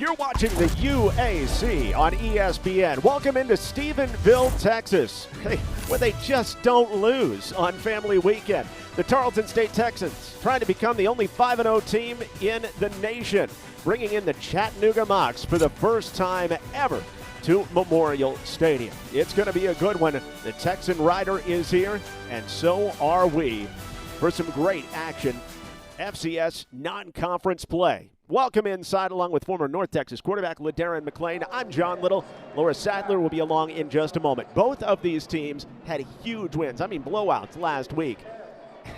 You're watching the UAC on ESPN. Welcome into Stephenville, Texas, where they just don't lose on Family Weekend. The Tarleton State Texans trying to become the only 5-0 team in the nation, bringing in the Chattanooga Mocs for the first time ever to Memorial Stadium. It's going to be a good one. The Texan Rider is here, and so are we, for some great action. FCS non-conference play. Welcome inside along with former North Texas quarterback LaDarren McClain. I'm John Little. Laura Sadler will be along in just a moment. Both of these teams had huge wins. I mean blowouts last week.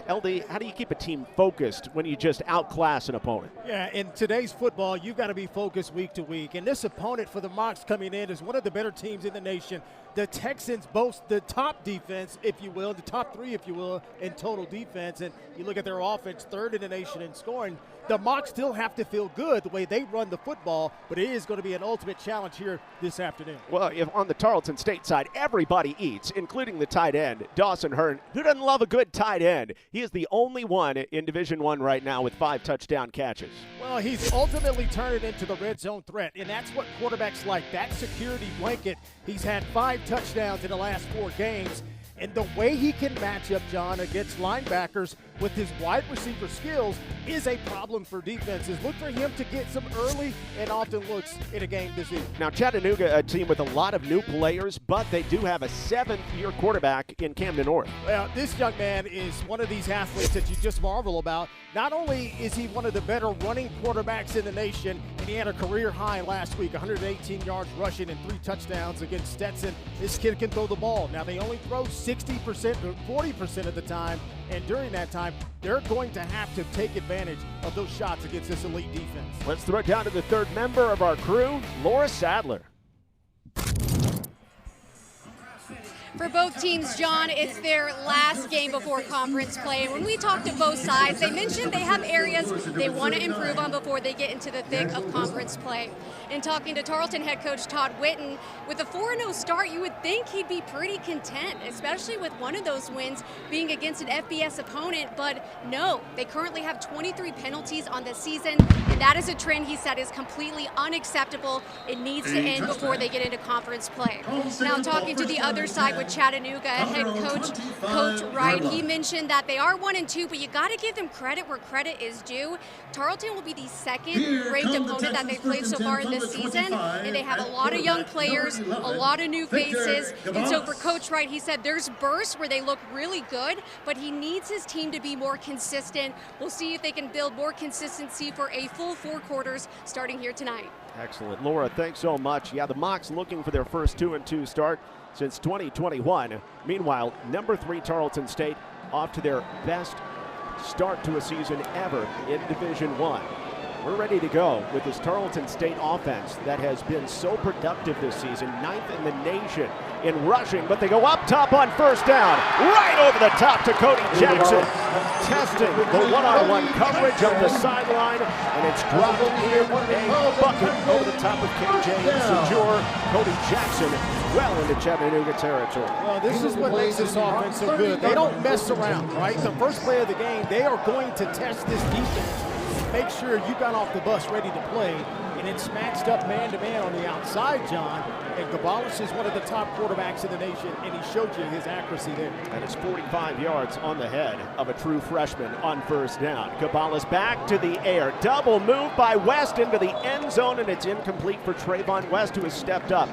LD, how do you keep a team focused when you just outclass an opponent? Yeah, in today's football, you've got to be focused week to week. And this opponent for the Mocs coming in is one of the better teams in the nation. The Texans boast the top defense, if you will, the top three, if you will, in total defense. And you look at their offense, third in the nation in scoring. The Mocs still have to feel good the way they run the football, but it is going to be an ultimate challenge here this afternoon. Well, if on the Tarleton State side, everybody eats, including the tight end, Dawson Hearn. Who doesn't love a good tight end? He is the only one in Division I right now with 5 touchdown catches. Well, he's ultimately turned it into the red zone threat, and that's what quarterbacks like, that security blanket. He's had 5 touchdowns in the last 4 games. And the way he can match up, John, against linebackers with his wide receiver skills is a problem for defenses. Look for him to get some early and often looks in a game this evening. Now, Chattanooga, a team with a lot of new players, but they do have a 7th-year quarterback in Camden North. Well, this young man is one of these athletes that you just marvel about. Not only is he one of the better running quarterbacks in the nation, and he had a career high last week, 118 yards rushing and 3 touchdowns against Stetson. This kid can throw the ball. Now, they only throw 60% or 40% of the time, and during that time, they're going to have to take advantage of those shots against this elite defense. Let's throw it down to the third member of our crew, Laura Sadler. For both teams, John, it's their last game before conference play. And when we talk to both sides, they mentioned they have areas they want to improve on before they get into the thick of conference play. In talking to Tarleton head coach Todd Whitten, with a 4-0 start, you would think he'd be pretty content, especially with one of those wins being against an FBS opponent. But no, they currently have 23 penalties on the season, and that is a trend he said is completely unacceptable. It needs to end before they get into conference play. Now, talking to the other side with Chattanooga head coach Wright, he mentioned that they are 1-2, but you got to give them credit where credit is due. Tarleton will be the second-ranked opponent that they've played so far in this season, and they have a lot of young players, a lot of new faces, and so for Coach Wright, he said there's bursts where they look really good, but he needs his team to be more consistent. We'll see if they can build more consistency for a full 4 quarters starting here tonight. Excellent. Laura, thanks so much. Yeah, the Mocs looking for their first 2-2 start since 2021. Meanwhile, number 3 Tarleton State off to their best start to a season ever in Division I. We're ready to go with this Tarleton State offense that has been so productive this season, 9th in the nation in rushing, but they go up top on first down, right over the top to Cody Jackson, testing the one-on-one coverage of the sideline, and it's dropped in a bucket over the top of KJ Secure. Cody Jackson well into Chattanooga territory. Well, this is what makes this offense so good. They don't mess around, right? The first play of the game, they are going to test this defense. Make sure you got off the bus ready to play, and it's matched up man-to-man on the outside, John. And Gabalis is one of the top quarterbacks in the nation, and he showed you his accuracy there. And it's 45 yards on the head of a true freshman on first down. Gabalis back to the air. Double move by West into the end zone, and it's incomplete for Trayvon West, who has stepped up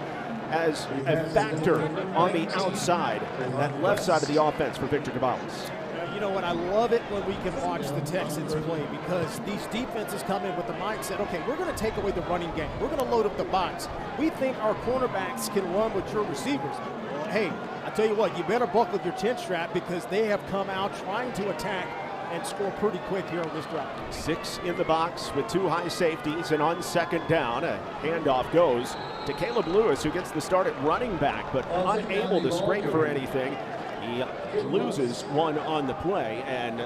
as a factor on the outside, that left side of the offense for Victor Gabalis. You know what, I love it when we can watch the Texans play, because these defenses come in with the mindset, okay, we're going to take away the running game. We're going to load up the box. We think our cornerbacks can run with your receivers. Well, hey, I tell you what, you better buckle your chin strap, because they have come out trying to attack and score pretty quick here on this drive. 6 in the box with 2 high safeties, and on second down, a handoff goes to Caleb Lewis, who gets the start at running back, but unable to scrape for anything. He loses one on the play, and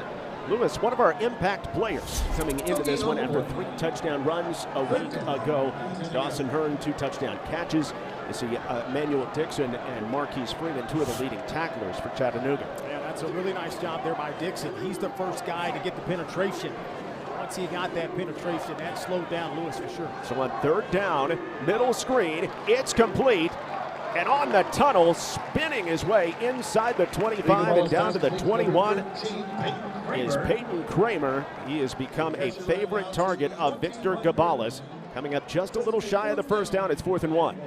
Lewis, one of our impact players, coming into this one after 3 touchdown runs a week ago. Dawson Hearn, 2 touchdown catches. You see Emmanuel Dixon and Marquise Freeman, 2 of the leading tacklers for Chattanooga. Yeah, that's a really nice job there by Dixon. He's the first guy to get the penetration. once he got that penetration, that slowed down Lewis for sure. So on third down, middle screen, it's complete. And on the tunnel, spinning his way inside the 25 and down to the 21 is Peyton Kramer. He has become a favorite target of Victor Gabales. Coming up just a little shy of the first down, it's 4th and 1.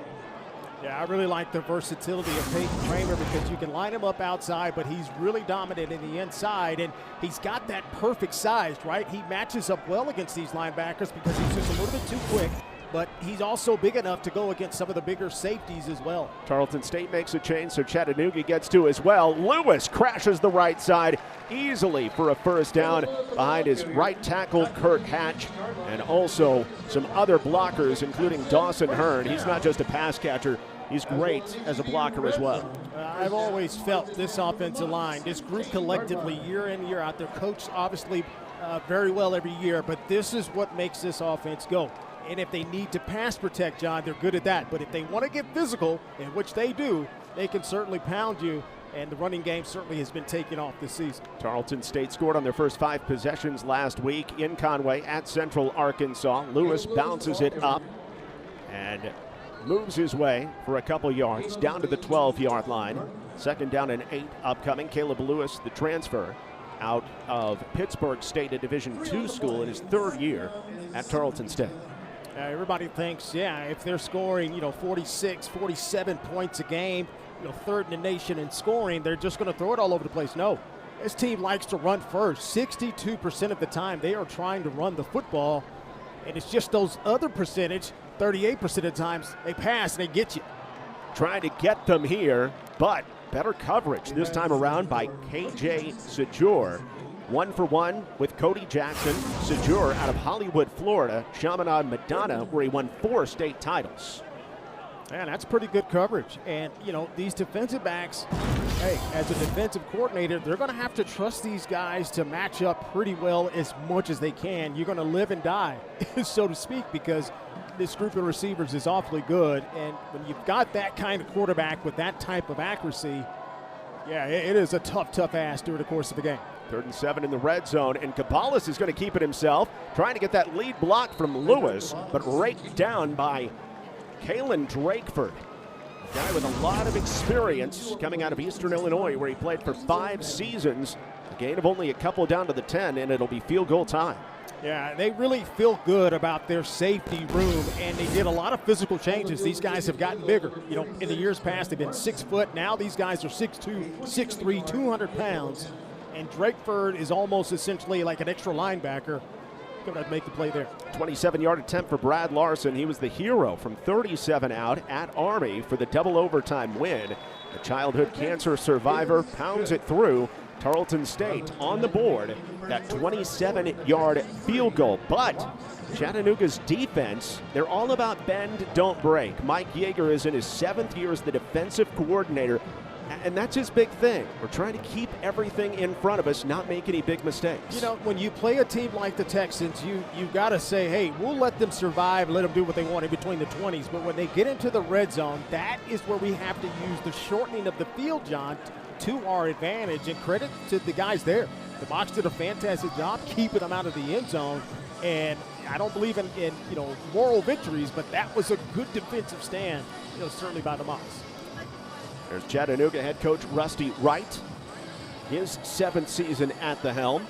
Yeah, I really like the versatility of Peyton Kramer because you can line him up outside, but he's really dominant in the inside, and he's got that perfect size, right? He matches up well against these linebackers because he's just a little bit too quick, but he's also big enough to go against some of the bigger safeties as well. Tarleton State makes a change, so Chattanooga gets two as well. Lewis crashes the right side easily for a first down behind his right tackle, Kurt Hatch, and also some other blockers, including Dawson Hearn. He's not just a pass catcher. He's great as a blocker as well. I've always felt this offensive line, this group collectively, year in, year out, they're coached obviously very well every year, but this is what makes this offense go. And if they need to pass protect, John, they're good at that. But if they want to get physical, in which they do, they can certainly pound you. And the running game certainly has been taken off this season. Tarleton State scored on their first 5 possessions last week in Conway at Central Arkansas. Lewis bounces it up and moves his way for a couple yards down to the 12-yard line. 2nd down and 8 upcoming. Caleb Lewis, the transfer out of Pittsburgh State, a Division II school in his 3rd year at Tarleton State. Everybody thinks, yeah, if they're scoring, 46, 47 points a game, 3rd in the nation in scoring, they're just going to throw it all over the place. No, this team likes to run first. 62% of the time they are trying to run the football, and it's just those other percentage, 38% of the times they pass and they get you. Trying to get them here, but better coverage this time around by KJ Sejour. 1-for-1 with Cody Jackson. Sejour out of Hollywood, Florida. Chaminade Madonna, where he won 4 state titles. Man, that's pretty good coverage. And, these defensive backs, hey, as a defensive coordinator, they're going to have to trust these guys to match up pretty well as much as they can. You're going to live and die, so to speak, because this group of receivers is awfully good. And when you've got that kind of quarterback with that type of accuracy, yeah, it is a tough ask during the course of the game. 3rd and 7 in the red zone, and Gabales is going to keep it himself, trying to get that lead block from Lewis, but raked down by Kalen Drakeford, a guy with a lot of experience coming out of Eastern Illinois, where he played for 5 seasons. A gain of only a couple down to the 10, and it'll be field goal time. Yeah, they really feel good about their safety room, and they did a lot of physical changes. These guys have gotten bigger. In the years past, they've been 6 foot. Now these guys are 6'2", 6'3", 200 pounds. And Drakeford is almost essentially like an extra linebacker. Going to make the play there. 27-yard attempt for Brad Larson. He was the hero from 37 out at Army for the double overtime win. The childhood cancer survivor pounds it through. Tarleton State on the board, that 27-yard field goal. But Chattanooga's defense, they're all about bend, don't break. Mike Yeager is in his 7th year as the defensive coordinator, and that's his big thing. We're trying to keep everything in front of us, not make any big mistakes. When you play a team like the Texans, you got to say, hey, we'll let them survive, let them do what they want in between the 20s. But when they get into the red zone, that is where we have to use the shortening of the field, John, to our advantage. And credit to the guys there. The Mocs did a fantastic job keeping them out of the end zone. And I don't believe in moral victories, but that was a good defensive stand, certainly by the Mocs. There's Chattanooga head coach Rusty Wright, his 7th season at the helm.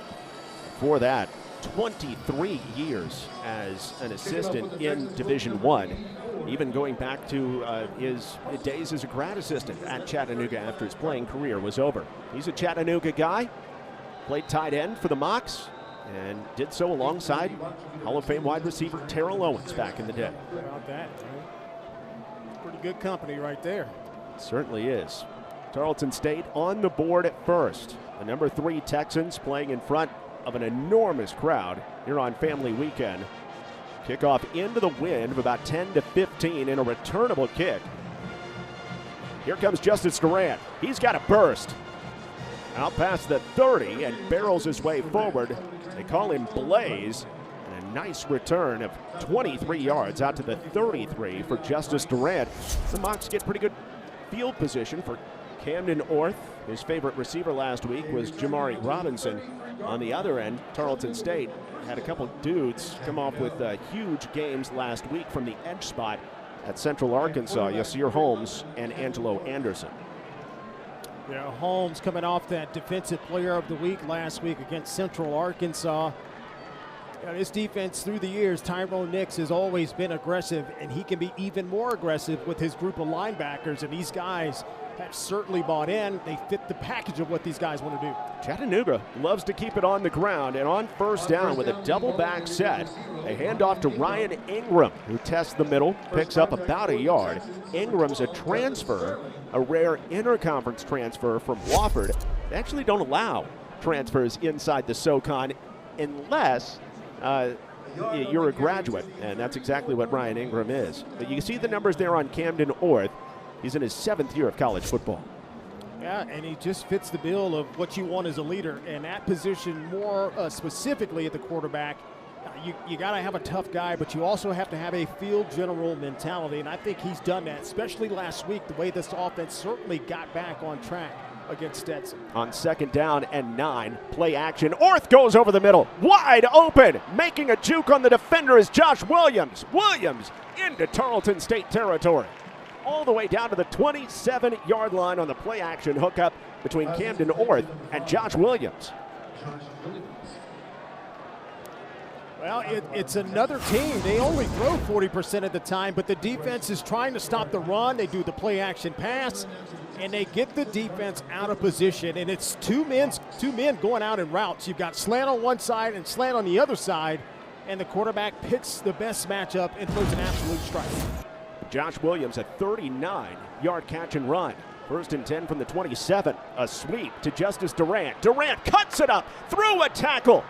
Before that, 23 years as an assistant in Division I, even going back to his days as a grad assistant at Chattanooga after his playing career was over. He's a Chattanooga guy, played tight end for the Mocs, and did so alongside Hall of Fame wide receiver Terrell Owens back in the day. How about that, man? Pretty good company right there. Certainly is. Tarleton State on the board at first. The number 3 Texans playing in front of an enormous crowd here on Family Weekend. Kickoff into the wind of about 10 to 15 in a returnable kick. Here comes Justice Durant. He's got a burst. Out past the 30 and barrels his way forward. They call him Blaze. And a nice return of 23 yards out to the 33 for Justice Durant. The Mocs get pretty good field position for Camden Orth His favorite receiver last week was Jamari Robinson. On the other end, Tarleton State had a couple dudes come off with huge games last week from the edge spot at Central Arkansas. Yasir Holmes and Angelo Anderson. Yeah, Holmes coming off that Defensive Player of the Week last week against Central Arkansas. This defense through the years, Tyrone Nix has always been aggressive, and he can be even more aggressive with his group of linebackers, and these guys have certainly bought in. They fit the package of what these guys want to do. Chattanooga loves to keep it on the ground, and on first down with a double back set, they hand off to Ryan Ingram, who tests the middle, picks up about a yard. Ingram's a transfer, a rare interconference transfer from Wofford. They actually don't allow transfers inside the SoCon unless you're a graduate, and that's exactly what Ryan Ingram is. But you can see the numbers there on Camden Orth. He's in his 7th year of college football. Yeah, and he just fits the bill of what you want as a leader. And that position more specifically at the quarterback, you got to have a tough guy, but you also have to have a field general mentality. And I think he's done that, especially last week, the way this offense certainly got back on track against Stetson. On 2nd down and 9, play action. Orth goes over the middle, wide open. Making a juke on the defender is Josh Williams. Williams into Tarleton State territory. All the way down to the 27-yard line on the play action hookup between Camden Orth and Josh Williams. Well, it's another team. They only throw 40% of the time, but the defense is trying to stop the run. They do the play action pass, and they get the defense out of position. And it's two men going out in routes. You've got slant on one side and slant on the other side, and the quarterback picks the best matchup and throws an absolute strike. Josh Williams, a 39-yard catch and run. 1st and 10 from the 27. A sweep to Justice Durant. Durant cuts it up through a tackle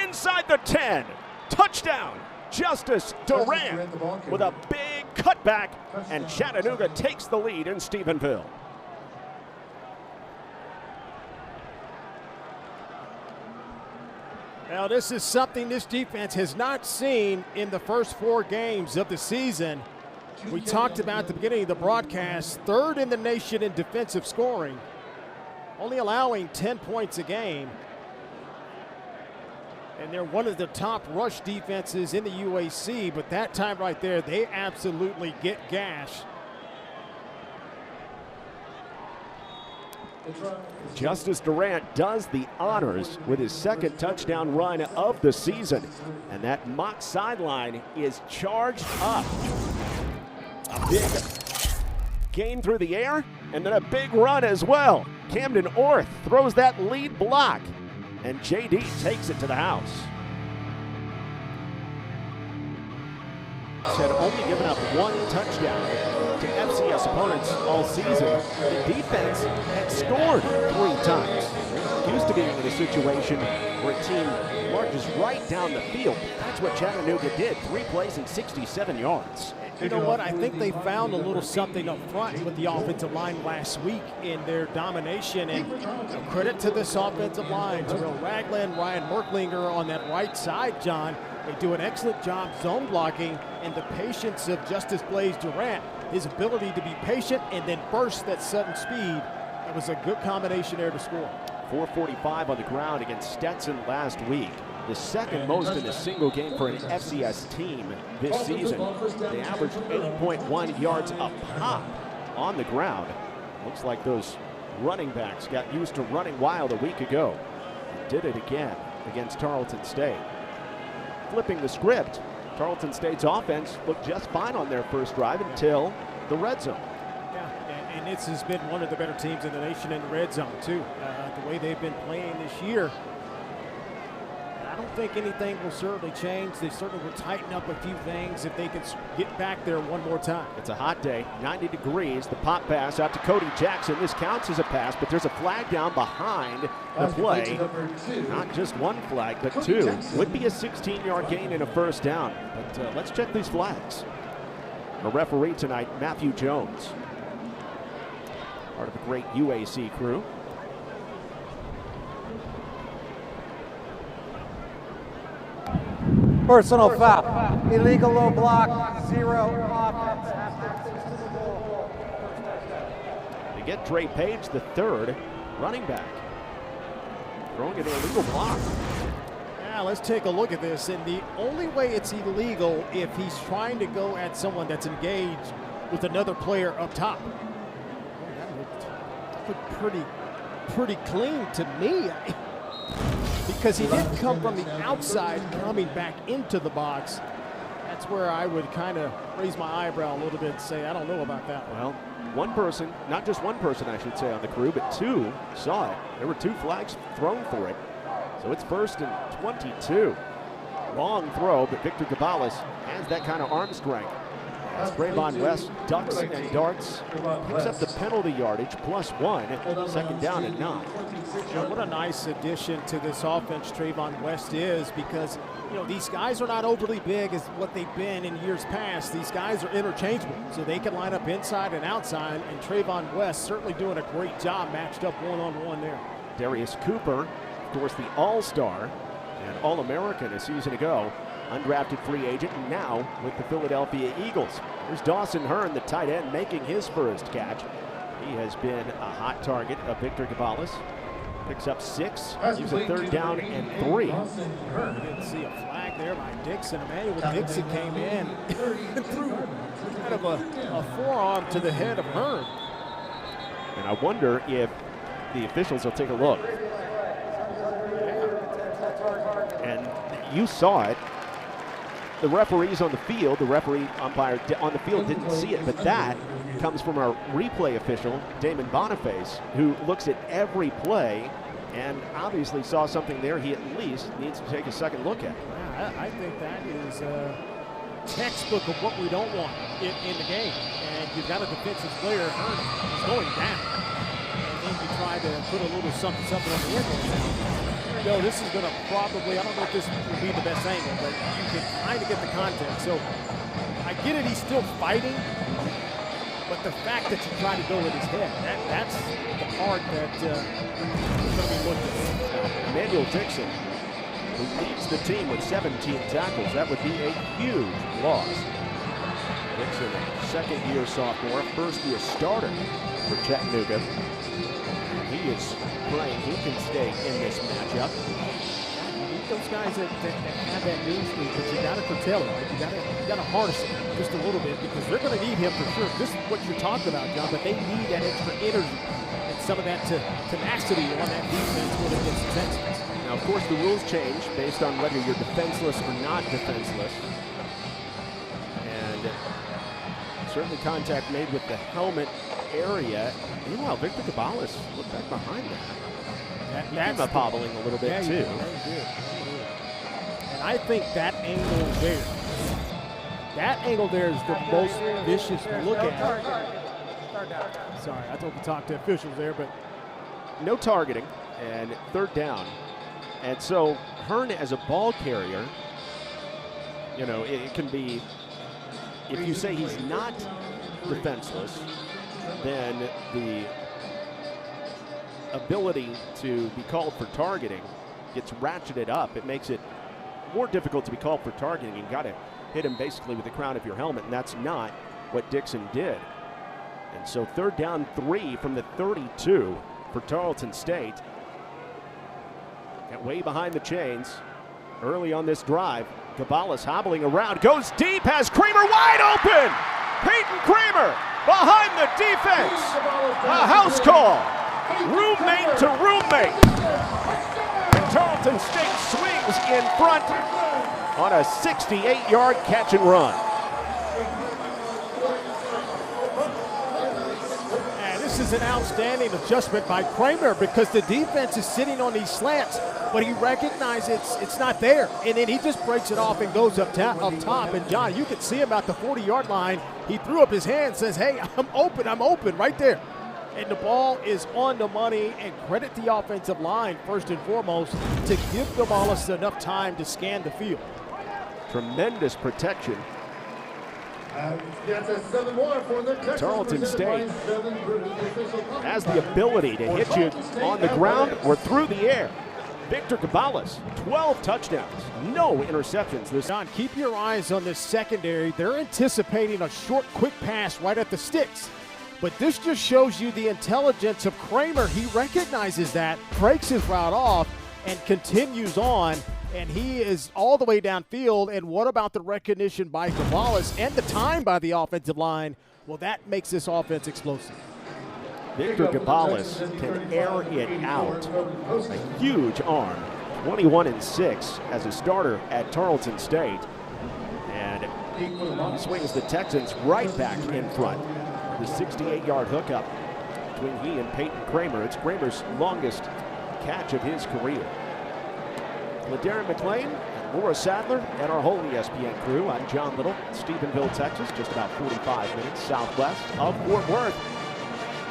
inside the 10. Touchdown, Justice Durant with a big cutback, and Chattanooga takes the lead in Stephenville. Now, this is something this defense has not seen in the first 4 games of the season. We talked about at the beginning of the broadcast, 3rd in the nation in defensive scoring, only allowing 10 points a game. And they're one of the top rush defenses in the UAC, but that time right there, they absolutely get gashed. Justice Durant does the honors with his 2nd touchdown run of the season, and that mock sideline is charged up. A big gain through the air, and then a big run as well. Camden Orth throws that lead block, and JD takes it to the house. Had only given up 1 touchdown to FCS opponents all season. The defense had scored 3 times. Used to being in a situation where a team marches right down the field. That's what Chattanooga did. 3 plays and 67 yards. You know what? I think they found a little something up front with the offensive line last week in their domination. And credit to this offensive line. Terrell Ragland, Ryan Merklinger on that right side, John. They do an excellent job zone blocking, and the patience of Justice Blaze Durant, his ability to be patient and then burst that sudden speed. That was a good combination there to score. 445 on the ground against Stetson last week. The 2nd most in a single game for an FCS team this season. They averaged 8.1 yards a pop on the ground. Looks like those running backs got used to running wild a week ago. And did it again against Tarleton State. Flipping the script, Tarleton State's offense looked just fine on their first drive until the red zone. Yeah, and this has been one of the better teams in the nation in the red zone, too. The way they've been playing this year. I don't think anything will certainly change. They certainly will tighten up a few things if they can get back there one more time. It's a hot day, 90 degrees. The pop pass out to Cody Jackson. This counts as a pass, but there's a flag down behind the play. Not just 1 flag, but 2. Would be a 16-yard gain and a 1st down. But let's check these flags. A referee tonight, Matthew Jones. Part of a great UAC crew. Personal foul. Illegal low block. 0 offense. They get Dre Page, the 3rd, running back. Throwing an illegal block. Now let's take a look at this. And the only way it's illegal if he's trying to go at someone that's engaged with another player up top. That looked pretty clean to me. Because he didn't come from the outside coming back into the box. That's where I would kind of raise my eyebrow a little bit and say, I don't know about that one. Well, one person, not just one person I should say on the crew, but two saw it. There were 2 flags thrown for it. So it's 1st and 22. Long throw, but Victor Cabales has that kind of arm strength. As Trayvon West ducks and darts, picks up the penalty yardage, +1, 2nd down and 9. You know, what a nice addition to this offense Trayvon West is, because you know these guys are not overly big as what they've been in years past. These guys are interchangeable, so they can line up inside and outside, and Trayvon West certainly doing a great job matched up one-on-one there. Darius Cooper, of course, the All-Star and All-American a season ago, undrafted free agent, and now with the Philadelphia Eagles. There's Dawson Hearn, the tight end, making his first catch. He has been a hot target of Victor Cabales. Picks up 6, gives a 3rd down and 3. You didn't see a flag there by Dixon. Emmanuel Dixon came in and threw kind of a forearm to the head of Hearn. And I wonder if the officials will take a look. And you saw it. The referees on the field, the referee umpire on the field didn't see it, but that comes from our replay official, Damon Boniface, who looks at every play and obviously saw something there he at least needs to take a second look at. Yeah, I think that is a textbook of what we don't want in the game. And you've got a defensive player, Hearn, is going down. And then you try to put a little something on the end of it. No, this is going to probably, I don't know if this will be the best angle, but you can kind of get the context. So I get it, he's still fighting, but the fact that you try to go with his head, that's the part that is going to be looked at. Emmanuel Dixon, who leads the team with 17 tackles, that would be a huge loss. Dixon, second-year sophomore, first-year starter for Chattanooga. He is praying he can stay in this matchup. You need those guys that have that news speed, but you got to curtail it. Right? You got to harness it just a little bit, because they're going to need him for sure. This is what you're talking about, John, but they need that extra energy and some of that tenacity on that defense when it gets defenseless. Now, of course, the rules change based on whether you're defenseless or not defenseless. And certainly contact made with the helmet area. Meanwhile, Victor Cabales looked back behind that. That's hobbling a little bit too. And I think that angle there is the most vicious look at. Sorry, I told you to talk to officials there, but no targeting and 3rd down. And so Hearn as a ball carrier, you know, it can be, if you say he's not defenseless, then the ability to be called for targeting gets ratcheted up. It makes it more difficult to be called for targeting. You've got to hit him basically with the crown of your helmet, and that's not what Dixon did. And so 3rd down 3 from the 32 for Tarleton State. Got way behind the chains early on this drive. Cabales hobbling around, goes deep, has Kramer wide open! Peyton Kramer behind the defense. A house call. Roommate to roommate. And Tarleton State swings in front on a 68-yard catch and run. And this is an outstanding adjustment by Kramer, because the defense is sitting on these slants, but he recognizes it's not there. And then he just breaks it off and goes up top. And John, you can see him at the 40-yard line. He threw up his hand, says, hey, I'm open right there. And the ball is on the money, and credit the offensive line first and foremost to give Cabales enough time to scan the field. Tremendous protection. Tarleton State has the ability to hit you on the ground or through the air. Victor Cabales, 12 touchdowns, no interceptions. John, keep your eyes on this secondary. They're anticipating a short, quick pass right at the sticks. But this just shows you the intelligence of Kramer. He recognizes that, breaks his route off, and continues on. And he is all the way downfield. And what about the recognition by Gonzalez and the time by the offensive line? Well, that makes this offense explosive. Victor Gonzalez can air it out. A huge arm, 21-6 as a starter at Tarleton State. And he swings the Texans right back in front. The 68-yard hookup between he and Peyton Kramer. It's Kramer's longest catch of his career. LaDarren McClain, Laura Sadler, and our whole ESPN crew. I'm John Little, Stephenville, Texas, just about 45 minutes southwest of Fort Worth.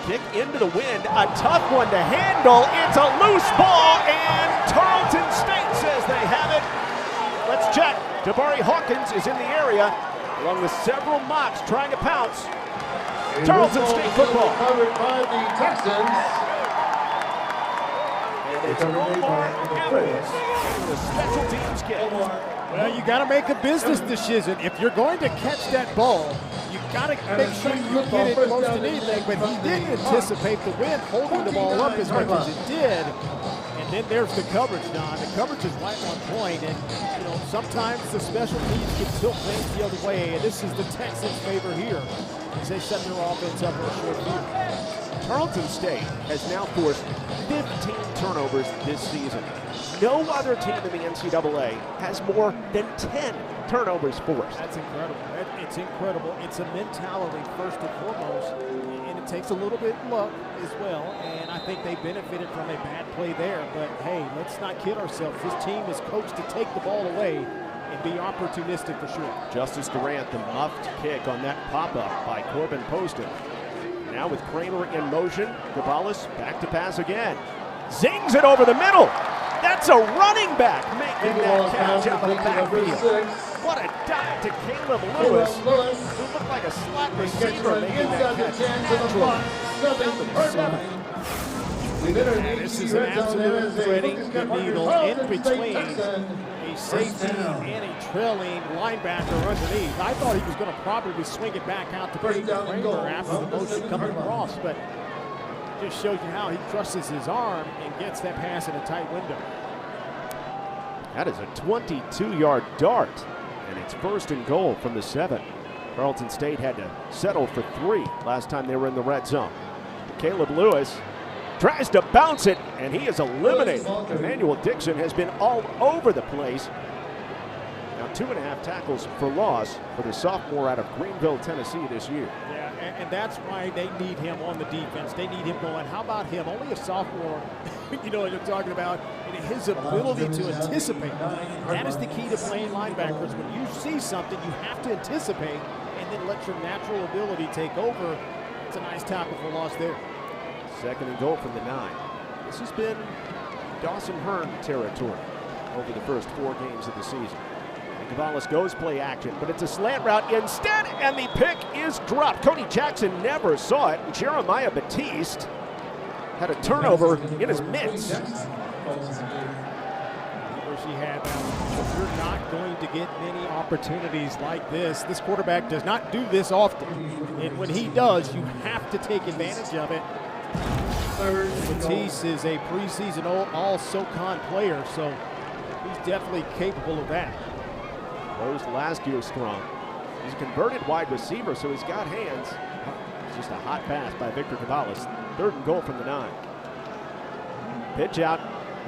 Kick into the wind, a tough one to handle. It's a loose ball, and Tarleton State says they have it. Let's check. Jabari Hawkins is in the area, along with several mocks trying to pounce. Tarleton State football. Covered by the Texans. And it's Omar Evans in the special teams kick. Well, you got to make a business decision. If you're going to catch that ball, you got to make sure you get it most of anything. But he didn't anticipate the wind holding the ball up as much as it did. And then there's the coverage, Don. The coverage is right on point. And, you know, sometimes the special teams can tilt things the other way. And this is the Texans' favor here as they set their offense up in a short field. Tarleton State has now forced 15 turnovers this season. No other team in the NCAA has more than 10 turnovers forced. That's incredible. It's incredible. It's a mentality first and foremost, and it takes a little bit of luck as well, and I think they benefited from a bad play there. But, hey, let's not kid ourselves. This team is coached to take the ball away and be opportunistic for sure. Justice Durant, the muffed kick on that pop-up by Corbin Poston. Now with Kramer in motion, Gonzalez back to pass again. Zings it over the middle. That's a running back making that catch out of the backfield. What a dot to Caleb Lewis, who looked like a slot receiver making that catch. This is an absolute threading the needle in between a safety and a trailing linebacker underneath. I thought he was going to probably swing it back out to Peyton Kramer after the motion coming across, but just shows you how he trusts his arm and gets that pass in a tight window. That is a 22-yard dart, and it's first and goal from the 7. Tarleton State had to settle for 3 last time they were in the red zone. Caleb Lewis tries to bounce it, and he is eliminated. Emmanuel Dixon has been all over the place. Now 2.5 tackles for loss for the sophomore out of Greenville, Tennessee this year. Yeah, and that's why they need him on the defense. They need him going. How about him? Only a sophomore, you know what I'm talking about, and his ability to anticipate. That is the key to playing linebackers. When you see something, you have to anticipate and then let your natural ability take over. It's a nice tackle for loss there. Second and goal from the 9. This has been Dawson Hearn territory over the first 4 games of the season. Gonzalez goes play action, but it's a slant route instead, and the pick is dropped. Cody Jackson never saw it. Jeremiah Batiste had a turnover in his midst. You're not going to get many opportunities like this. This quarterback does not do this often, and when he does, you have to take advantage of it. Batiste is a preseason all-SoCon player, so he's definitely capable of that. Rose last year strong. He's a converted wide receiver, so he's got hands. It's just a hot pass by Victor Gonzalez. Third and goal from the 9. Pitch out.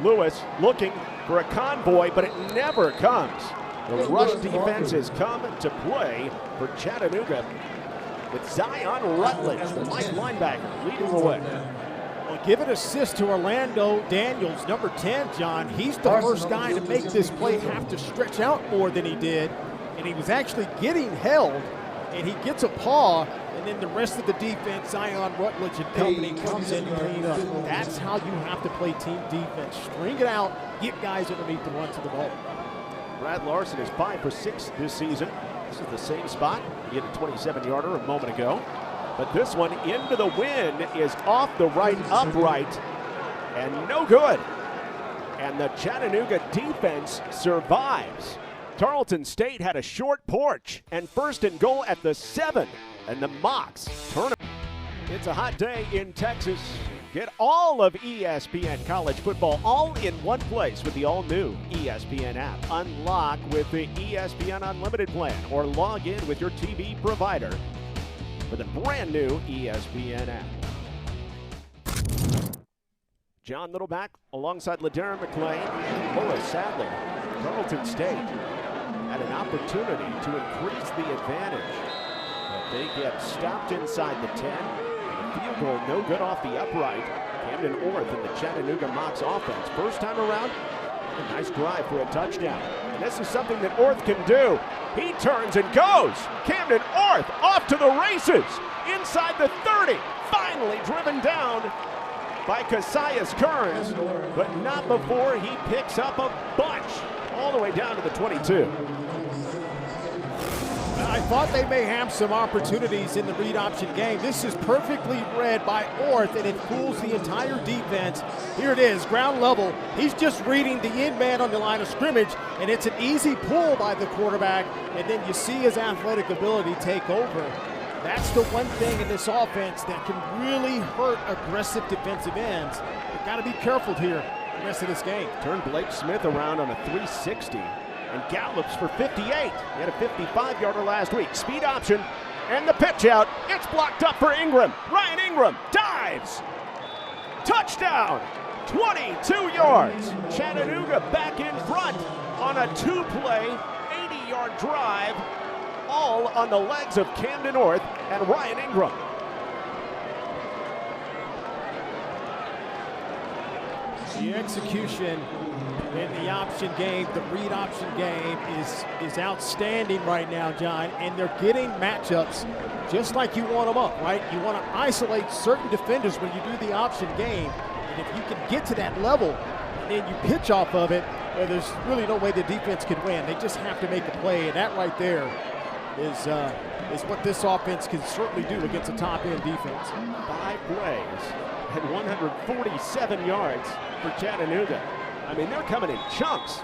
Lewis looking for a convoy, but it never comes. The rush defense has come to play for Chattanooga with Zion Rutledge, the Mike linebacker, leading the way. Well, give an assist to Orlando Daniels, number 10, John. He's the first guy to make this play have to stretch out more than he did, and he was actually getting held, and he gets a paw, and then the rest of the defense, Zion Rutledge and company, comes in and clean up. That's how you have to play team defense. String it out, get guys underneath the run to the ball. Brad Larson is 5 for 6 this season. This is the same spot. He hit a 27-yarder a moment ago. But this one into the wind is off the right upright and no good. And the Chattanooga defense survives. Tarleton State had a short porch and first and goal at the 7. And the Mocs turn. It's a hot day in Texas. Get all of ESPN college football all in one place with the all-new ESPN app. Unlock with the ESPN Unlimited plan or log in with your TV provider with a brand new ESPN app. John Littleback alongside Ladera McClain. Boy, sadly, Tarleton State had an opportunity to increase the advantage. But they get stopped inside the 10. Field goal no good off the upright. Camden Orth in the Chattanooga Mocs offense. First time around, a nice drive for a touchdown. And this is something that Orth can do. He turns and goes. Camden Orth off to the races. Inside the 30. Finally driven down by Cassius Kearns. But not before he picks up a bunch. All the way down to the 22. I thought they may have some opportunities in the read option game. This is perfectly read by Orth, and it fools the entire defense. Here it is, ground level. He's just reading the in man on the line of scrimmage, and it's an easy pull by the quarterback, and then you see his athletic ability take over. That's the one thing in this offense that can really hurt aggressive defensive ends. You've got to be careful here the rest of this game. Turn Blake Smith around on a 360. And gallops for 58. He had a 55-yarder last week. Speed option and the pitch out. It's blocked up for Ingram. Ryan Ingram dives. Touchdown. 22 yards. Chattanooga back in front on a two-play, 80-yard drive, all on the legs of Camden Orth and Ryan Ingram. The execution in the option game, the read option game is outstanding right now, John, and they're getting matchups just like you want them up, right? You want to isolate certain defenders when you do the option game, and if you can get to that level and then you pitch off of it, well, there's really no way the defense can win. They just have to make a play, and that right there is what this offense can certainly do against a top-end defense. 5 plays and 147 yards for Chattanooga. I mean, they're coming in chunks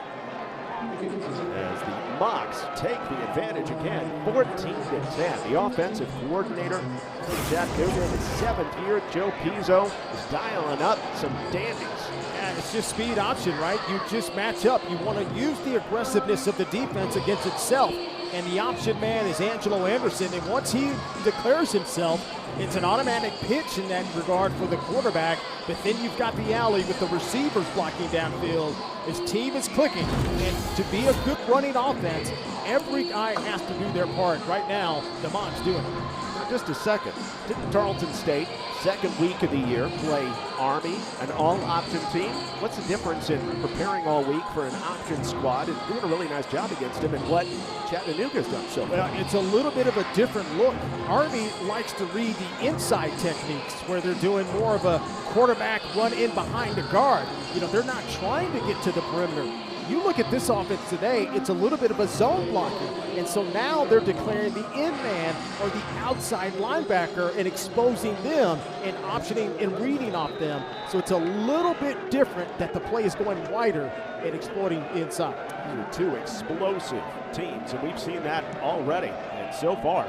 as the Mocs take the advantage again, 14-10. The offensive coordinator for Chattanooga in his 7th year, Joe Pizzo, is dialing up some dandies. Yeah, it's just speed option, right? You just match up. You want to use the aggressiveness of the defense against itself, and the option man is Angelo Anderson, and once he declares himself, it's an automatic pitch in that regard for the quarterback, but then you've got the alley with the receivers blocking downfield. His team is clicking, and to be a good running offense, every guy has to do their part. Right now, the Mocs doing it. Just a second. Didn't Tarleton State, second week of the year, play Army, an all-option team? What's the difference in preparing all week for an option squad and doing a really nice job against them and what Chattanooga's done so far? Well, it's a little bit of a different look. Army likes to read the inside techniques where they're doing more of a quarterback run in behind the guard. You know, they're not trying to get to the perimeter. You look at this offense today, it's a little bit of a zone blocking. And so now they're declaring the in-man or the outside linebacker and exposing them and optioning and reading off them. So it's a little bit different that the play is going wider and exploiting inside. These are two explosive teams, and we've seen that already. And so far,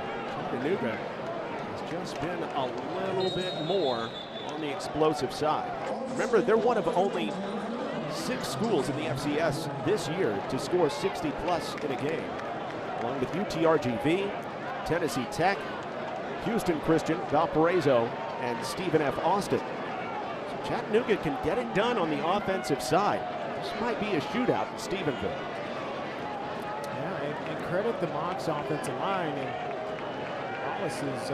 Chattanooga has just been a little bit more on the explosive side. Remember, they're one of only 6 schools in the FCS this year to score 60-plus in a game, along with UTRGV, Tennessee Tech, Houston Christian, Valparaiso, and Stephen F. Austin. So Chattanooga can get it done on the offensive side. This might be a shootout in Stephenville. Yeah, and credit the Mocs offensive line. And Wallace is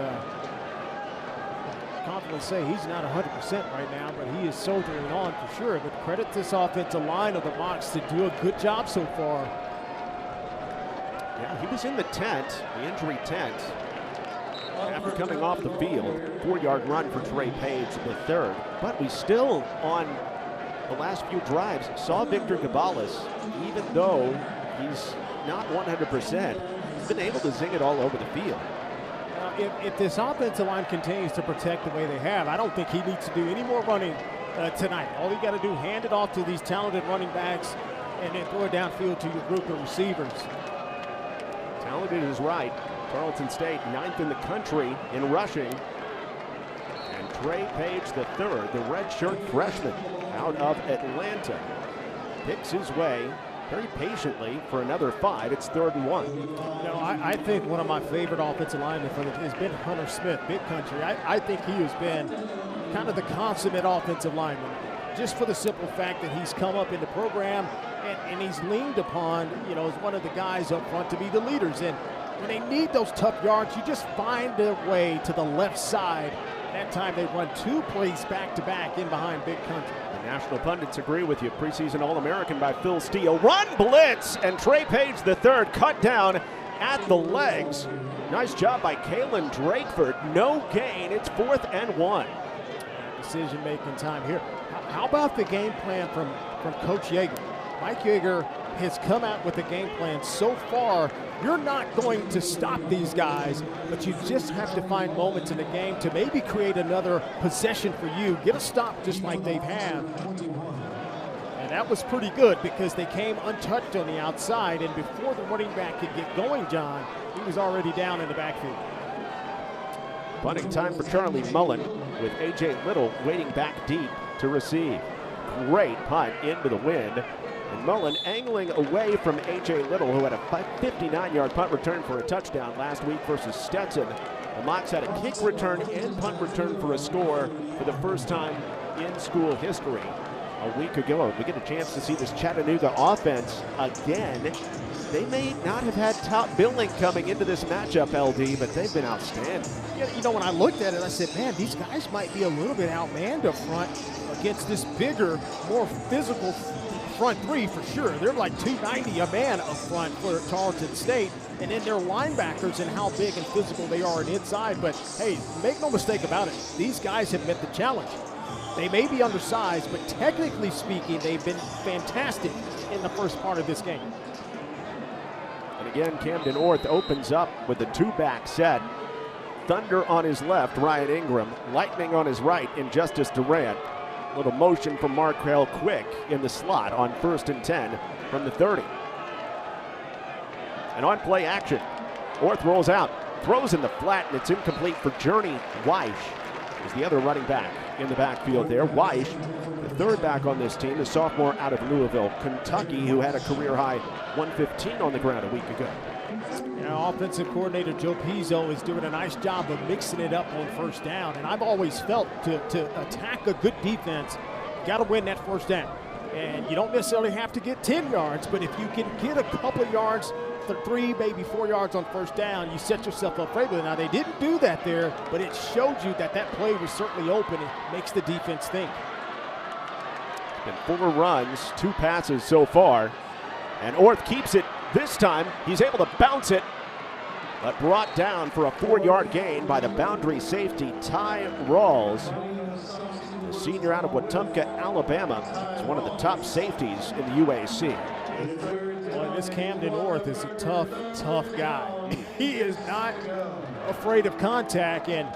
confidently say he's not 100% right now, but he is soldiering on for sure. But credit this offensive line of the Mocs to do a good job so far. Yeah, he was in the tent, the injury tent, after coming off the field. 4-yard run for Trey Page, the third. But we still, on the last few drives, saw Victor Gabalis, even though he's not 100%, he's been able to zing it all over the field. If this offensive line continues to protect the way they have, I don't think he needs to do any more running tonight. All you got to do, hand it off to these talented running backs and then throw it downfield to your group of receivers. Talented is right. Tarleton State 9th in the country in rushing. Trey Page III, the redshirt freshman out of Atlanta, picks his way very patiently for another 5. It's 3rd and 1. You know, I think one of my favorite offensive linemen has been Hunter Smith, Big Country. I think he has been kind of the consummate offensive lineman, just for the simple fact that he's come up in the program and he's leaned upon, you know, as one of the guys up front to be the leaders. And when they need those tough yards, you just find a way to the left side. That time they run 2 plays back-to-back in behind Big Country. The national pundits agree with you. Preseason All-American by Phil Steele. Run blitz, and Trey Page III cut down at the legs. Nice job by Kalen Drakeford. No gain. It's 4th and 1. Decision-making time here. How about the game plan from Coach Yeager? Mike Yeager has come out with a game plan so far. You're not going to stop these guys, but you just have to find moments in the game to maybe create another possession for you. Get a stop just like they've had. And that was pretty good because they came untouched on the outside, and before the running back could get going, John, he was already down in the backfield. Punting time for Charlie Mullen with A.J. Little waiting back deep to receive. Great punt into the wind. And Mullen angling away from A.J. Little, who had a 59-yard punt return for a touchdown last week versus Stetson. The Mocs had a kick return and punt return for a score for the first time in school history a week ago. We get a chance to see this Chattanooga offense again. They may not have had top billing coming into this matchup, LD, but they've been outstanding. You know, when I looked at it, I said, man, these guys might be a little bit outmanned up front against this bigger, more physical front three for sure. They're like 290 a man up front for Tarleton State. And then their linebackers and how big and physical they are inside. But, hey, make no mistake about it. These guys have met the challenge. They may be undersized, but technically speaking, they've been fantastic in the first part of this game. And again, Camden Orth opens up with a 2-back set. Thunder on his left, Ryan Ingram. Lightning on his right, Injustice Durant. Little motion from Markel Quick in the slot on 1st and 10 from the 30. And on play action, Orth rolls out, throws in the flat, and it's incomplete for Journey Weish. Is the other running back in the backfield there. Weish, the 3rd back on this team, the sophomore out of Louisville, Kentucky, who had a career-high 115 on the ground a week ago. You know, offensive coordinator Joe Pizzo is doing a nice job of mixing it up on 1st down. And I've always felt to attack a good defense, you got to win that 1st down. And you don't necessarily have to get 10 yards, but if you can get a couple of yards, 3, maybe 4 yards on 1st down, you set yourself up favorably. Now, they didn't do that there, but it showed you that that play was certainly open. It makes the defense think. It's been 4 runs, 2 passes so far. And Orth keeps it this time. He's able to bounce it, but brought down for a 4-yard gain by the boundary safety, Ty Rawls. The senior out of Wetumpka, Alabama, is one of the top safeties in the UAC. Well, this Camden Orth is a tough, tough guy. He is not afraid of contact, and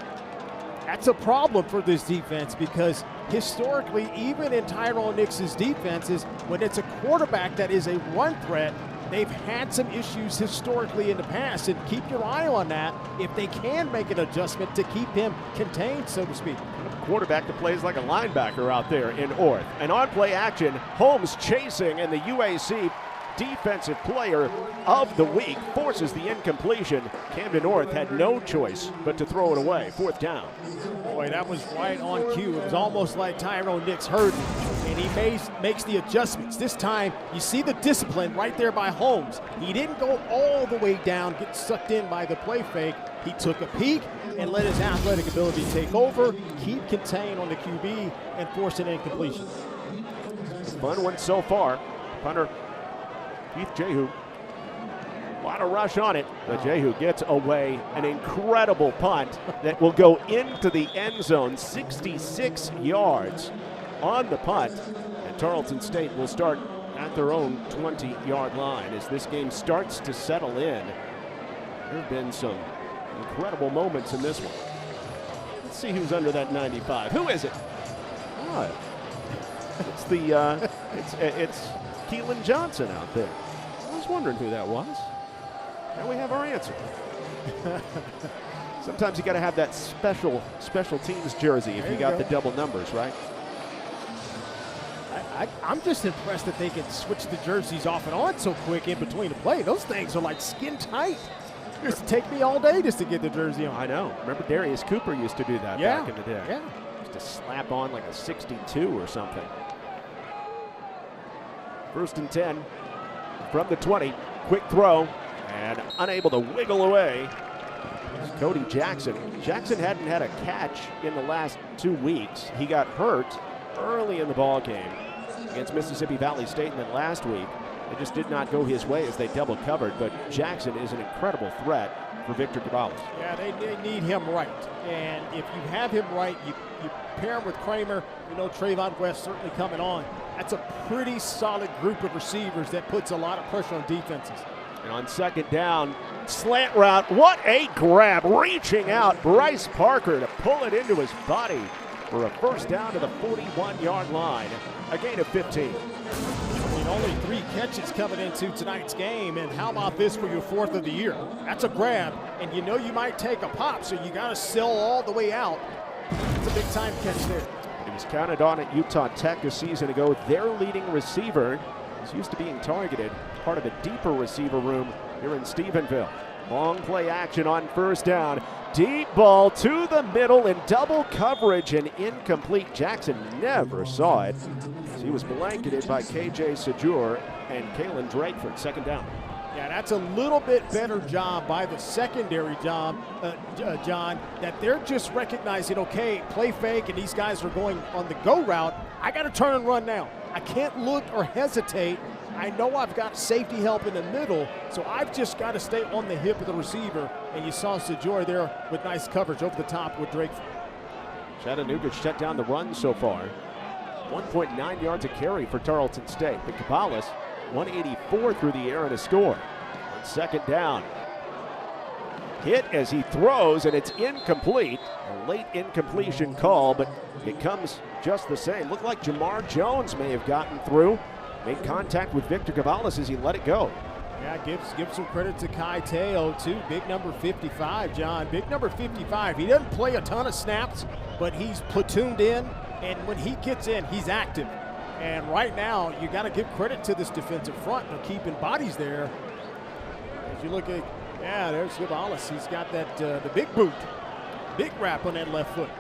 that's a problem for this defense because historically, even in Tyrone Nix's defenses, when it's a quarterback that is a run threat, they've had some issues historically in the past, and keep your eye on that if they can make an adjustment to keep him contained, so to speak. Quarterback that plays like a linebacker out there in Orth. And on play action, Holmes chasing, and the UAC Defensive Player of the Week forces the incompletion. Camden Orth had no choice but to throw it away. 4th down. Boy, that was right on cue. It was almost like Tyrone Nix heard him, and he makes the adjustments. This time, you see the discipline right there by Holmes. He didn't go all the way down, get sucked in by the play fake. He took a peek and let his athletic ability take over, keep contained on the QB, and force an incompletion. Fun one so far. Punter Keith Jehu. A lot of rush on it, but Jehu gets away. An incredible punt that will go into the end zone, 66 yards on the punt. And Tarleton State will start at their own 20-yard line as this game starts to settle in. There have been some incredible moments in this one. Let's see who's under that 95. Who is it? What? It's the it's Keelan Johnson out there. I was wondering who that was. Now we have our answer. Sometimes you got to have that special teams jersey if you got the double numbers, right? I'm just impressed that they can switch the jerseys off and on so quick in between the play. Those things are like skin tight. It used to take me all day just to get the jersey on. I know. Remember Darius Cooper used to do that back in the day. Yeah. Used to slap on like a 62 or something. 1st and 10 from the 20. Quick throw and unable to wiggle away. Cody Jackson. Jackson hadn't had a catch in the last 2 weeks. He got hurt early in the ball game against Mississippi Valley State, and then last week it just did not go his way as they double covered. But Jackson is an incredible threat for Victor Cabales. Yeah, they need him right. And if you have him right, you pair him with Kramer. You know, Trayvon West certainly coming on. That's a pretty solid group of receivers that puts a lot of pressure on defenses. And on 2nd down, slant route. What a grab. Reaching out, Bryce Parker to pull it into his body for a 1st down to the 41-yard line. A gain of 15. I mean, only 3 catches coming into tonight's game, and how about this for your 4th of the year? That's a grab, and you know you might take a pop, so you got to sell all the way out. It's a big-time catch there. He was counted on at Utah Tech a season ago. Their leading receiver is used to being targeted, part of a deeper receiver room here in Stephenville. Long play action on 1st down. Deep ball to the middle in double coverage and incomplete. Jackson never saw it. He was blanketed by KJ Sejur and Kalen Drakeford. 2nd down. Yeah, that's a little bit better job by the secondary job, John, that they're just recognizing, okay, play fake, and these guys are going on the go route. I got to turn and run now. I can't look or hesitate. I know I've got safety help in the middle, so I've just got to stay on the hip of the receiver. And you saw Sejur there with nice coverage over the top with Drakeford. Chattanooga shut down the run so far. 1.9 yards a carry for Tarleton State. But Cabales, 184 through the air and a score. On 2nd down. Hit as he throws, and it's incomplete. A late incompletion call, but it comes just the same. Looked like Jamar Jones may have gotten through. Made contact with Victor Cabales as he let it go. Yeah, give some credit to Kai Teo, too. Big number 55, John. Big number 55. He doesn't play a ton of snaps, but he's platooned in, and when he gets in, he's active. And right now, you got to give credit to this defensive front for keeping bodies there. As you look at, yeah, there's Cabales. He's got that the big boot, big wrap on that left foot.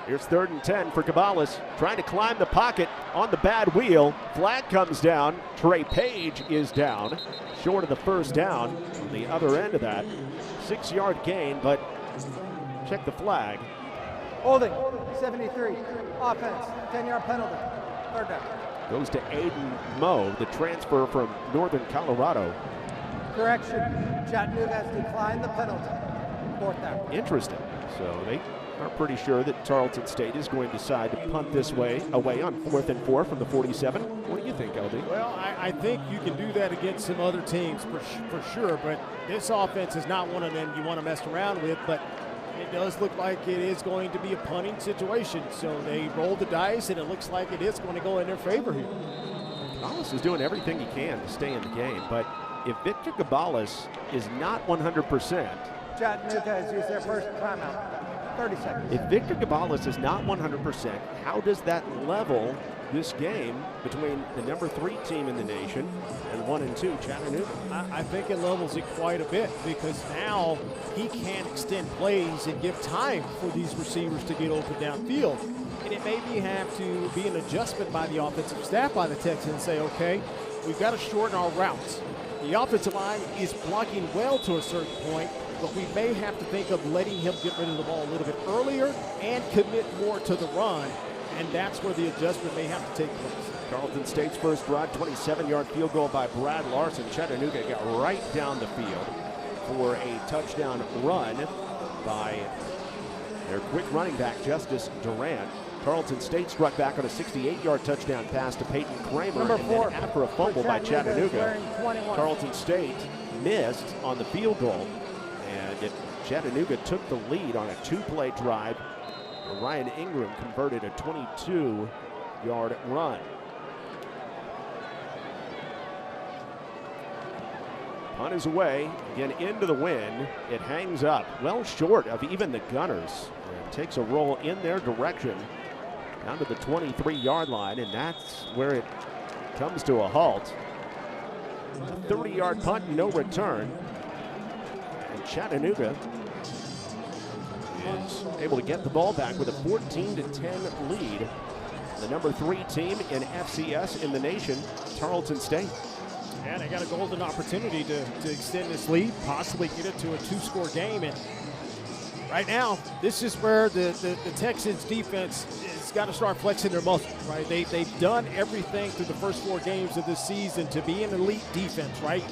Here's 3rd and 10 for Cabales, trying to climb the pocket on the bad wheel. Flag comes down. Trey Page is down, short of the 1st down on the other end of that. 6-yard gain, but check the flag. Holding, 73. Offense, 10-yard penalty. 3rd down. Goes to Aiden Moe, the transfer from Northern Colorado. Correction, Chattanooga has declined the penalty. 4th down. Interesting. So they are pretty sure that Tarleton State is going to decide to punt this way away on 4th and 4 from the 47. What do you think, LD? Well, I think you can do that against some other teams for sure, but this offense is not one of them you want to mess around with, but it does look like it is going to be a punting situation. So they roll the dice, and it looks like it is going to go in their favor here. Cabales is doing everything he can to stay in the game, but if Victor Cabales is not 100%, Chattanooga has used their first timeout. 30 seconds. If Victor Cabales is not 100%, how does that level this game between the number 3 team in the nation and 1 and 2 Chattanooga? I think it levels it quite a bit, because now he can extend plays and give time for these receivers to get open downfield. And it maybe have to be an adjustment by the offensive staff by the Texans and say, okay, we've got to shorten our routes. The offensive line is blocking well to a certain point, but we may have to think of letting him get rid of the ball a little bit earlier and commit more to the run, and that's where the adjustment may have to take place. Tarleton State's first drive, 27-yard field goal by Brad Larson. Chattanooga got right down the field for a touchdown run by their quick running back, Justice Durant. Tarleton State struck back on a 68-yard touchdown pass to Peyton Kramer. Number 4, and then after a fumble by Chattanooga, Tarleton State missed on the field goal. And Chattanooga took the lead on a 2-play drive. Ryan Ingram converted a 22-yard run. Punt is away, again into the wind. It hangs up, well short of even the Gunners. And takes a roll in their direction, down to the 23-yard line, and that's where it comes to a halt. A 30-yard punt, no return. And Chattanooga is able to get the ball back with a 14-10 lead. The number 3 team in FCS in the nation, Tarleton State. And they got a golden opportunity to extend this lead, possibly get it to a 2-score game. And right now, this is where the Texans defense has got to start flexing their muscles, right? They've done everything through the first 4 games of this season to be an elite defense, right?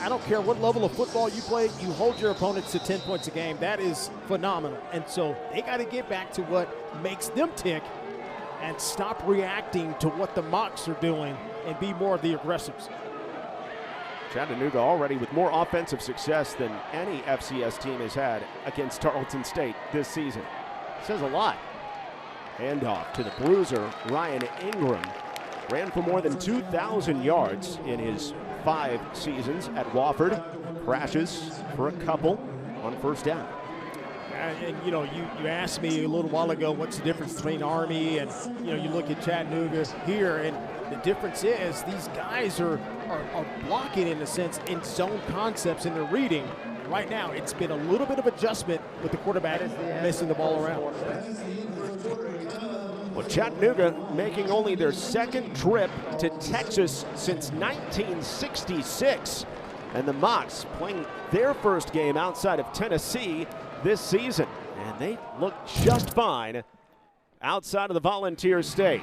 I don't care what level of football you play, you hold your opponents to 10 points a game. That is phenomenal. And so they got to get back to what makes them tick and stop reacting to what the Mocs are doing and be more of the aggressors. Chattanooga already with more offensive success than any FCS team has had against Tarleton State this season. Says a lot. Handoff to the bruiser, Ryan Ingram. Ran for more than 2,000 yards in his 5 seasons at Wofford. Crashes for a couple on first down. And you know, you asked me a little while ago, what's the difference between Army and, you know, you look at Chattanooga here, and the difference is these guys are blocking, in a sense, in zone concepts in their reading. Right now, it's been a little bit of adjustment with the quarterback missing the ball around. Well, Chattanooga making only their 2nd trip to Texas since 1966. And the Mocs playing their first game outside of Tennessee this season. And they look just fine outside of the Volunteer State.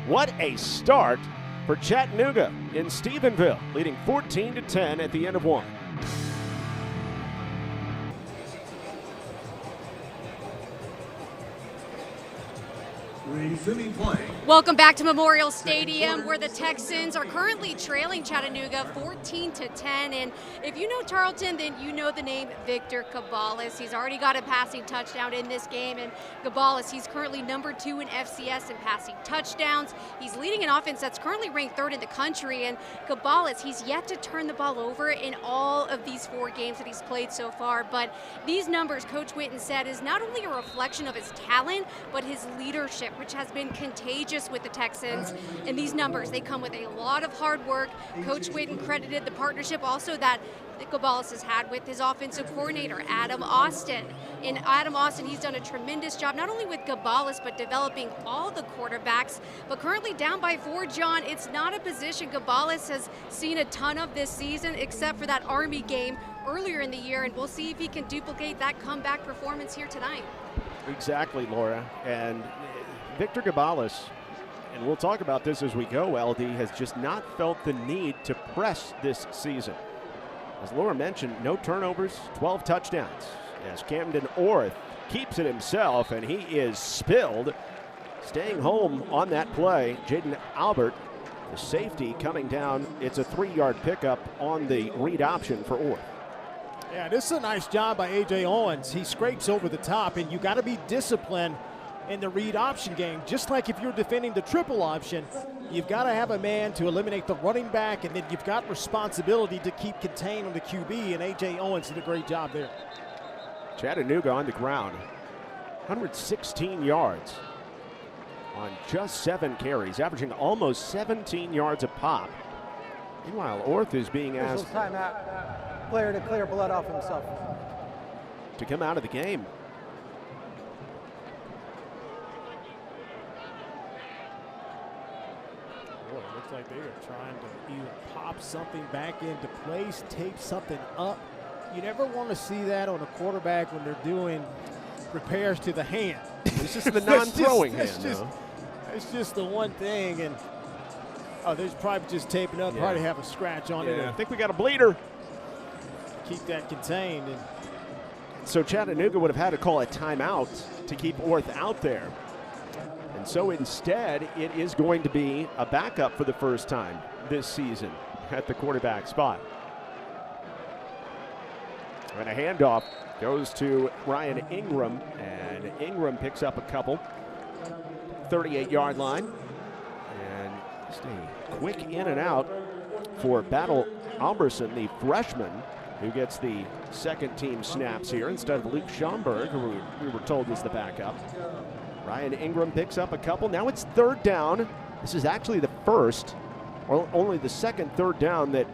What a start for Chattanooga in Stephenville, leading 14-10 at the end of 1. Welcome back to Memorial Stadium, where the Texans are currently trailing Chattanooga 14-10. And if you know Tarleton, then you know the name Victor Cabales. He's already got a passing touchdown in this game. And Cabales, he's currently number 2 in FCS in passing touchdowns. He's leading an offense that's currently ranked 3rd in the country. And Cabales, he's yet to turn the ball over in all of these 4 games that he's played so far. But these numbers, Coach Witten said, is not only a reflection of his talent, but his leadership, which has been contagious with the Texans. And these numbers, they come with a lot of hard work. Coach Witten credited the partnership also that Cabales has had with his offensive coordinator, Adam Austin. And Adam Austin, he's done a tremendous job, not only with Cabales, but developing all the quarterbacks. But currently down by 4, John, it's not a position Cabales has seen a ton of this season, except for that Army game earlier in the year. And we'll see if he can duplicate that comeback performance here tonight. Exactly, Laura. And Victor Cabales, and we'll talk about this as we go, LD, has just not felt the need to press this season. As Laura mentioned, no turnovers, 12 touchdowns. As Camden Orth keeps it himself, and he is spilled. Staying home on that play, Jaden Albert, the safety, coming down. It's a 3-yard pickup on the read option for Orth. Yeah, this is a nice job by A.J. Owens. He scrapes over the top, and you got to be disciplined in the read option game. Just like if you're defending the triple option, you've got to have a man to eliminate the running back, and then you've got responsibility to keep contained on the QB, and A.J. Owens did a great job there. Chattanooga on the ground, 116 yards on just 7 carries, averaging almost 17 yards a pop. Meanwhile, Orth is being asked player to clear blood off himself to come out of the game. Boy, it looks like they are trying to either pop something back into place, tape something up. You never want to see that on a quarterback when they're doing repairs to the hand. It's just the non-throwing hand, it's just the one thing, and there's probably just taping up, probably have a scratch on it. I think we got a bleeder. Keep that contained. And so Chattanooga would have had to call a timeout to keep Orth out there. And so instead, it is going to be a backup for the first time this season at the quarterback spot. And a handoff goes to Ryan Ingram, and Ingram picks up a couple. 38-yard line. And stay quick in and out for Battle Alberson, the freshman, who gets the second team snaps here instead of Luke Schomburg, who we were told was the backup. Ryan Ingram picks up a couple. Now it's third down. This is actually the first, or only the second third down that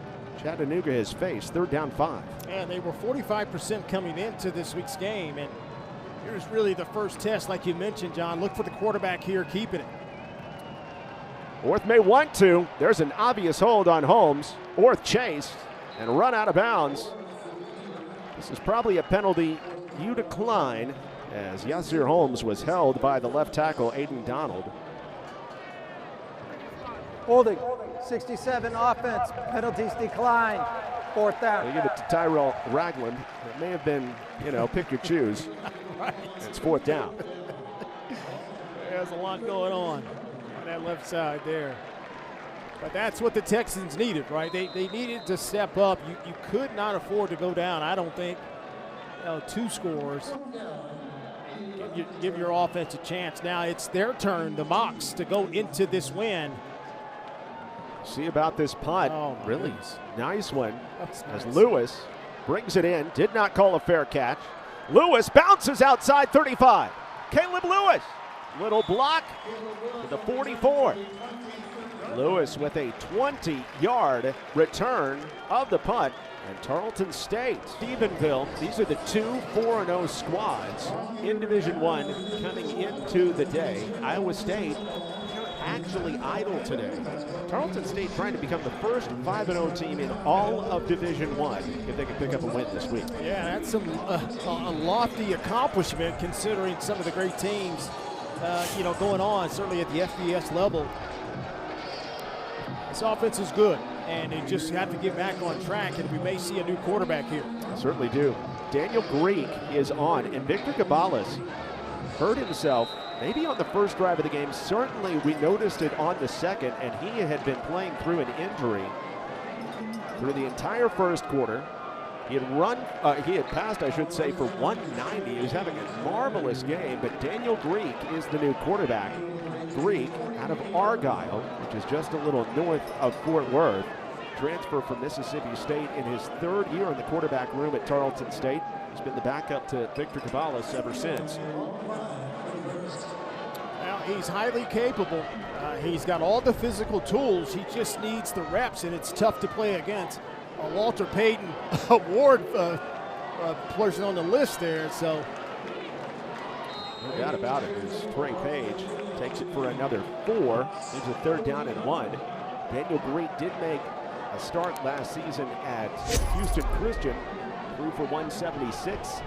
Chattanooga has faced. Third down 5. And they were 45% coming into this week's game. And here's really the first test, like you mentioned, John. Look for the quarterback here keeping it. Orth may want to. There's an obvious hold on Holmes. Orth chased and run out of bounds. This is probably a penalty you decline, as Yasir Holmes was held by the left tackle, Aiden Donald. Holding. 67 offense. Penalties decline. Fourth down. They give it to Tyrell Ragland. It may have been, pick your choose. Right. It's fourth down. There's a lot going on that left side there. But that's what the Texans needed, right? They needed to step up. You could not afford to go down. I don't think 2 scores. Give your offense a chance. Now it's their turn, the Mocs, to go into this win. See about this punt. Oh, really goodness. nice one. That's As nice. Lewis brings it in. Did not call a fair catch. Lewis bounces outside 35. Caleb Lewis. Little block to the 44. Lewis with a 20-yard return of the punt. And Tarleton State, Stephenville, these are the 2 4-0 squads in Division I coming into the day. Iowa State actually idle today. Tarleton State trying to become the first 5-0 team in all of Division I if they can pick up a win this week. Yeah, that's a lofty accomplishment considering some of the great teams, going on, certainly at the FBS level. This offense is good, and they just have to get back on track, and we may see a new quarterback here. Certainly do. Daniel Greek is on, and Victor Cabalas hurt himself maybe on the first drive of the game. Certainly we noticed it on the second, and he had been playing through an injury through the entire first quarter. He had passed, I should say, for 190. He was having a marvelous game, but Daniel Greek is the new quarterback. Greek out of Argyle, which is just a little north of Fort Worth. Transfer from Mississippi State in his 3rd year in the quarterback room at Tarleton State. He's been the backup to Victor Cabalas ever since. Well, he's highly capable. He's got all the physical tools. He just needs the reps, and it's tough to play against a Walter Payton Award person on the list there. So, no doubt about it. As Trey Page takes it for another 4. It's a 3rd down and 1. Daniel Greek did make a start last season at Houston Christian. Threw for 176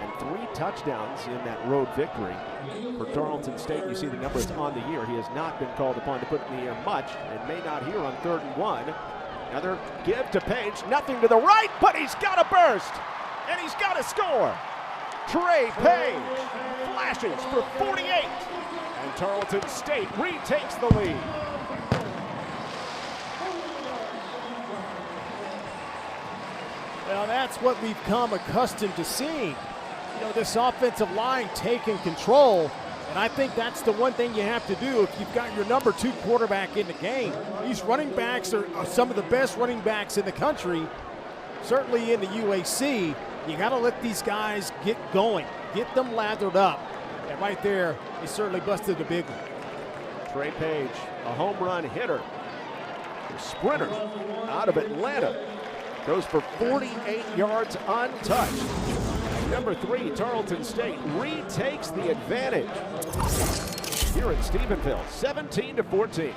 and 3 touchdowns in that road victory for Tarleton State. You see the numbers on the year. He has not been called upon to put in the air much, and may not here on 3rd and 1. Another give to Page, nothing to the right, but he's got a burst, and he's got to score. Trey Page flashes for 48, and Tarleton State retakes the lead. Well, that's what we've come accustomed to seeing. This offensive line taking control, and I think that's the one thing you have to do if you've got your number 2 quarterback in the game. These running backs are some of the best running backs in the country, certainly in the UAC. You got to let these guys get going, get them lathered up, and right there, he certainly busted a big one. Trey Page, a home run hitter, a sprinter out of Atlanta. Goes for 48 yards untouched. Number 3, Tarleton State retakes the advantage here in Stephenville, 17-14.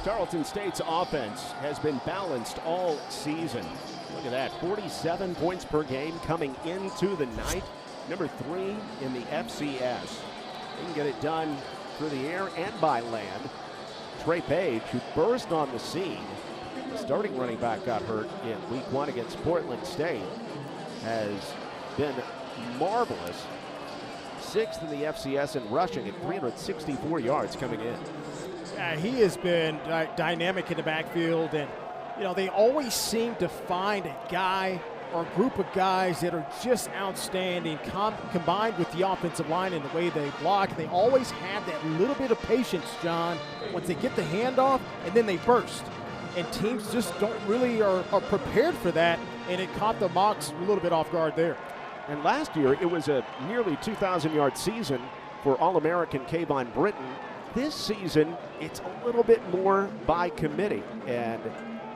Tarleton State's offense has been balanced all season. Look at that, 47 points per game coming into the night. Number 3 in the FCS. They can get it done through the air and by land. Trey Page, who burst on the scene, the starting running back, got hurt in week 1 against Portland State, has been marvelous. 6th in the FCS in rushing at 364 yards coming in. Yeah, he has been dynamic in the backfield, and they always seem to find a guy are a group of guys that are just outstanding, combined with the offensive line and the way they block. They always have that little bit of patience, John, once they get the handoff, and then they burst. And teams just don't really are prepared for that, and it caught the Mocs a little bit off guard there. And last year, it was a nearly 2,000-yard season for All-American Kayvon Britton. This season, it's a little bit more by committee, and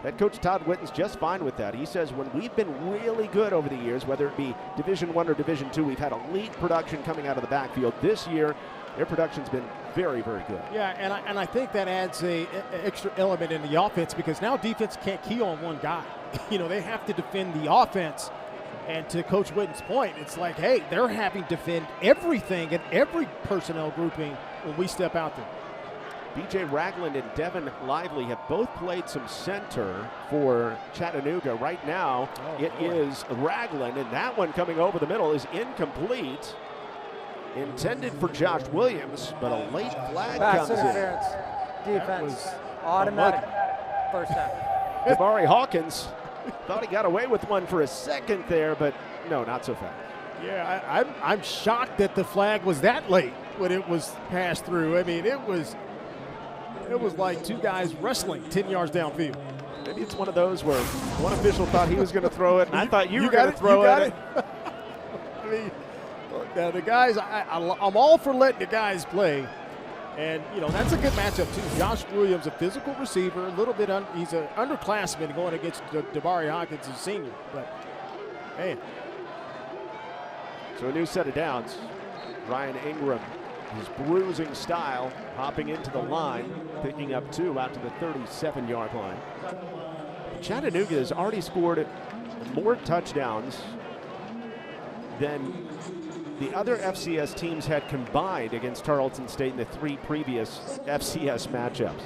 head coach Todd Witten's just fine with that. He says when we've been really good over the years, whether it be Division I or Division II, we've had elite production coming out of the backfield. This year, their production's been very, very good. Yeah, and I think that adds a extra element in the offense, because now defense can't key on one guy. They have to defend the offense. And to Coach Witten's point, it's like, hey, they're having to defend everything and every personnel grouping when we step out there. B.J. Ragland and Devin Lively have both played some center for Chattanooga. Right now, it is Ragland, and that one coming over the middle is incomplete. Intended for Josh Williams, but a late flag comes in. Interference. Defense. Automatic. First down. Jabari Hawkins thought he got away with one for a second there, but no, not so fast. Yeah, I'm shocked that the flag was that late when it was passed through. I mean, it was like two guys wrestling 10 yards downfield. Maybe it's one of those where one official thought he was going to throw it, and I thought you were going to throw it. I mean, now the guys, I'm all for letting the guys play. And, that's a good matchup, too. Josh Williams, a physical receiver, a little bit, he's an underclassman going against Jabari Hawkins, a senior. But, man. So a new set of downs. Ryan Ingram, his bruising style, hopping into the line, picking up 2 out to the 37-yard line. Chattanooga has already scored more touchdowns than the other FCS teams had combined against Tarleton State in the 3 previous FCS matchups.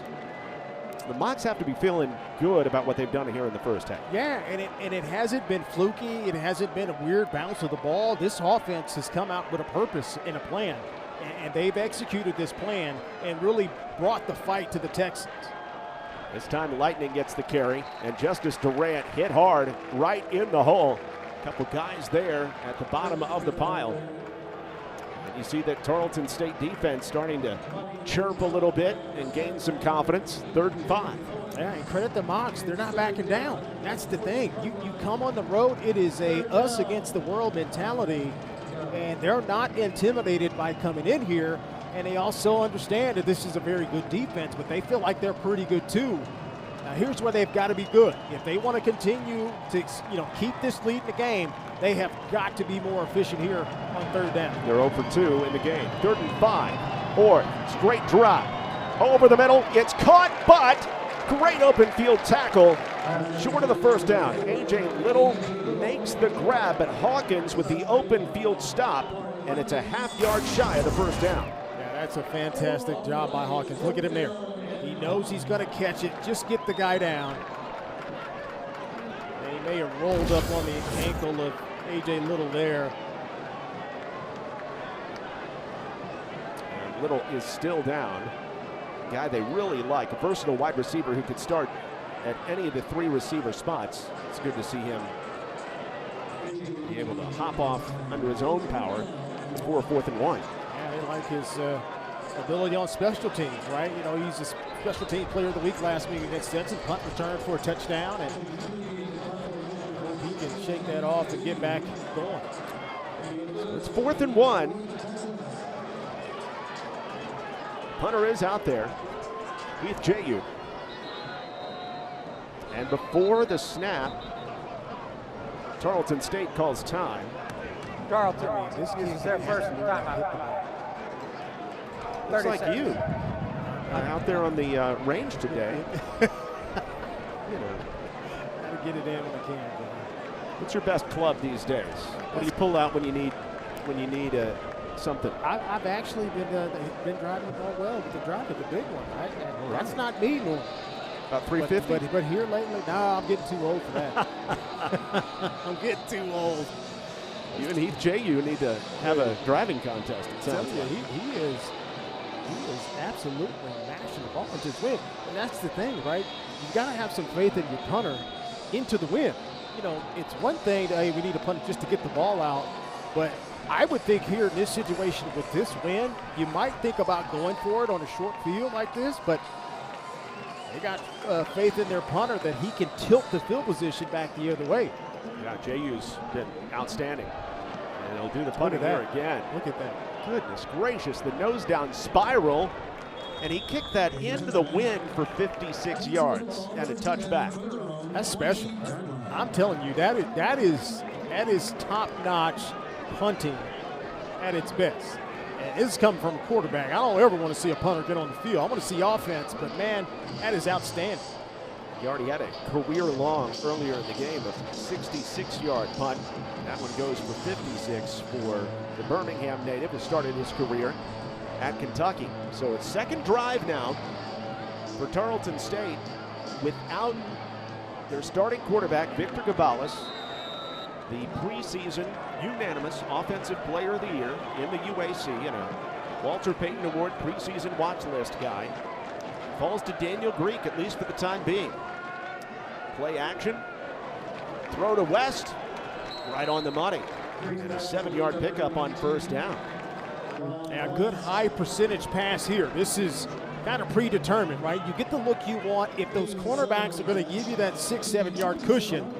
The Mocs have to be feeling good about what they've done here in the first half. Yeah, and it hasn't been fluky. It hasn't been a weird bounce of the ball. This offense has come out with a purpose and a plan, and they've executed this plan and really brought the fight to the Texans. This time Lightning gets the carry, and Justice Durant hit hard right in the hole. A couple guys there at the bottom of the pile. And you see that Tarleton State defense starting to chirp a little bit and gain some confidence. 3rd and 5. Yeah, and credit the Mocs. They're not backing down. That's the thing. You come on the road, it is a us against the world mentality, and they're not intimidated by coming in here. And they also understand that this is a very good defense, but they feel like they're pretty good too. Now here's where they've got to be good. If they want to continue to keep this lead in the game, they have got to be more efficient here on 3rd down. They're 0 for 2 in the game. 3rd and 5. Or straight drop. Over the middle. It's caught, but great open field tackle. Short of the 1st down. A.J. Little makes the grab, but Hawkins with the open field stop, and it's a half-yard shy of the 1st down. Yeah, that's a fantastic job by Hawkins. Look at him there. He knows he's going to catch it. Just get the guy down. And he may have rolled up on the ankle of A.J. Little there. And Little is still down. A guy they really like, a versatile wide receiver who could start at any of the 3 receiver spots. It's good to see him be able to hop off under his own power for a 4th and 1. Yeah, they like his ability on special teams, right? He's a special team player of the week last week against Stetson. Punt return for a touchdown, and he can shake that off and get back going. It's 4th and 1. Punter is out there. Heath Jayu. And before the snap, Tarleton State calls time. Tarleton uses their first timeout. Looks like you out there on the range today. Gotta get it in when I can. What's your best club these days? What do you pull out when you need something? I've actually been driving the ball well with the drive at the big one. That's not me normal. About 350? But here lately, no, I'm getting too old for that. I'm getting too old. You and Heath Jayu need to have a driving contest, it sounds like. He is absolutely mashing the ball into his wind. And that's the thing, right? You've got to have some faith in your punter into the wind. you know, it's one thing that, hey, we need to punt just to get the ball out, but I would think here in this situation with this win, you might think about going for it on a short field like this, but they got faith in their punter that he can tilt the field position back the other way. Yeah, J.U.'s been outstanding. And he'll do the punt here again. Look at that. Goodness gracious, the nose down spiral. And he kicked that into the wind for 56 yards and a touchback. That's special. I'm telling you, that is top-notch punting at its best. And this is coming from a quarterback. I don't ever want to see a punter get on the field. I want to see offense, but man, that is outstanding. He already had a career long earlier in the game, a 66-yard punt. That one goes for 56 for the Birmingham native who started his career at Kentucky. So it's second drive now for Tarleton State without their starting quarterback, Victor Gabales, the preseason unanimous Offensive Player of the Year in the UAC and a Walter Payton Award preseason watch list guy. Falls to Daniel Greek, at least for the time being. Play action, throw to West, right on the money. And a 7-yard pickup on first down. Yeah, good high percentage pass here. This is kind of predetermined, right? You get the look you want. If those cornerbacks are going to give you that 6-7 yard cushion,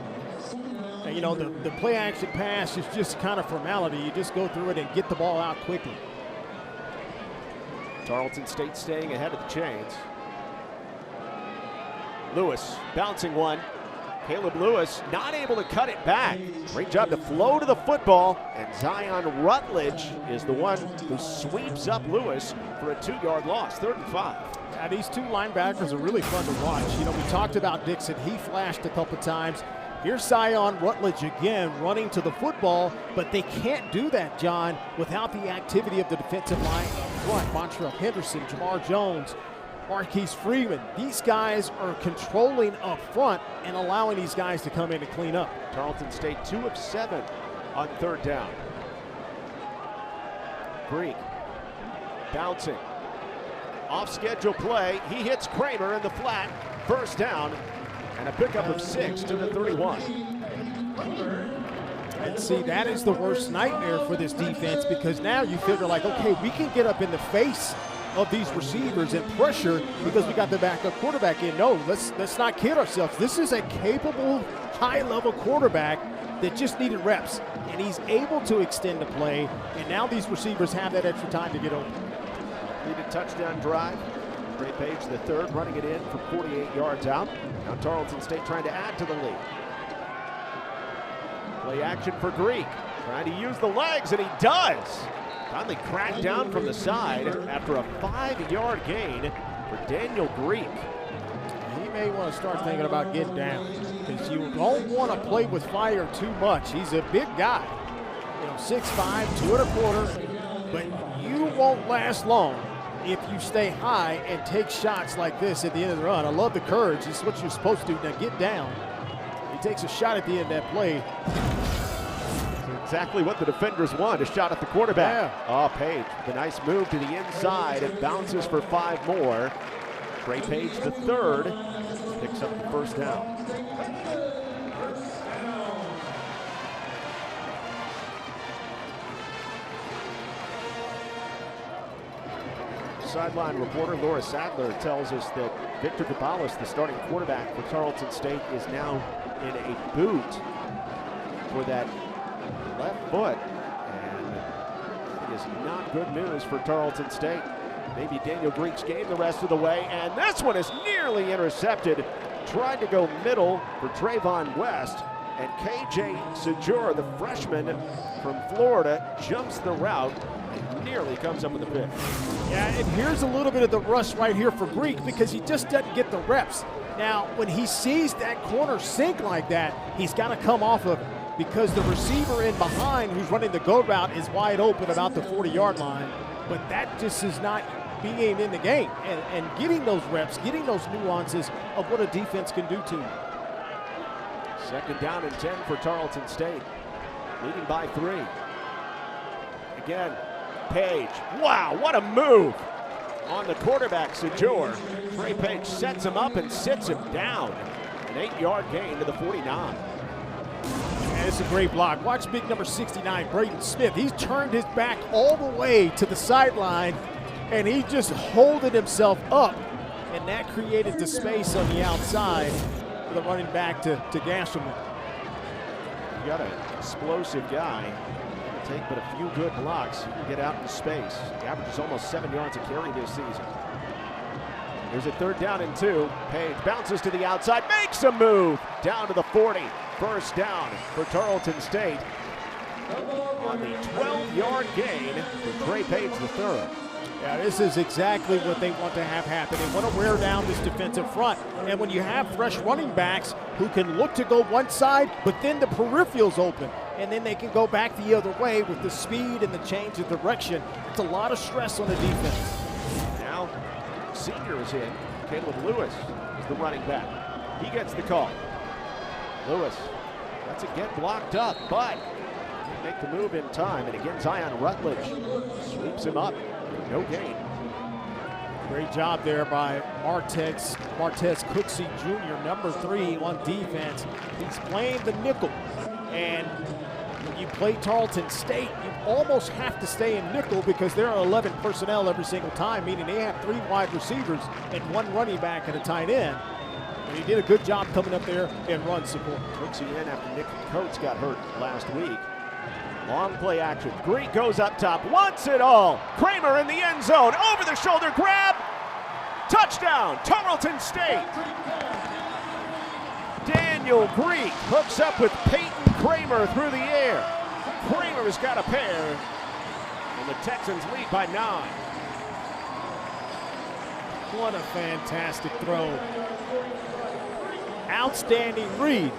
and, you know, the play action pass is just kind of formality. You just go through it and get the ball out quickly. Tarleton State staying ahead of the chains. Lewis bouncing one. Caleb Lewis not able to cut it back. Great job to flow to the football, and Zion Rutledge is the one who sweeps up Lewis for a 2-yard loss, 3rd and 5. Now, these two linebackers are really fun to watch. You know, we talked about Dixon. He flashed a couple times. Here's Zion Rutledge again running to the football, but they can't do that, John, without the activity of the defensive line up front. Montrell Henderson, Jamar Jones, Marquise Freeman. These guys are controlling up front and allowing these guys to come in and clean up. Tarleton State 2 of 7 on 3rd down. Greek bouncing. Off schedule play. He hits Kramer in the flat. First down and a pickup of 6 to the 31. And see, that is the worst nightmare for this defense, because now you figure like, okay, we can get up in the face of these receivers and pressure because we got the backup quarterback in. No, let's not kid ourselves. This is a capable, high-level quarterback that just needed reps, and he's able to extend the play, and now these receivers have that extra time to get open. Completed touchdown drive. Trey Page, the third, running it in for 48 yards out. Now Tarleton State trying to add to the lead. Play action for Greek, trying to use the legs, and he does. Finally cracked down from the side after a 5-yard gain for Daniel Greek. He may want to start thinking about getting down, because you don't want to play with fire too much. He's a big guy, you know, 6'5", 2 1/4, but you won't last long if you stay high and take shots like this at the end of the run. I love the courage. It's what you're supposed to do. Now get down. He takes a shot at the end of that play. Exactly what the defenders want, a shot at the quarterback. Yeah. Oh, Page, the nice move to the inside. It bounces for 5 more. Trey Page, the third, picks up the first down. Sideline reporter Laura Sadler tells us that Victor Gabales, the starting quarterback for Tarleton State, is now in a boot for that left foot, and it is not good news for Tarleton State. Maybe Daniel Greek's game the rest of the way, and this one is nearly intercepted. Tried to go middle for Trayvon West, and KJ Sejura, the freshman from Florida, jumps the route and nearly comes up with a pick. Yeah, and here's a little bit of the rush right here for Greek, because he just doesn't get the reps. Now, when he sees that corner sink like that, he's got to come off of it, because the receiver in behind who's running the go route is wide open about the 40-yard line. But that just is not being in the game and getting those reps, getting those nuances of what a defense can do to you. 2nd down and 10 for Tarleton State, leading by 3. Again, Page. Wow, what a move on the quarterback, Sejura. Trey Page sets him up and sits him down. An 8-yard gain to the 49. Man, it's a great block. Watch big number 69, Braden Smith. He's turned his back all the way to the sideline, and he's just holding himself up. And that created the space on the outside for the running back to Gastelman. You got an explosive guy. It'll take but a few good blocks. He can get out in space. He averages almost 7 yards a carry this season. There's a 3rd down and 2. Page bounces to the outside, makes a move down to the 40. First down for Tarleton State on the 12-yard gain for Trey Page III. Yeah, this is exactly what they want to have happen. They want to wear down this defensive front. And when you have fresh running backs who can look to go one side, but then the peripheral's open, and then they can go back the other way with the speed and the change of direction, it's a lot of stress on the defense. Now, senior is in. Caleb Lewis is the running back. He gets the call. Lewis, that's again blocked up, but they make the move in time. And again, Zion Rutledge sweeps him up. No gain. Great job there by Martez Cooksey Jr., number 3 on defense. He's playing the nickel. And when you play Tarleton State, you almost have to stay in nickel because there are 11 personnel every single time, meaning they have 3 wide receivers and 1 running back and a tight end. And he did a good job coming up there and run support. Cooksey in after Nick Coates got hurt last week. Long play action. Greek goes up top, wants it all. Kramer in the end zone, over the shoulder grab. Touchdown, Tarleton State. Daniel Greek hooks up with Peyton Kramer through the air. Kramer's got a pair, and the Texans lead by 9. What a fantastic throw. Outstanding read.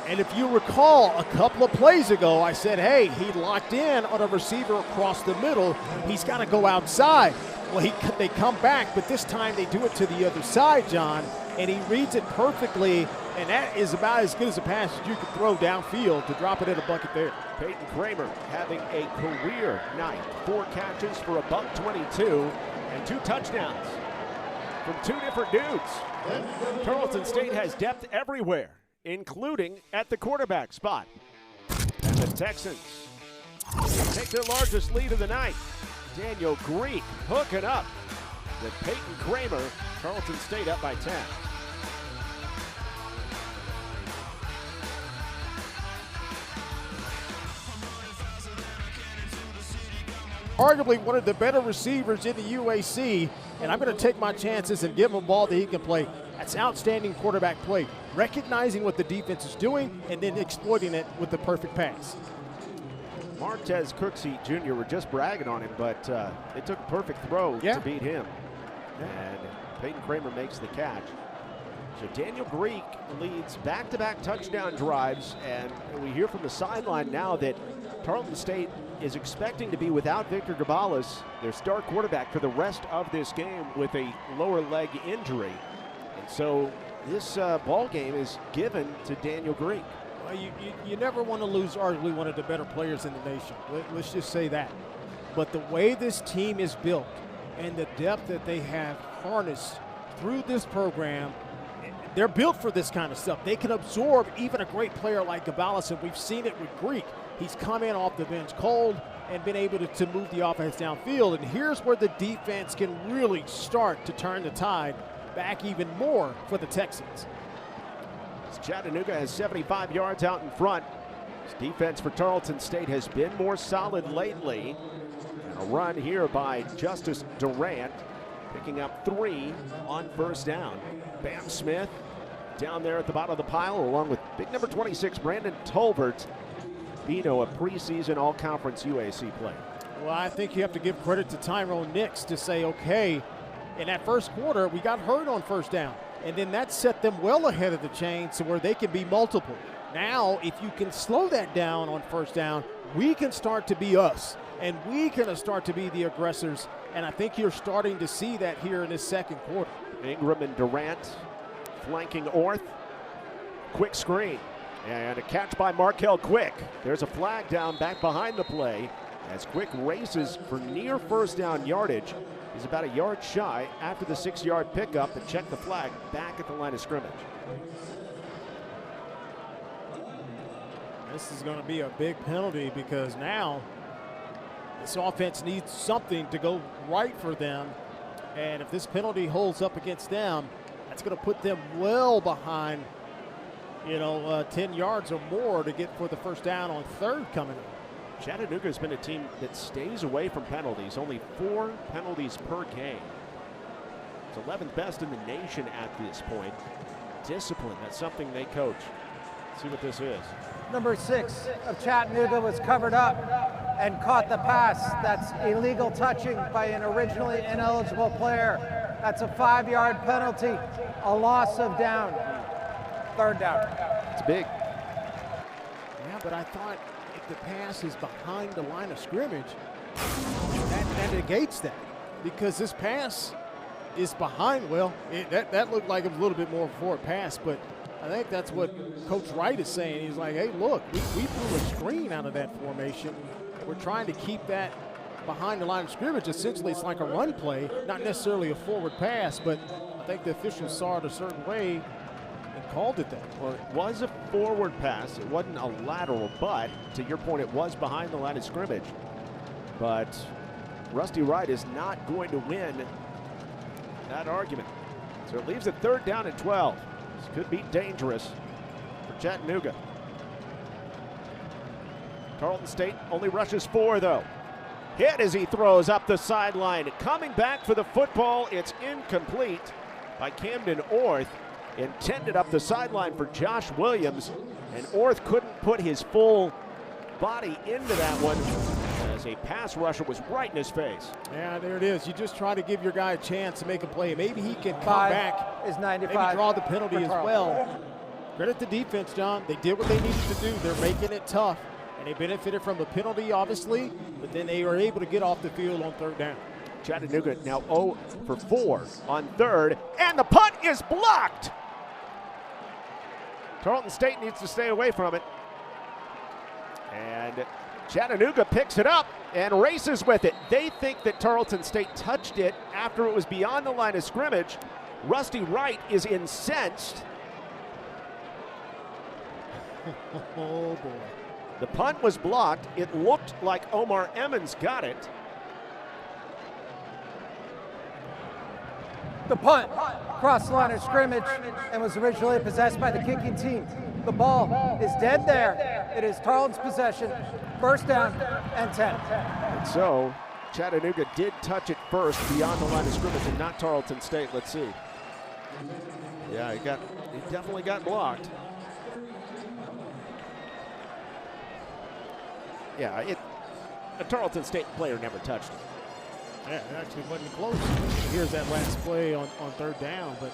And if you recall, a couple of plays ago, I said, hey, he locked in on a receiver across the middle. He's got to go outside. Well, they come back, but this time they do it to the other side, John, and he reads it perfectly, and that is about as good as a pass as you could throw downfield to drop it in a bucket there. Peyton Kramer having a career night. 4 catches for $122 and 2 touchdowns from 2 different dudes. Tarleton State has depth everywhere, including at the quarterback spot. And the Texans take their largest lead of the night. Daniel Greek hooking up with Peyton Kramer. Tarleton State up by 10. Arguably one of the better receivers in the UAC, and I'm going to take my chances and give him a ball that he can play. That's outstanding quarterback play, recognizing what the defense is doing and then exploiting it with the perfect pass. Martez Cooksey Jr. were just bragging on him, but they took a perfect throw to beat him. And Peyton Kramer makes the catch. So Daniel Greek leads back-to-back touchdown drives, and we hear from the sideline now that Tarleton State is expecting to be without Victor Gabales, their star quarterback, for the rest of this game with a lower leg injury. And so this ball game is given to Daniel Greek. Well, you never want to lose arguably one of the better players in the nation. Let's just say that. But the way this team is built and the depth that they have harnessed through this program, they're built for this kind of stuff. They can absorb even a great player like Gabales, and we've seen it with Greek. He's come in off the bench cold and been able to move the offense downfield. And here's where the defense can really start to turn the tide back even more for the Texans. Chattanooga has 75 yards out in front. This defense for Tarleton State has been more solid lately. And a run here by Justice Durant, picking up 3 on first down. Bam Smith down there at the bottom of the pile, along with big number 26, Brandon Tolbert. Bino, a preseason all-conference UAC player. Well, I think you have to give credit to Tyrone Nix to say, okay, in that first quarter, we got hurt on first down. And then that set them well ahead of the chain to where they can be multiple. Now, if you can slow that down on first down, we can start to be us. And we can start to be the aggressors. And I think you're starting to see that here in this second quarter. Ingram and Durant flanking Orth. Quick screen. And a catch by Markel Quick. There's a flag down back behind the play as Quick races for near first down yardage. He's about a yard shy after the 6-yard pickup and check the flag back at the line of scrimmage. This is going to be a big penalty because now this offense needs something to go right for them. And if this penalty holds up against them, that's going to put them well behind, 10 yards or more to get for the first down on third coming up. Chattanooga has been a team that stays away from penalties, only 4 penalties per game. It's 11th best in the nation at this point. Discipline, that's something they coach. Let's see what this is. Number 6 of Chattanooga was covered up and caught the pass. That's illegal touching by an originally ineligible player. That's a 5-yard penalty, a loss of down. Third down. It's big. Yeah, but I thought if the pass is behind the line of scrimmage, that negates that. Because this pass is behind, that looked like it was a little bit more of a forward pass, but I think that's what Coach Wright is saying. He's like, hey, look, we threw a screen out of that formation. We're trying to keep that behind the line of scrimmage. Essentially, it's like a run play, not necessarily a forward pass, but I think the officials saw it a certain way and called it that. Well, it was a forward pass. It wasn't a lateral, but to your point, it was behind the line of scrimmage. But Rusty Wright is not going to win that argument. So it leaves it 3rd down and 12. This could be dangerous for Chattanooga. Tarleton State only rushes 4, though. Hit as he throws up the sideline. Coming back for the football, it's incomplete by Camden Orth. Intended up the sideline for Josh Williams, and Orth couldn't put his full body into that one as a pass rusher was right in his face. Yeah, there it is. You just try to give your guy a chance to make a play. Maybe he can come back, is 95. maybe draw the penalty as well. Credit the defense, John. They did what they needed to do. They're making it tough, and they benefited from the penalty, obviously, but then they were able to get off the field on 3rd down. Chattanooga now 0 for 4 on 3rd, and the punt is blocked. Tarleton State needs to stay away from it. And Chattanooga picks it up and races with it. They think that Tarleton State touched it after it was beyond the line of scrimmage. Rusty Wright is incensed. Oh, boy. The punt was blocked. It looked like Omar Emmons got it. The punt crossed the line of scrimmage and was originally possessed by the kicking team. The ball is dead there. It is Tarleton's possession. 1st down and 10. And so Chattanooga did touch it first beyond the line of scrimmage and not Tarleton State. Let's see. Yeah, he definitely got blocked. Yeah, a Tarleton State player never touched it. Yeah, it actually wasn't close. Here's that last play on 3rd down. But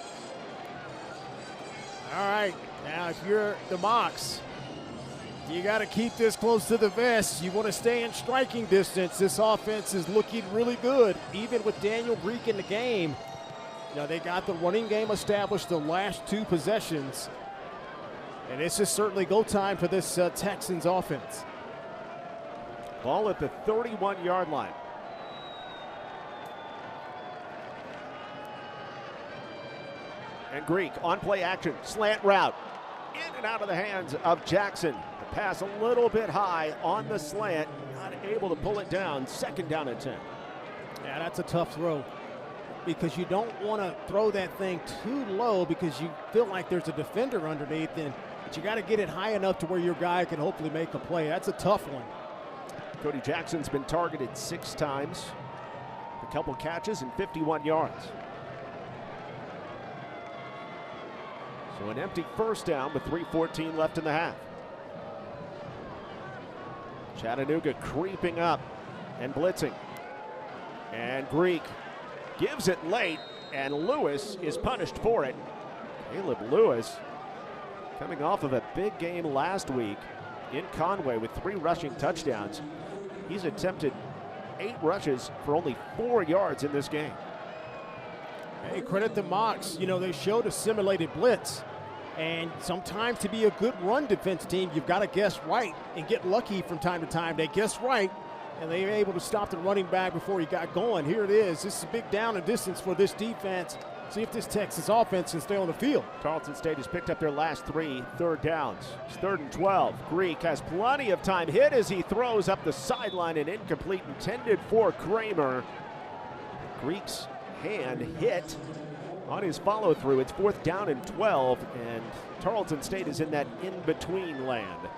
all right, now if you're the Mocs, you got to keep this close to the vest. You want to stay in striking distance. This offense is looking really good, even with Daniel Greek in the game. They got the running game established the last 2 possessions, and this is certainly go time for this Texans offense. Ball at the 31-yard line. And Greek on play action, slant route, in and out of the hands of Jackson. The pass a little bit high on the slant, not able to pull it down. 2nd down and 10. Yeah, that's a tough throw because you don't want to throw that thing too low because you feel like there's a defender underneath, but you got to get it high enough to where your guy can hopefully make a play. That's a tough one. Cody Jackson's been targeted 6 times, a couple catches and 51 yards. So an empty 1st down with 3:14 left in the half. Chattanooga creeping up and blitzing. And Greek gives it late, and Lewis is punished for it. Caleb Lewis coming off of a big game last week in Conway with 3 rushing touchdowns. He's attempted 8 rushes for only 4 yards in this game. Hey, credit the Mocs. They showed a simulated blitz. And sometimes to be a good run defense team, you've got to guess right and get lucky from time to time. They guessed right, and they were able to stop the running back before he got going. Here it is. This is a big down and distance for this defense. See if this Texas offense can stay on the field. Tarleton State has picked up their last 3 third downs. It's 3rd and 12. Greek has plenty of time. Hit as he throws up the sideline, and incomplete, intended for Kramer. Greek's hand hit on his follow-through. It's 4th down and 12, and Tarleton State is in that in-between land.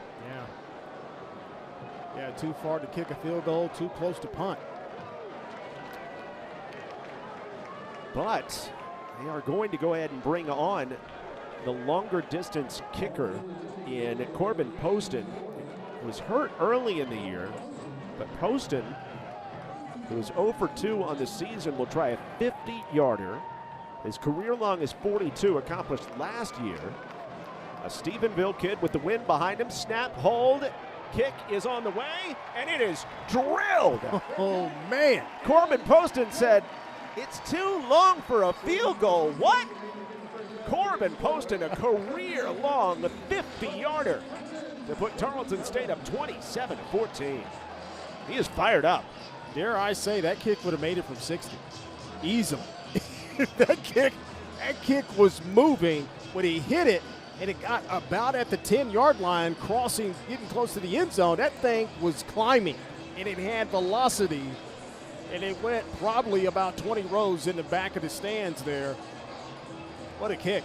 Yeah, too far to kick a field goal, too close to punt. But they are going to go ahead and bring on the longer distance kicker in Corbin Poston. He was hurt early in the year, but Poston, who is 0 for 2 on the season, will try a 50-yarder. His career long is 42, accomplished last year. A Stephenville kid with the wind behind him. Snap, hold, kick is on the way, and it is drilled. Oh, man. Corbin Poston said, "It's too long for a field goal." What? Corbin Poston, a career-long 50-yarder to put Tarleton State up 27-14. He is fired up. Dare I say that kick would have made it from 60 easily. that kick was moving when he hit it, and it got about at the 10-yard line, crossing, getting close to the end zone. That thing was climbing, and it had velocity, and it went probably about 20 rows in the back of the stands there. What a kick.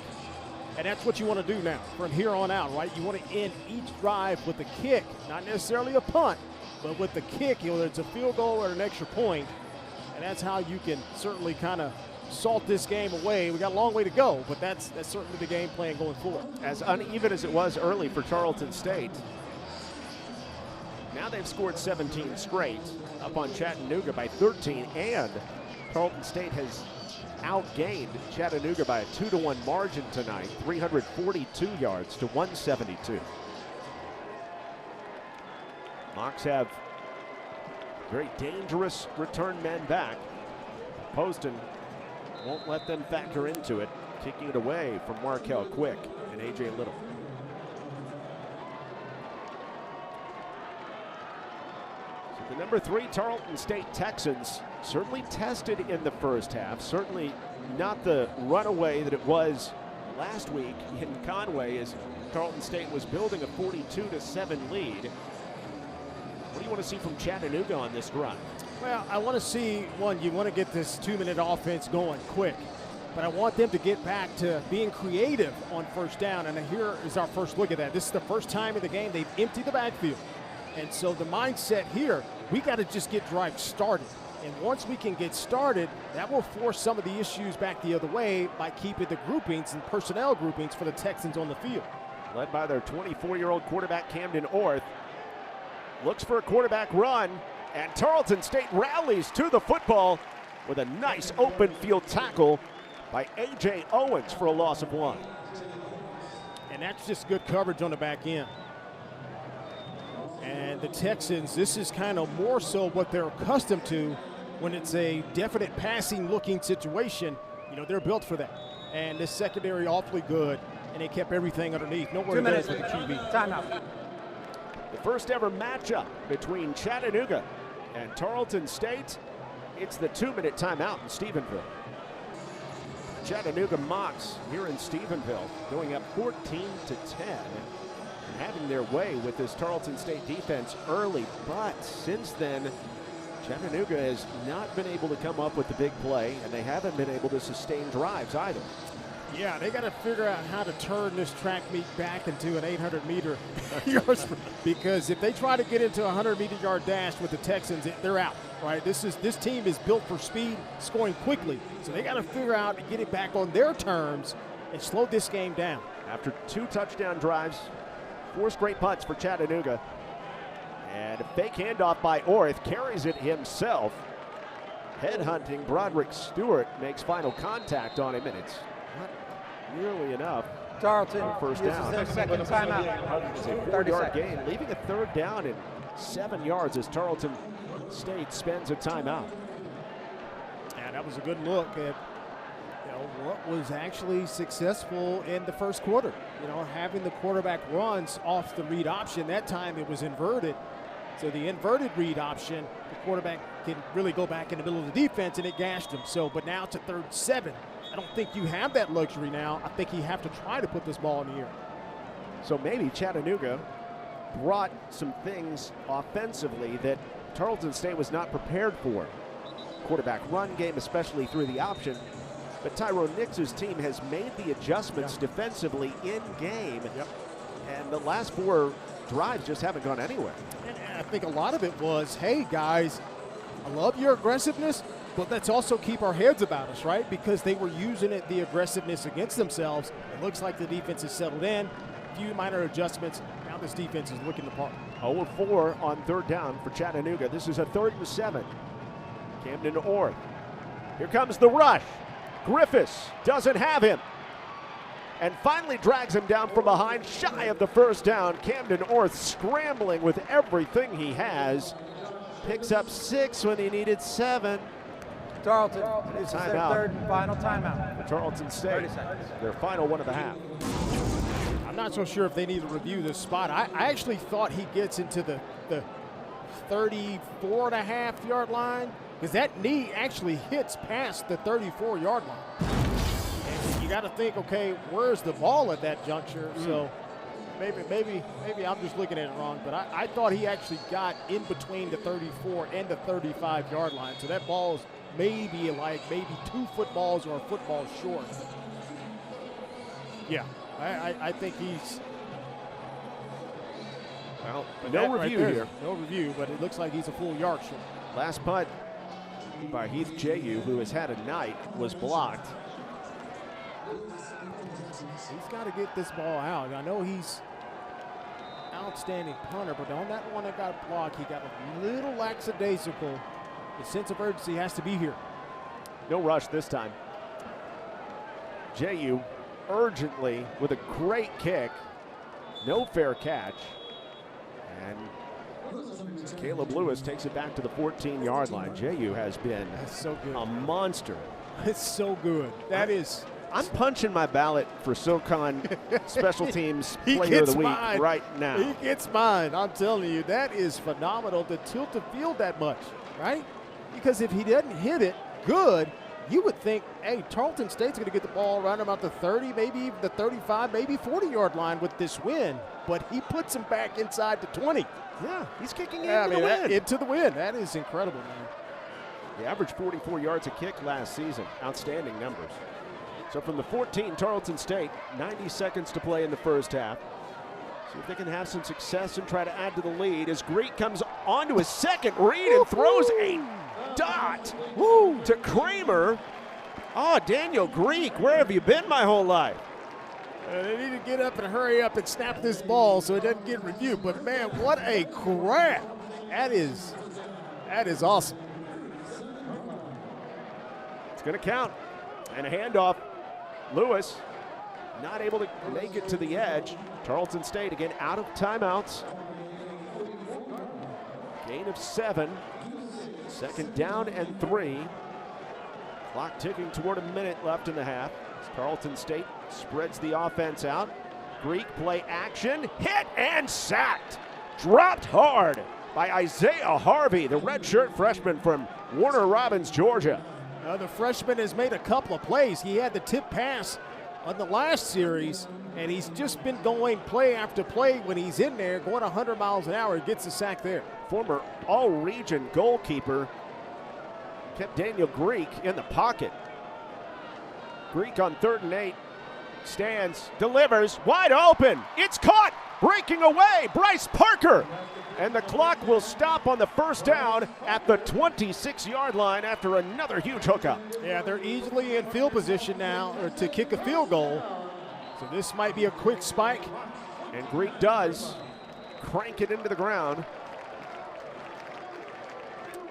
And that's what you want to do now from here on out, right? You want to end each drive with a kick, not necessarily a punt, but with the kick, whether it's a field goal or an extra point, and that's how you can certainly kind of salt this game away. We got a long way to go, but that's certainly the game plan going forward. As uneven as it was early for Tarleton State, now they've scored 17 straight, up on Chattanooga by 13, and Tarleton State has outgained Chattanooga by a 2-1 margin tonight, 342 yards to 172. Mocs have very dangerous return men back. Poston won't let them factor into it, kicking it away from Markel Quick and A.J. Little. So the number 3 Tarleton State Texans certainly tested in the first half, certainly not the runaway that it was last week in Conway as Tarleton State was building a 42-7 lead. What do you want to see from Chattanooga on this drive? Well, I want to see, one, you want to get this 2-minute offense going quick, but I want them to get back to being creative on first down, and here is our first look at that. This is the first time in the game they've emptied the backfield, and so the mindset here, we got to just get drives started, and once we can get started, that will force some of the issues back the other way by keeping the groupings and personnel groupings for the Texans on the field. Led by their 24-year-old quarterback, Camden Orth, looks for a quarterback run, and Tarleton State rallies to the football with a nice open field tackle by A.J. Owens for a loss of 1. And that's just good coverage on the back end. And the Texans, this is kind of more so what they're accustomed to when it's a definite passing looking situation. You know, they're built for that. And this secondary awfully good, and they kept everything underneath. Nowhere to go for the QB. Timeout. The first ever matchup between Chattanooga and Tarleton State. It's the 2-minute timeout in Stephenville. Chattanooga Mocs here in Stephenville going up 14-10 and having their way with this Tarleton State defense early, but since then Chattanooga has not been able to come up with the big play, and they haven't been able to sustain drives either. Yeah, they got to figure out how to turn this track meet back into an 800-meter yards, because if they try to get into a 100-meter yard dash with the Texans, they're out, right? This team is built for speed, scoring quickly, so they got to figure out to get it back on their terms and slow this game down. After 2 touchdown drives, 4 straight punts for Chattanooga, and a fake handoff by Orth, carries it himself. Headhunting Broderick Stewart makes final contact on him, and it's not nearly enough. Tarleton First uses down. their second timeout. It's a 30 4-yard seconds. gain, leaving a 3rd down and 7 yards as Tarleton State spends a timeout. And that was a good look at what was actually successful in the first quarter. Having the quarterback runs off the read option. That time it was inverted. So the inverted read option, the quarterback can really go back in the middle of the defense, and it gashed him. So, but now it's a 3rd and 7. I don't think you have that luxury now. I think you have to try to put this ball in the air. So maybe Chattanooga brought some things offensively that Tarleton State was not prepared for. Quarterback run game, especially through the option. But Tyrone Nix's team has made the adjustments defensively in game. And the last 4 drives just haven't gone anywhere. And I think a lot of it was, hey, guys, I love your aggressiveness, but let's also keep our heads about us, right? Because they were using the aggressiveness against themselves. It looks like the defense has settled in. A few minor adjustments. Now this defense is looking the part. 0-4 on 3rd down for Chattanooga. This is a 3rd and 7. Camden Orth. Here comes the rush. Griffiths doesn't have him. And finally drags him down from behind, shy of the 1st down. Camden Orth scrambling with everything he has. Picks up 6 when he needed 7. Tarleton, this is their Timeout. 3rd and final timeout. For Tarleton State, 30 seconds. their final 1.5. I'm not so sure if they need to review this spot. I actually thought he gets into the 34.5-yard line, because that knee actually hits past the 34-yard line. And you got to think, okay, where's the ball at that juncture? So maybe I'm just looking at it wrong, but I thought he actually got in between the 34 and the 35-yard line. So that ball is maybe 2 footballs or a football short. Yeah, I think he's. Well, But no that review right there, here. No review, but it looks like he's a full yard short. Last punt by Heath Jayu, who has had a night, was blocked. He's got to get this ball out. I know he's outstanding punter, but on that one that got blocked, he got a little lackadaisical. The sense of urgency has to be here. No rush this time. Jayu urgently with a great kick. No fair catch. And Caleb Lewis takes it back to the 14-yard line. Jayu has been That's so good. a monster. It's so good. That is. I'm punching my ballot for SoCon Special Teams He Player of gets the Week mine. right now. He gets mine. I'm telling you, that is phenomenal to tilt the field that much, right? Because if he doesn't hit it good, you would think, hey, Tarleton State's going to get the ball around about the 30, maybe even the 35, maybe 40-yard line with this win. But he puts him back inside the 20. Yeah, he's kicking Yeah, into the win. into the win. That is incredible, man. He averaged 44 yards a kick last season. Outstanding numbers. So from the 14, Tarleton State, 90 seconds to play in the 1st half. See if they can have some success and try to add to the lead as Greek comes onto his 2nd read and throws a dot to Kramer. Oh, Daniel Greek, where have you been my whole life? They need to get up and hurry up and snap this ball so it doesn't get reviewed. But, man, what a crap. That is awesome. It's going to count. And a handoff. Lewis not able to make it to the edge. Tarleton State again out of timeouts. Gain of 7. 2nd down and 3. Clock ticking toward a minute left in the half. As Tarleton State spreads the offense out. Greek play action. Hit and sacked. Dropped hard by Isaiah Harvey, the redshirt freshman from Warner Robins, Georgia. The freshman has made a couple of plays. He had the tip pass on the last series, and he's just been going play after play when he's in there, going 100 miles an hour. He gets the sack there. Former all-region goalkeeper kept Daniel Greek in the pocket. Greek on 3rd and 8. Stands, delivers, wide open. It's caught, breaking away, Bryce Parker. And the clock will stop on the 1st down at the 26-yard line after another huge hookup. Yeah, they're easily in field position now or to kick a field goal. So this might be a quick spike. And Greek does crank it into the ground.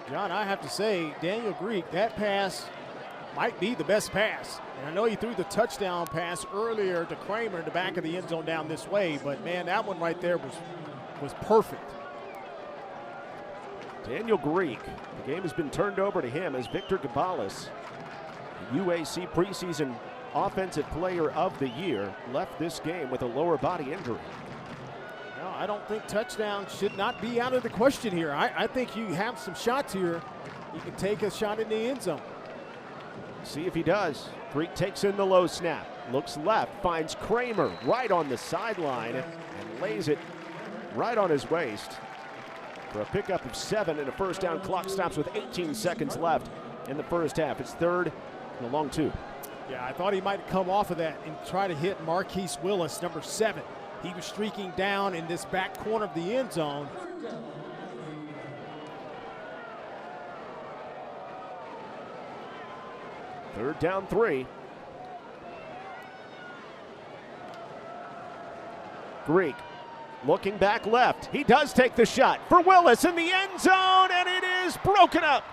John, I have to say, Daniel Greek, that pass might be the best pass. And I know he threw the touchdown pass earlier to Kramer in the back of the end zone down this way, but man, that one right there was perfect. Daniel Greek, the game has been turned over to him as Victor Gabalis, the UAC preseason Offensive Player of the Year, left this game with a lower body injury. No, I don't think touchdown should not be out of the question here. I think you have some shots here he can take a shot in the end zone. See if he does. Greek takes in the low snap, looks left, finds Kramer right on the sideline and lays it right on his waist for a pickup of 7 and a first down. Clock stops with 18 seconds left in the first half. It's 3rd and a long 2. Yeah, I thought he might come off of that and try to hit Marquise Willis, number 7. He was streaking down in this back corner of the end zone. Third down 3. Greek looking back left. He does take the shot for Willis in the end zone, and it is broken up.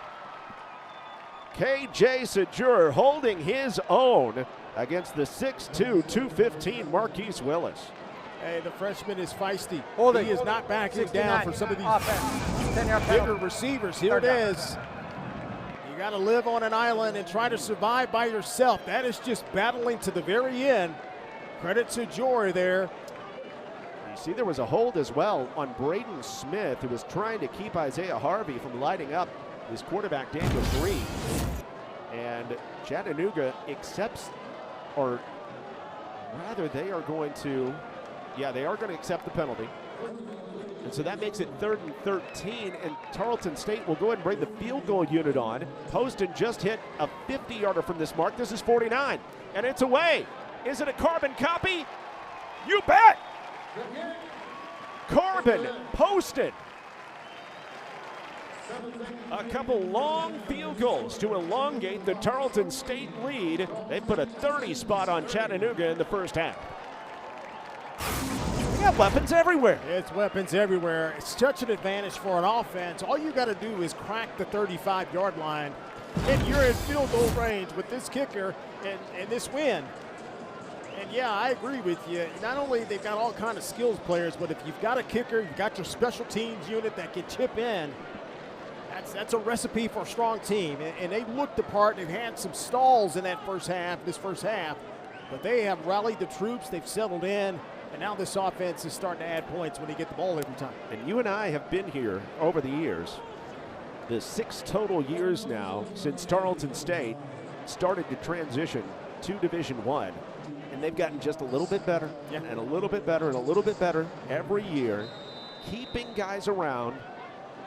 KJ Sajur holding his own against the 6'2", 215 Marquise Willis. Hey, the freshman is feisty. Holding. He is not backing down for some of these bigger receivers. Here it is. You got to live on an island and try to survive by yourself. That is just battling to the very end. Credit to Jory there. You see there was a hold as well on Braden Smith, who was trying to keep Isaiah Harvey from lighting up his quarterback Daniel Green. And Chattanooga accepts, or rather they are going to, they are going to accept the penalty. And so that makes it 3rd and 13, and Tarleton State will go ahead and bring the field goal unit on. Poston just hit a 50-yarder from this mark. This is 49, and it's away. Is it a carbon copy? You bet! Carbon Poston. A couple long field goals to elongate the Tarleton State lead. They put a 30 spot on Chattanooga in the first half. We got weapons everywhere. It's weapons everywhere. It's such an advantage for an offense. All you got to do is crack the 35-yard line, and you're in field goal range with this kicker and this win. And yeah, I agree with you. Not only they've got all kind of skills players, but if you've got a kicker, you've got your special teams unit that can chip in. That's a recipe for a strong team. And they looked the part. They've had some stalls in that this first half, but they have rallied the troops. They've settled in. And now this offense is starting to add points when they get the ball every time. And you and I have been here over the years, the 6 total years now since Tarleton State started to transition to Division I. And they've gotten just a little bit better, and a little bit better, and a little bit better every year, keeping guys around.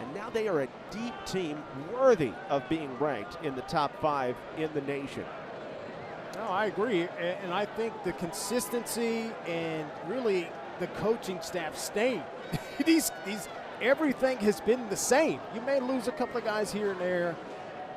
And now they are a deep team worthy of being ranked in the top 5 in the nation. No, I agree, and I think the consistency and really the coaching staff staying. Everything has been the same. You may lose a couple of guys here and there,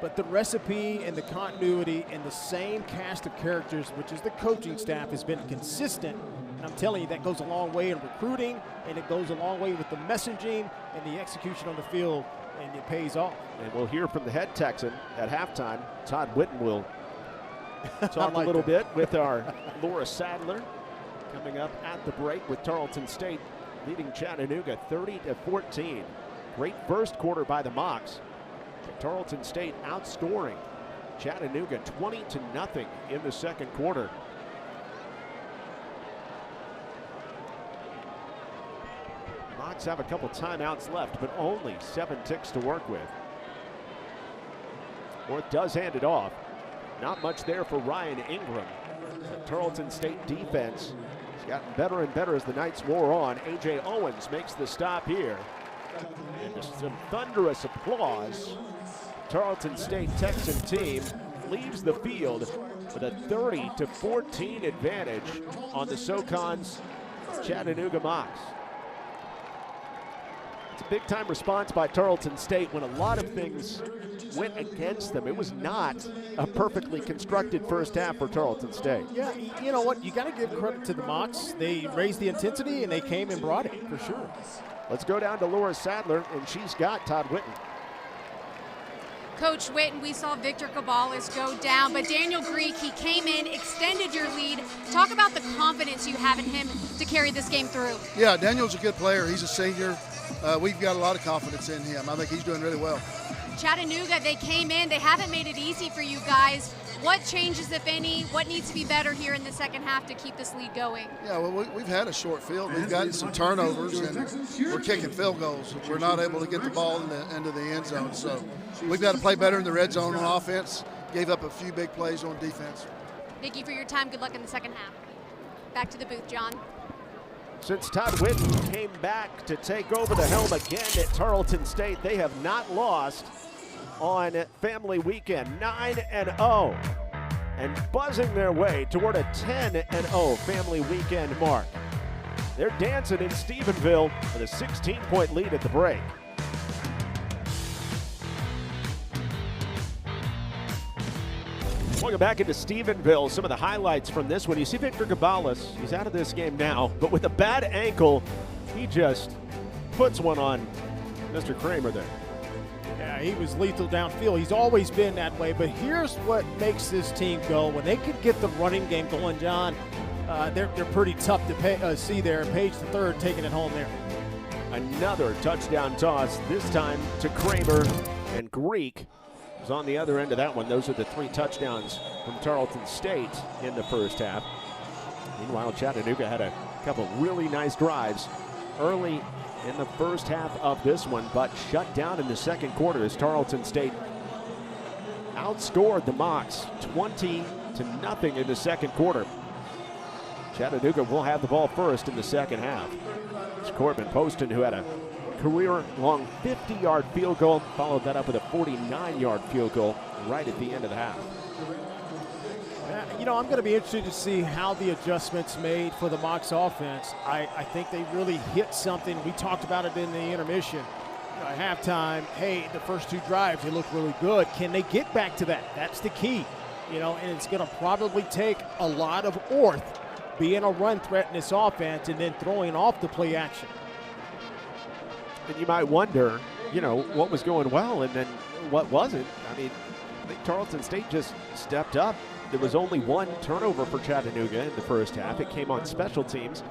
but the recipe and the continuity and the same cast of characters, which is the coaching staff, has been consistent. And I'm telling you, that goes a long way in recruiting, and it goes a long way with the messaging and the execution on the field, and it pays off. And we'll hear from the head Texan at halftime. Todd Whitten will talk a little bit with our Laura Sadler coming up at the break with Tarleton State leading Chattanooga 30-14. Great first quarter by the Mocs. Tarleton State outscoring Chattanooga 20-0 in the second quarter. Mocs have a couple timeouts left, but only 7 ticks to work with. North does hand it off. Not much there for Ryan Ingram. The Tarleton State defense has gotten better and better as the nights wore on. A.J. Owens makes the stop here. And just some thunderous applause. Tarleton State Texan team leaves the field with a 30-14 advantage on the SoCon's Chattanooga Mocs. It's a big-time response by Tarleton State when a lot of things went against them. It was not a perfectly constructed first half for Tarleton State. Yeah, you know what? You got to give credit to the Mocs. They raised the intensity, and they came and brought it, for sure. Let's go down to Laura Sadler, and she's got Todd Whitten. Coach Whitten, we saw Victor Cabales go down, but Daniel Greek, he came in, extended your lead. Talk about the confidence you have in him to carry this game through. Yeah, Daniel's a good player. He's a senior. We've got a lot of confidence in him. I think he's doing really well. Chattanooga, they came in. They haven't made it easy for you guys. What changes, if any? What needs to be better here in the second half to keep this lead going? Yeah, well, we've had a short field. We've gotten some turnovers, and we're kicking field goals. We're not able to get the ball into the end zone. So we've got to play better in the red zone on offense. Gave up a few big plays on defense. Thank you for your time. Good luck in the second half. Back to the booth, John. Since Todd Whitten came back to take over the helm again at Tarleton State, they have not lost on Family Weekend. 9-0 and buzzing their way toward a 10-0 Family Weekend mark. They're dancing in Stephenville with a 16-point lead at the break. Welcome back into Stephenville. Some of the highlights from this one. You see Victor Gabales, he's out of this game now, but with a bad ankle, he just puts one on Mr. Kramer there. Yeah, he was lethal downfield. He's always been that way, but here's what makes this team go. When they can get the running game going, John, they're pretty tough to see there. Page the third taking it home there. Another touchdown toss, this time to Kramer, and Greek was on the other end of that one. Those are the 3 touchdowns from Tarleton State in the first half. Meanwhile, Chattanooga had a couple really nice drives early in the first half of this one, but shut down in the second quarter as Tarleton State outscored the Mocs 20-0 in the second quarter. Chattanooga will have the ball first in the second half. It's Corbin Poston, who had a career-long 50-yard field goal, followed that up with a 49-yard field goal right at the end of the half. You know, I'm going to be interested to see how the adjustments made for the Mocs offense. I think they really hit something. We talked about it in the intermission. At halftime, hey, the first 2 drives, they look really good. Can they get back to that? That's the key. You know, and it's going to probably take a lot of Orth being a run threat in this offense and then throwing off the play action. And you might wonder, you know, what was going well and then what wasn't. I mean, I think Tarleton State just stepped up. There was only 1 turnover for Chattanooga in the first half. It came on special teams,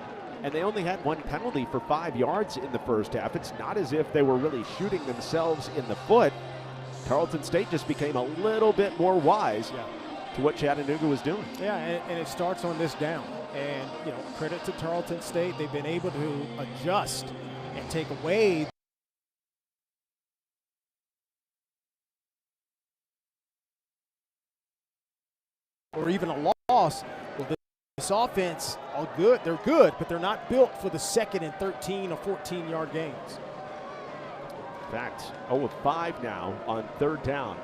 and they only had 1 penalty for 5 yards in the first half. It's not as if they were really shooting themselves in the foot. Tarleton State just became a little bit more wise to what Chattanooga was doing. Yeah, and it starts on this down. And, you know, credit to Tarleton State. They've been able to adjust and take away or even a loss. Well, this offense, all good. They're good, but they're not built for the 2nd and 13 or 14-yard gains. In fact, 0 of 5 now on 3rd down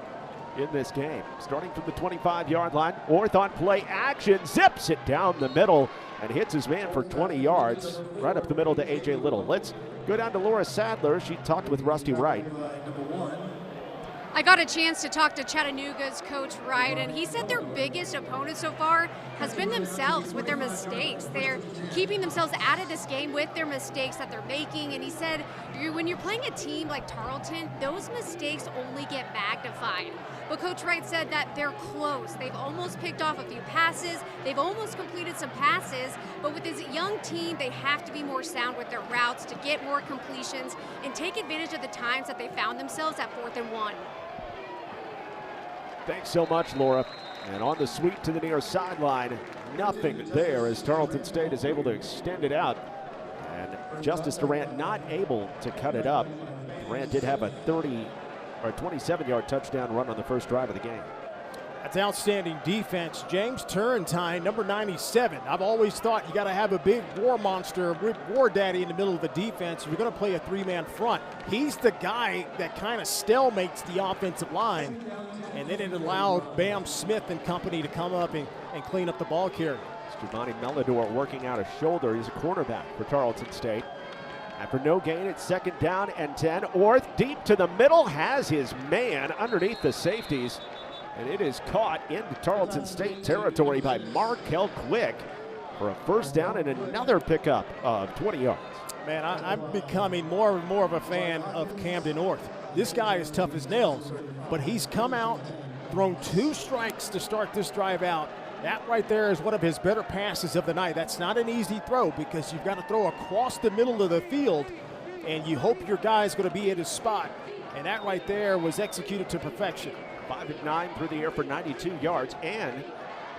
in this game. Starting from the 25-yard line, Orth on play action, zips it down the middle and hits his man for 20 yards, right up the middle to A.J. Little. Let's go down to Laura Sadler. She talked with Rusty Wright. I got a chance to talk to Chattanooga's coach Wright, and he said their biggest opponent so far has been themselves with their mistakes. They're keeping themselves out of this game with their mistakes that they're making, and he said when you're playing a team like Tarleton, those mistakes only get magnified. But Coach Wright said that they're close. They've almost picked off a few passes. They've almost completed some passes, but with this young team, they have to be more sound with their routes to get more completions and take advantage of the times that they found themselves at 4th and 1. Thanks so much, Laura. And on the sweep to the near sideline, nothing there as Tarleton State is able to extend it out. And Justice Durant not able to cut it up. Durant did have a 27-yard touchdown run on the first drive of the game. That's outstanding defense. James Turrentine, number 97. I've always thought you got to have a big war monster, a big war daddy in the middle of the defense if you're going to play a 3-man front. He's the guy that kind of stalemates the offensive line, and then it allowed Bam Smith and company to come up and clean up the ball carrier. Giovanni Melidor working out a shoulder. He's a cornerback for Tarleton State. After no gain, it's 2nd down and 10. Orth deep to the middle, has his man underneath the safeties. And it is caught into Tarleton State territory by Markel Quick for a 1st down and another pickup of 20 yards. Man, I'm becoming more and more of a fan of Camden Orth. This guy is tough as nails, but he's come out, thrown 2 strikes to start this drive out. That right there is one of his better passes of the night. That's not an easy throw because you've got to throw across the middle of the field, and you hope your guy's going to be at his spot. And that right there was executed to perfection. 5 of 9 through the air for 92 yards, and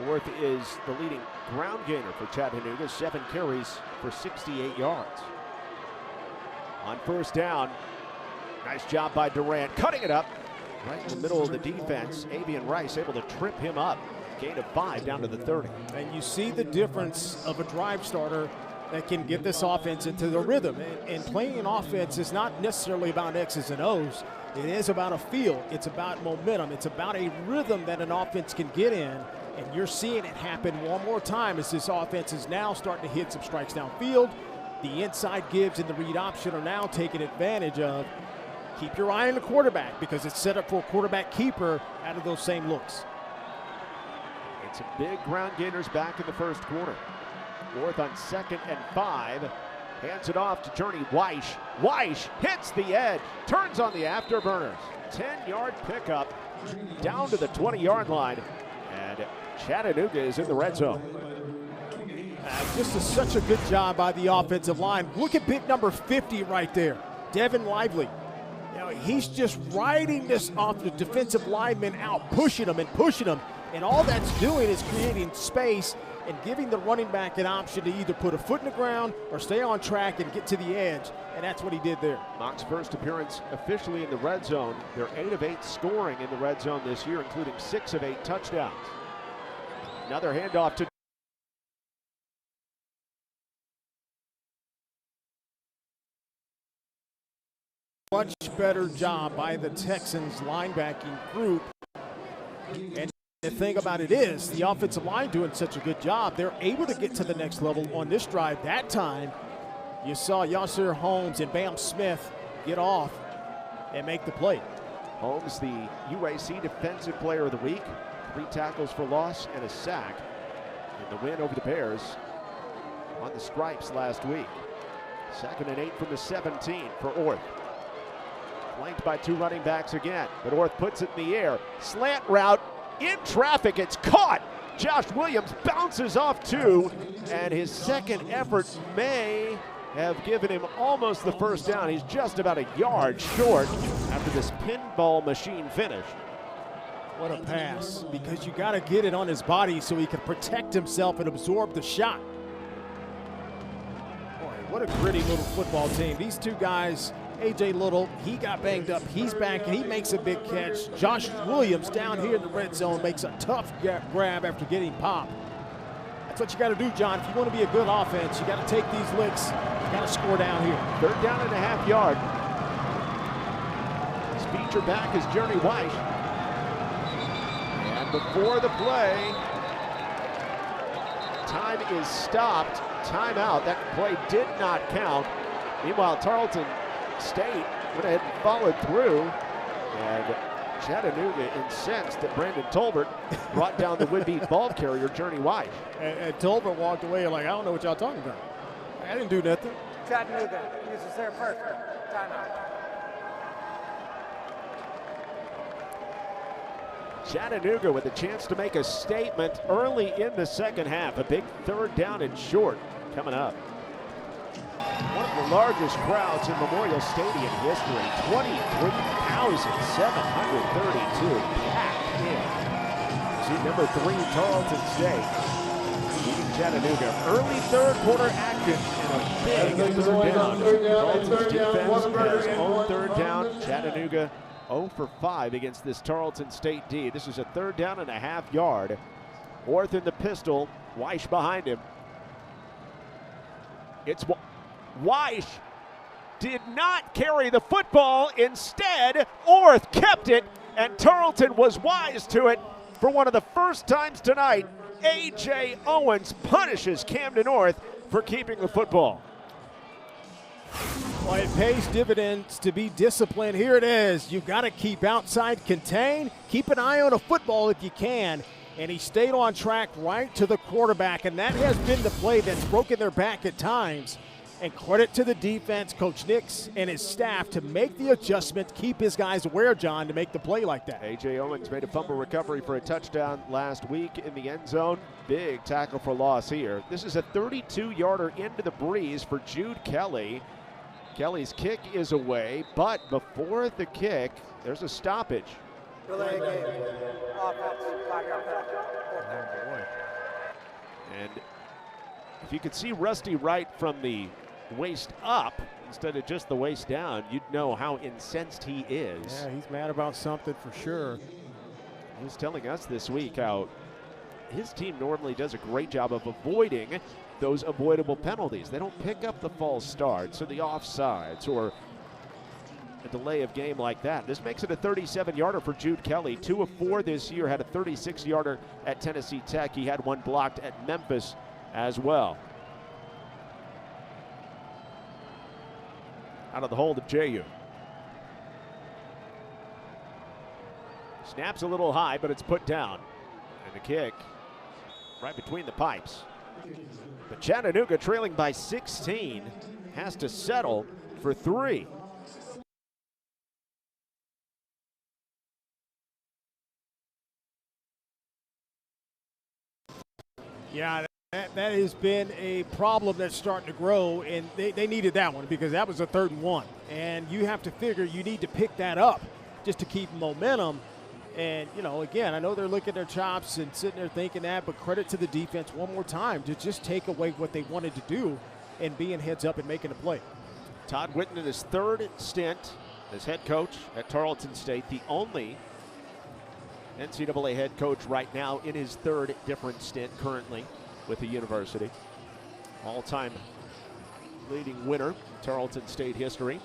Orth is the leading ground gainer for Chattanooga, 7 carries for 68 yards. On first down, nice job by Durant, cutting it up right in the middle of the defense. Avian Rice able to trip him up. Gain of 5 down to the 30. And you see the difference of a drive starter that can get this offense into the rhythm. And playing an offense is not necessarily about X's and O's. It is about a feel. It's about momentum. It's about a rhythm that an offense can get in. And you're seeing it happen one more time as this offense is now starting to hit some strikes downfield. The inside gives and the read option are now taking advantage of. Keep your eye on the quarterback because it's set up for a quarterback keeper out of those same looks. And some big ground gainers back in the first quarter. Orth on 2nd and 5. Hands it off to Journey Weish. Weish hits the edge, turns on the afterburners. 10-yard pickup down to the 20-yard line. And Chattanooga is in the red zone. Just such a good job by the offensive line. Look at big number 50 right there, Devin Lively. You know, he's just riding this off the defensive lineman out, pushing him and pushing him. And all that's doing is creating space and giving the running back an option to either put a foot in the ground or stay on track and get to the edge. And that's what he did there. Mock's first appearance officially in the red zone. They're 8 of 8 scoring in the red zone this year, including 6 of 8 touchdowns. Another handoff to much better job by the Texans linebacking group. And the thing about it is the offensive line doing such a good job. They're able to get to the next level on this drive. That time you saw Yasir Holmes and Bam Smith get off and make the play. Holmes, the UAC Defensive Player of the Week, 3 tackles for loss and a sack in the win over the Bears on the Stripes last week. 2nd and 8 from the 17 for Orth. Flanked by 2 running backs again, but Orth puts it in the air. Slant route in traffic, it's caught. Josh Williams bounces off 2, and his second effort may have given him almost the first down. He's just about a yard short after this pinball machine finish. What a pass, because you got to get it on his body so he can protect himself and absorb the shot. Boy, what a gritty little football team. These 2 guys, A.J. Little, he got banged up. He's back, and he makes a big catch. Josh Williams down here in the red zone makes a tough grab after getting popped. That's what you got to do, John. If you want to be a good offense, you got to take these licks. You got to score down here. 3rd down and a half yard. His feature back is Journey Weish. And before the play, time is stopped. Timeout. That play did not count. Meanwhile, Tarleton State went ahead and followed through, and Chattanooga incensed that Brandon Tolbert brought down the would-be ball carrier, Journey Weish. And Tolbert walked away like, I don't know what y'all talking about. I didn't do nothing. Chattanooga uses their first timeout. Chattanooga with a chance to make a statement early in the second half. A big 3rd down and short coming up. One of the largest crowds in Memorial Stadium history, 23,732 packed in. See number 3 Tarleton State beating Chattanooga. Early 3rd quarter action and a big 3rd down. Tarleton's defense has owned 3rd down. Chattanooga 0 for 5 against this Tarleton State D. This is a 3rd down and a half yard. Orth in the pistol, Weish behind him. It's Weish did not carry the football. Instead, Orth kept it, and Tarleton was wise to it. For one of the first times tonight, A.J. Owens punishes Camden North for keeping the football. Well, it pays dividends to be disciplined. Here it is. You've got to keep outside contained. Keep an eye on a football if you can. And he stayed on track right to the quarterback, and that has been the play that's broken their back at times. And credit to the defense, Coach Nix and his staff to make the adjustment, keep his guys aware, John, to make the play like that. A.J. Owens made a fumble recovery for a touchdown last week in the end zone. Big tackle for loss here. This is a 32-yarder into the breeze for Jude Kelly. Kelly's kick is away, but before the kick, there's a stoppage. Delay of game. Offense, 5-yard penalty. Fourth down. And if you could see Rusty Wright from the waist up instead of just the waist down, you'd know how incensed he is. Yeah, he's mad about something for sure. He was telling us this week how his team normally does a great job of avoiding those avoidable penalties. They don't pick up the false starts or the offsides or a delay of game like that. This makes it a 37-yarder for Jude Kelly. 2 of 4 this year, had a 36-yarder at Tennessee Tech. He had one blocked at Memphis as well. Out of the hold of J.U. Snaps a little high, but it's put down. And the kick right between the pipes. But Chattanooga, trailing by 16, has to settle for 3. Yeah, that has been a problem that's starting to grow, and they needed that one because that was a 3rd and 1. And you have to figure you need to pick that up just to keep momentum. And, you know, again, I know they're looking at their chops and sitting there thinking that, but credit to the defense one more time to just take away what they wanted to do and being heads up and making a play. Todd Whitten in his 3rd stint as head coach at Tarleton State, the only NCAA head coach right now in his 3rd different stint currently with the university. All-time leading winner in Tarleton State history.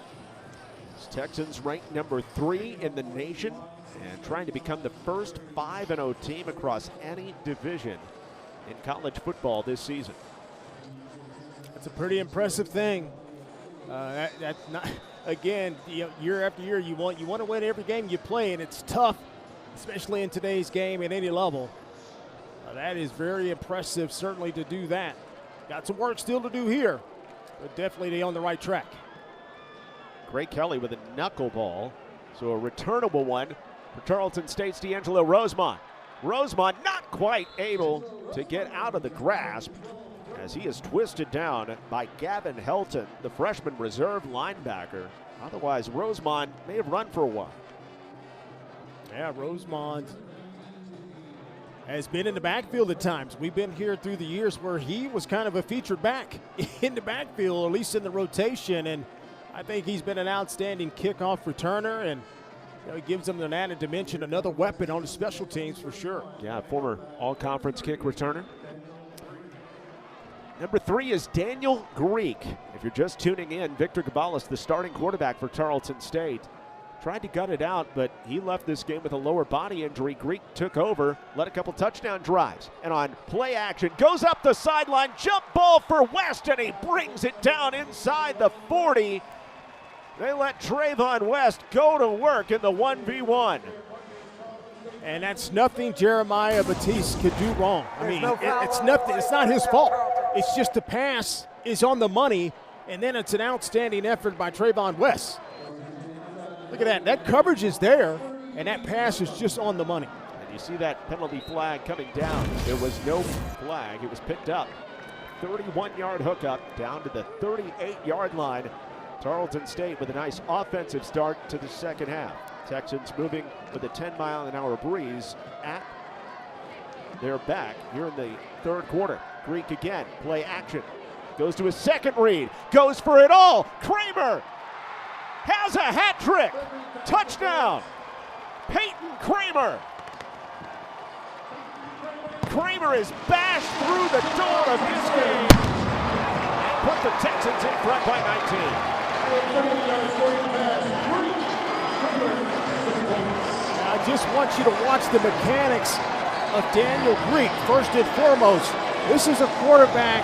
Texans ranked number 3 in the nation and trying to become the first 5-0 team across any division in college football this season. That's a pretty impressive thing. That's not, again, year after year, you want to win every game you play, and it's tough, especially in today's game at any level. That is very impressive, certainly, to do that. Got some work still to do here, but definitely they on the right track. Gray Kelly with a knuckleball, so a returnable one for Tarleton State's D'Angelo Rosemont. Rosemont not quite able to get out of the grasp as he is twisted down by Gavin Helton, the freshman reserve linebacker. Otherwise, Rosemont may have run for a while. Yeah, Rosemont has been in the backfield at times. We've been here through the years where he was kind of a featured back in the backfield, or at least in the rotation, and I think he's been an outstanding kickoff returner, and it gives them an added dimension, another weapon on the special teams for sure. Yeah, former all-conference kick returner. Number 3 is Daniel Greek. If you're just tuning in, Victor Gabalis, the starting quarterback for Tarleton State, tried to gut it out, but he left this game with a lower body injury. Greek took over, led a couple touchdown drives, and on play action, goes up the sideline, jump ball for West, and he brings it down inside the 40. They let Trayvon West go to work in the 1v1. And that's nothing Jeremiah Batiste could do wrong. I mean, it's nothing. It's not his fault. It's just the pass is on the money, and then it's an outstanding effort by Trayvon West. Look at that. That coverage is there, and that pass is just on the money. And you see that penalty flag coming down. There was no flag. It was picked up. 31-yard hookup down to the 38-yard line. Tarleton State with a nice offensive start to the second half. Texans moving with a 10-mile-an-hour breeze at their back here in the 3rd quarter. Greek again, play action. Goes to his second read, goes for it all. Kramer has a hat trick. Touchdown, Peyton Kramer. Kramer is bashed through the door of this game and put the Texans in front by 19. I just want you to watch the mechanics of Daniel Greek. First and foremost, this is a quarterback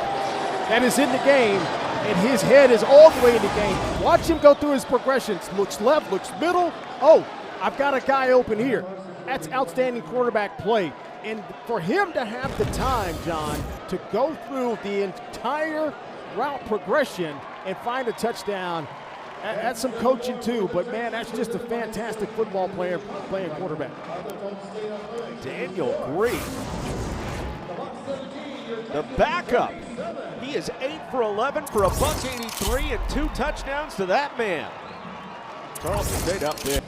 that is in the game, and his head is all the way in the game. Watch him go through his progressions. Looks left, looks middle. Oh, I've got a guy open here. That's outstanding quarterback play. And for him to have the time, John, to go through the entire route progression and find a touchdown, that's some coaching too, but man, that's just a fantastic football player playing quarterback. Daniel Greek, the backup. He is 8 for 11 for $183 and 2 touchdowns to that man. Tarleton State up there.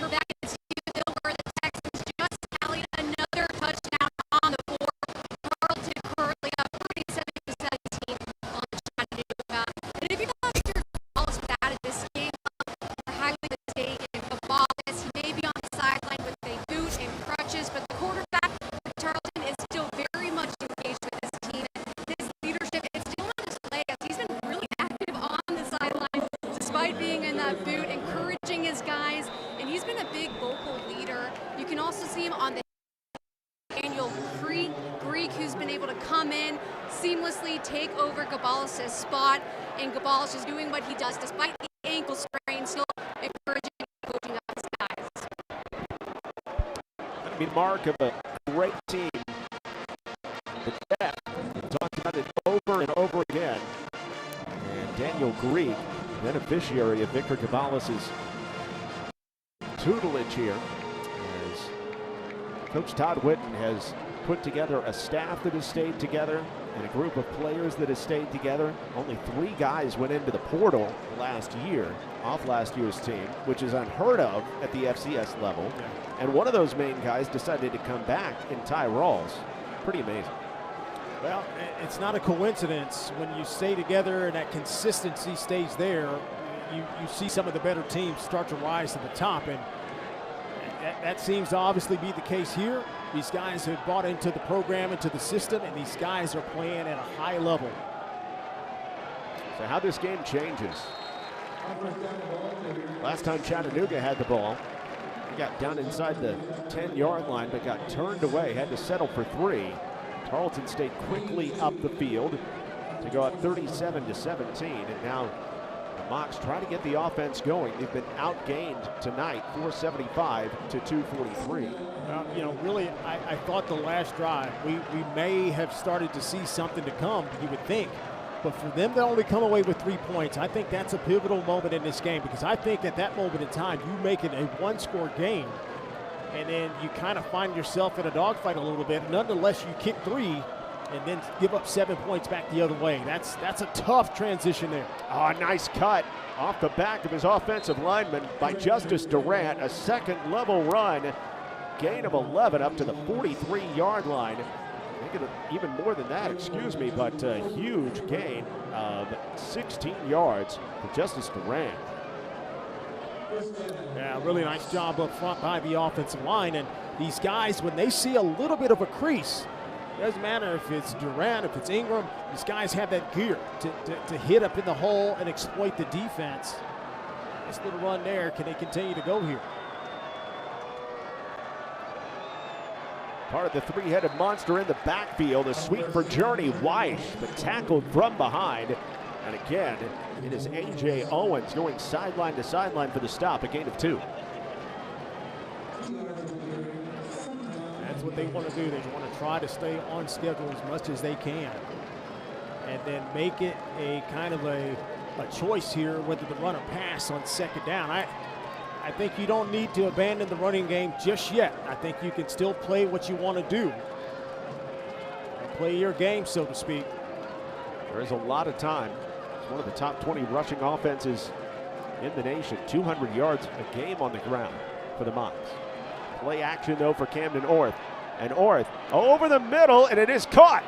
We're back at Stephenville where the come in, seamlessly take over Gabales' spot, and Gabales is doing what he does despite the ankle sprain, still encouraging and coaching up his guys. That'd be the mark of a great team. The depth, we talked about it over and over again. And Daniel Greek, beneficiary of Victor Gabales' tutelage here, as Coach Todd Whitten has put together a staff that has stayed together and a group of players that has stayed together. Only 3 guys went into the portal last year, off last year's team, which is unheard of at the FCS level. And one of those main guys decided to come back in Ty Rawls. Pretty amazing. Well, it's not a coincidence when you stay together and that consistency stays there. You see some of the better teams start to rise to the top, and that seems to obviously be the case here. These guys have bought into the program, into the system, and these guys are playing at a high level. So how this game changes. Last time Chattanooga had the ball, they got down inside the 10-yard line, but got turned away, had to settle for 3. Tarleton stayed quickly up the field to go up 37-17, and now the Mocs try to get the offense going. They've been outgained tonight, 475 to 243. Really, I thought the last drive, we may have started to see something to come, you would think. But for them to only come away with 3 points, I think that's a pivotal moment in this game, because I think at that moment in time, you make it a one-score game, and then you kind of find yourself in a dogfight a little bit. Nonetheless, you kick 3 and then give up 7 points back the other way. That's a tough transition there. Oh, nice cut off the back of his offensive lineman by Justice Durant. A second-level run, gain of 11 up to the 43-yard line. Make it even more than that, excuse me, but a huge gain of 16 yards for Justice Durant. Yeah, really nice job up front by the offensive line. And these guys, when they see a little bit of a crease, it doesn't matter if it's Durant, if it's Ingram, these guys have that gear to hit up in the hole and exploit the defense. Nice little run there. Can they continue to go here? Part of the 3-headed monster in the backfield. A sweep for Journey Weiss, but tackled from behind. And again, it is A.J. Owens going sideline to sideline for the stop, a gain of 2. That's what they want to do. They want to try to stay on schedule as much as they can. And then make it a kind of a choice here whether to run or pass on second down. I think you don't need to abandon the running game just yet. I think you can still play what you want to do. Play your game, so to speak. There is a lot of time. It's one of the top 20 rushing offenses in the nation. 200 yards a game on the ground for the Mocs. Play action, though, for Camden Orth. And Orth over the middle, and it is caught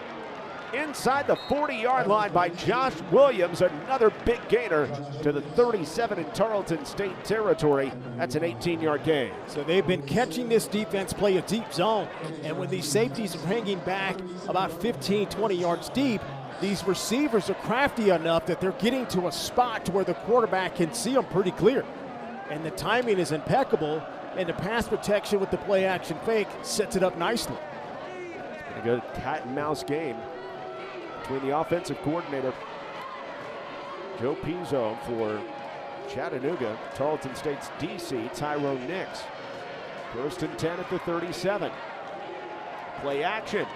inside the 40-yard line by Josh Williams. Another big gainer to the 37 in Tarleton State territory. That's an 18-yard gain. So they've been catching this defense play a deep zone. And when these safeties are hanging back about 15, 20 yards deep, these receivers are crafty enough that they're getting to a spot to where the quarterback can see them pretty clear. And the timing is impeccable, and the pass protection with the play action fake sets it up nicely. It's been a good cat and mouse game between the offensive coordinator, Joe Pizzo, for Chattanooga, Tarleton State's DC, Tyrone Nix. First and 10 at the 37. Play action.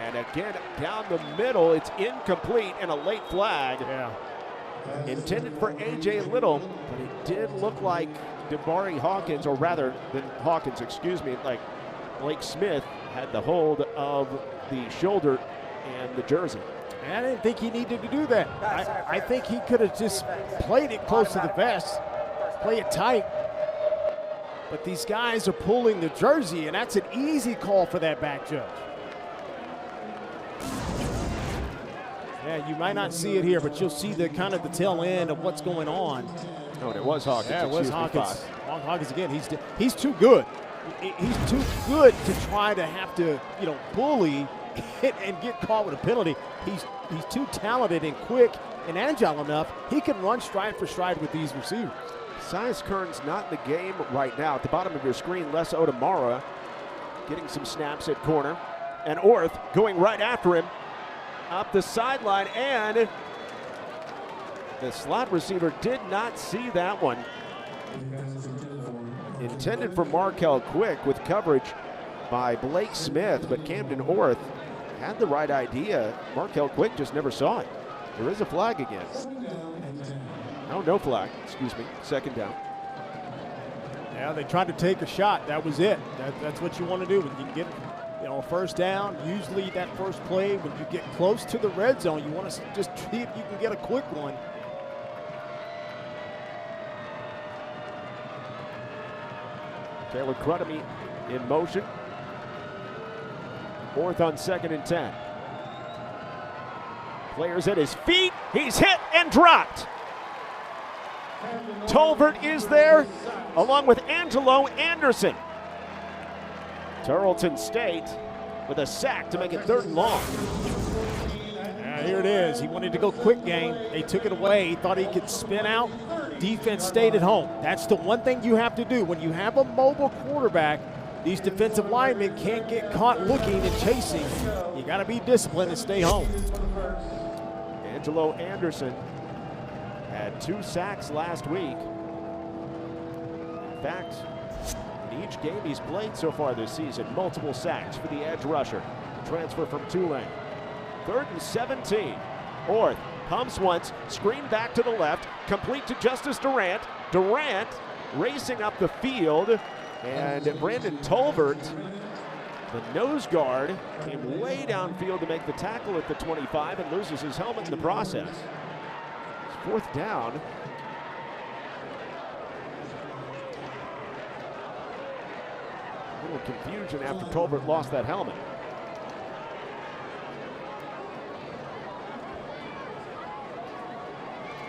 And again, down the middle, it's incomplete and a late flag. Yeah. Intended for A.J. Little, but it did look like DeBari Hawkins, or rather than Hawkins, excuse me, like Blake Smith had the hold of the shoulder and the jersey. And I didn't think he needed to do that. I think he could have just played it close to the vest, play it tight. But these guys are pulling the jersey, and that's an easy call for that back judge. Yeah, you might not see it here, but you'll see the kind of the tail end of what's going on. Oh, and it was Hawkins. Yeah, it was Hawkins. Hawkins again. He's too good. He's too good to try to have to, bully and get caught with a penalty. He's too talented and quick and agile enough. He can run stride for stride with these receivers. Sias Kern's not in the game right now. At the bottom of your screen, Les Otamara getting some snaps at corner. And Orth going right after him. up the sideline, and the slot receiver did not see that one. Intended for Markel Quick with coverage by Blake Smith, but Camden Orth had the right idea. Markel Quick just never saw it. There is a flag again. Oh, no flag, excuse me, second down. Yeah, they tried to take a shot. That was it. That's what you want to do when you get, a first down. Usually that first play, when you get close to the red zone, you want to just see if you can get a quick one. Taylor Crutamy in motion. Fourth on 2nd and 10. Players at his feet. He's hit and dropped. Tolbert is there, along with Angelo Anderson. Tarleton State with a sack to make it 3rd and long. Here it is. He wanted to go quick game. They took it away. He thought he could spin out. Defense stayed at home. That's the one thing you have to do. When you have a mobile quarterback, these defensive linemen can't get caught looking and chasing. You got to be disciplined and stay home. Angelo Anderson had 2 sacks last week. In fact, in each game he's played so far this season, multiple sacks for the edge rusher. Transfer from Tulane. 3rd and 17. Orth pumps once, screen back to the left, complete to Justice Durant. Durant racing up the field, and Brandon Tolbert, the nose guard, came way downfield to make the tackle at the 25 and loses his helmet in the process. It's 4th down. A little confusion after Tolbert lost that helmet.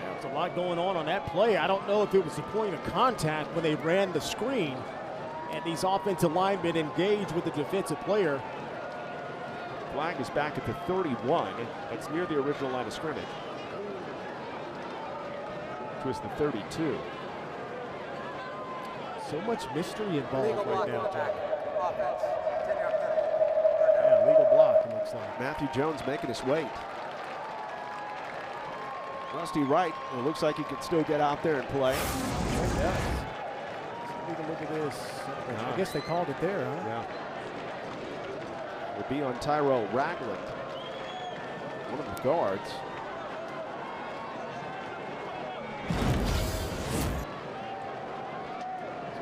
There's a lot going on that play. I don't know if it was a point of contact when they ran the screen and these offensive linemen engaged with the defensive player. Flag is back at the 31. That's near the original line of scrimmage. Which was the 32. So much mystery involved right now, Jack. Offense. Yeah, legal block, it looks like. Matthew Jones making us wait. Rusty Wright, it looks like he can still get out there and play. Yeah. Take a look at this. I guess they called it there, huh? Yeah. Would be on Tyrell Ragland, one of the guards.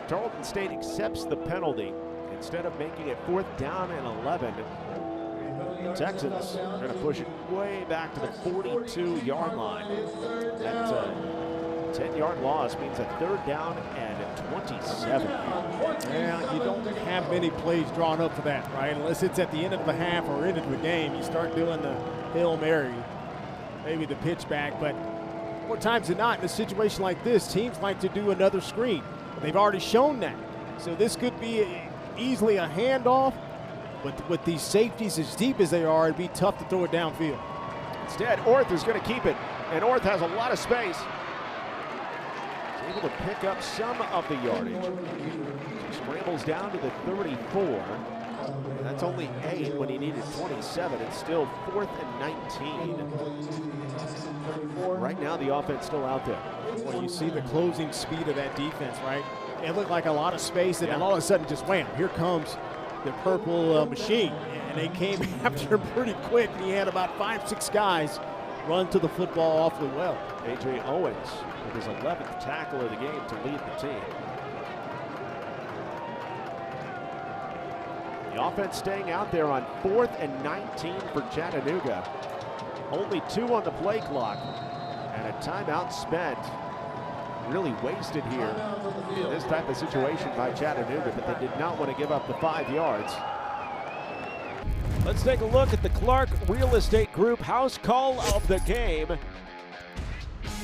Tarleton State accepts the penalty. Instead of making it 4th down and 11, the Texans are going to push it way back to the 42-yard line. That 10-yard loss means a 3rd down and 27. Yeah, you don't have many plays drawn up for that, right? Unless it's at the end of a half or end of a game, you start doing the Hail Mary, maybe the pitch back. But more times than not, in a situation like this, teams like to do another screen. They've already shown that. So this could be easily a handoff, but with these safeties as deep as they are, it'd be tough to throw it downfield. Instead, Orth is going to keep it, and Orth has a lot of space. He's able to pick up some of the yardage. He scrambles down to the 34. That's only 8 when he needed 27. It's still 4th and 19. Right now, the offense still out there. Well, you see the closing speed of that defense, right? It looked like a lot of space, and then all of a sudden, just wham, here comes the purple machine. And they came after him pretty quick. He had about 5-6 guys run to the football awfully well. A.J. Owens with his 11th tackle of the game to lead the team. The offense staying out there on 4th and 19 for Chattanooga. Only 2 on the play clock, and a timeout spent. Really wasted here in this type of situation by Chattanooga, but they did not want to give up the 5 yards. Let's take a look at the Clark Real Estate Group house call of the game.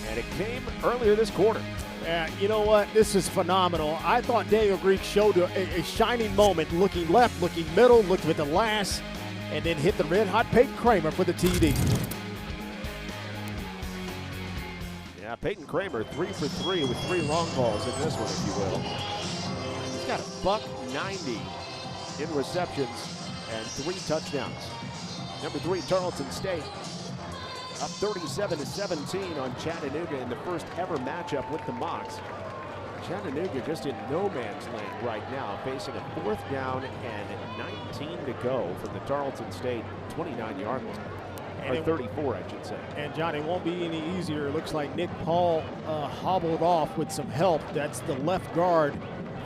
And it came earlier this quarter. Yeah, you know what? This is phenomenal. I thought Daniel Greek showed a shining moment, looking left, looking middle, looked with the last, and then hit the red-hot Peyton Kramer for the TD. Yeah, Peyton Kramer 3 for 3 with 3 long balls in this one, if you will. He's got a $190 in receptions and 3 touchdowns. Number 3, Tarleton State, up 37-17 on Chattanooga in the first ever matchup with the Mocs. Chattanooga just in no man's land right now, facing a 4th down and 19 to go from the Tarleton State 29-yard line. Or 34, I should say. And, John, it won't be any easier. It looks like Nick Paul hobbled off with some help. That's the left guard,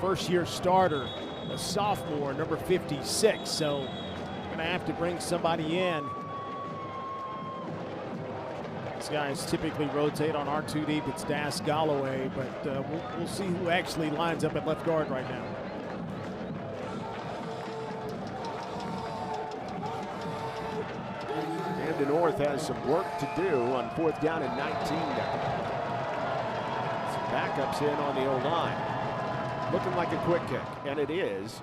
first-year starter, a sophomore, number 56. So, going to have to bring somebody in. These guys typically rotate on R2 deep. It's Das Galloway, but we'll see who actually lines up at left guard right now. North has some work to do on 4th down and 19 now. Some backups in on the O-line. Looking like a quick kick, and it is.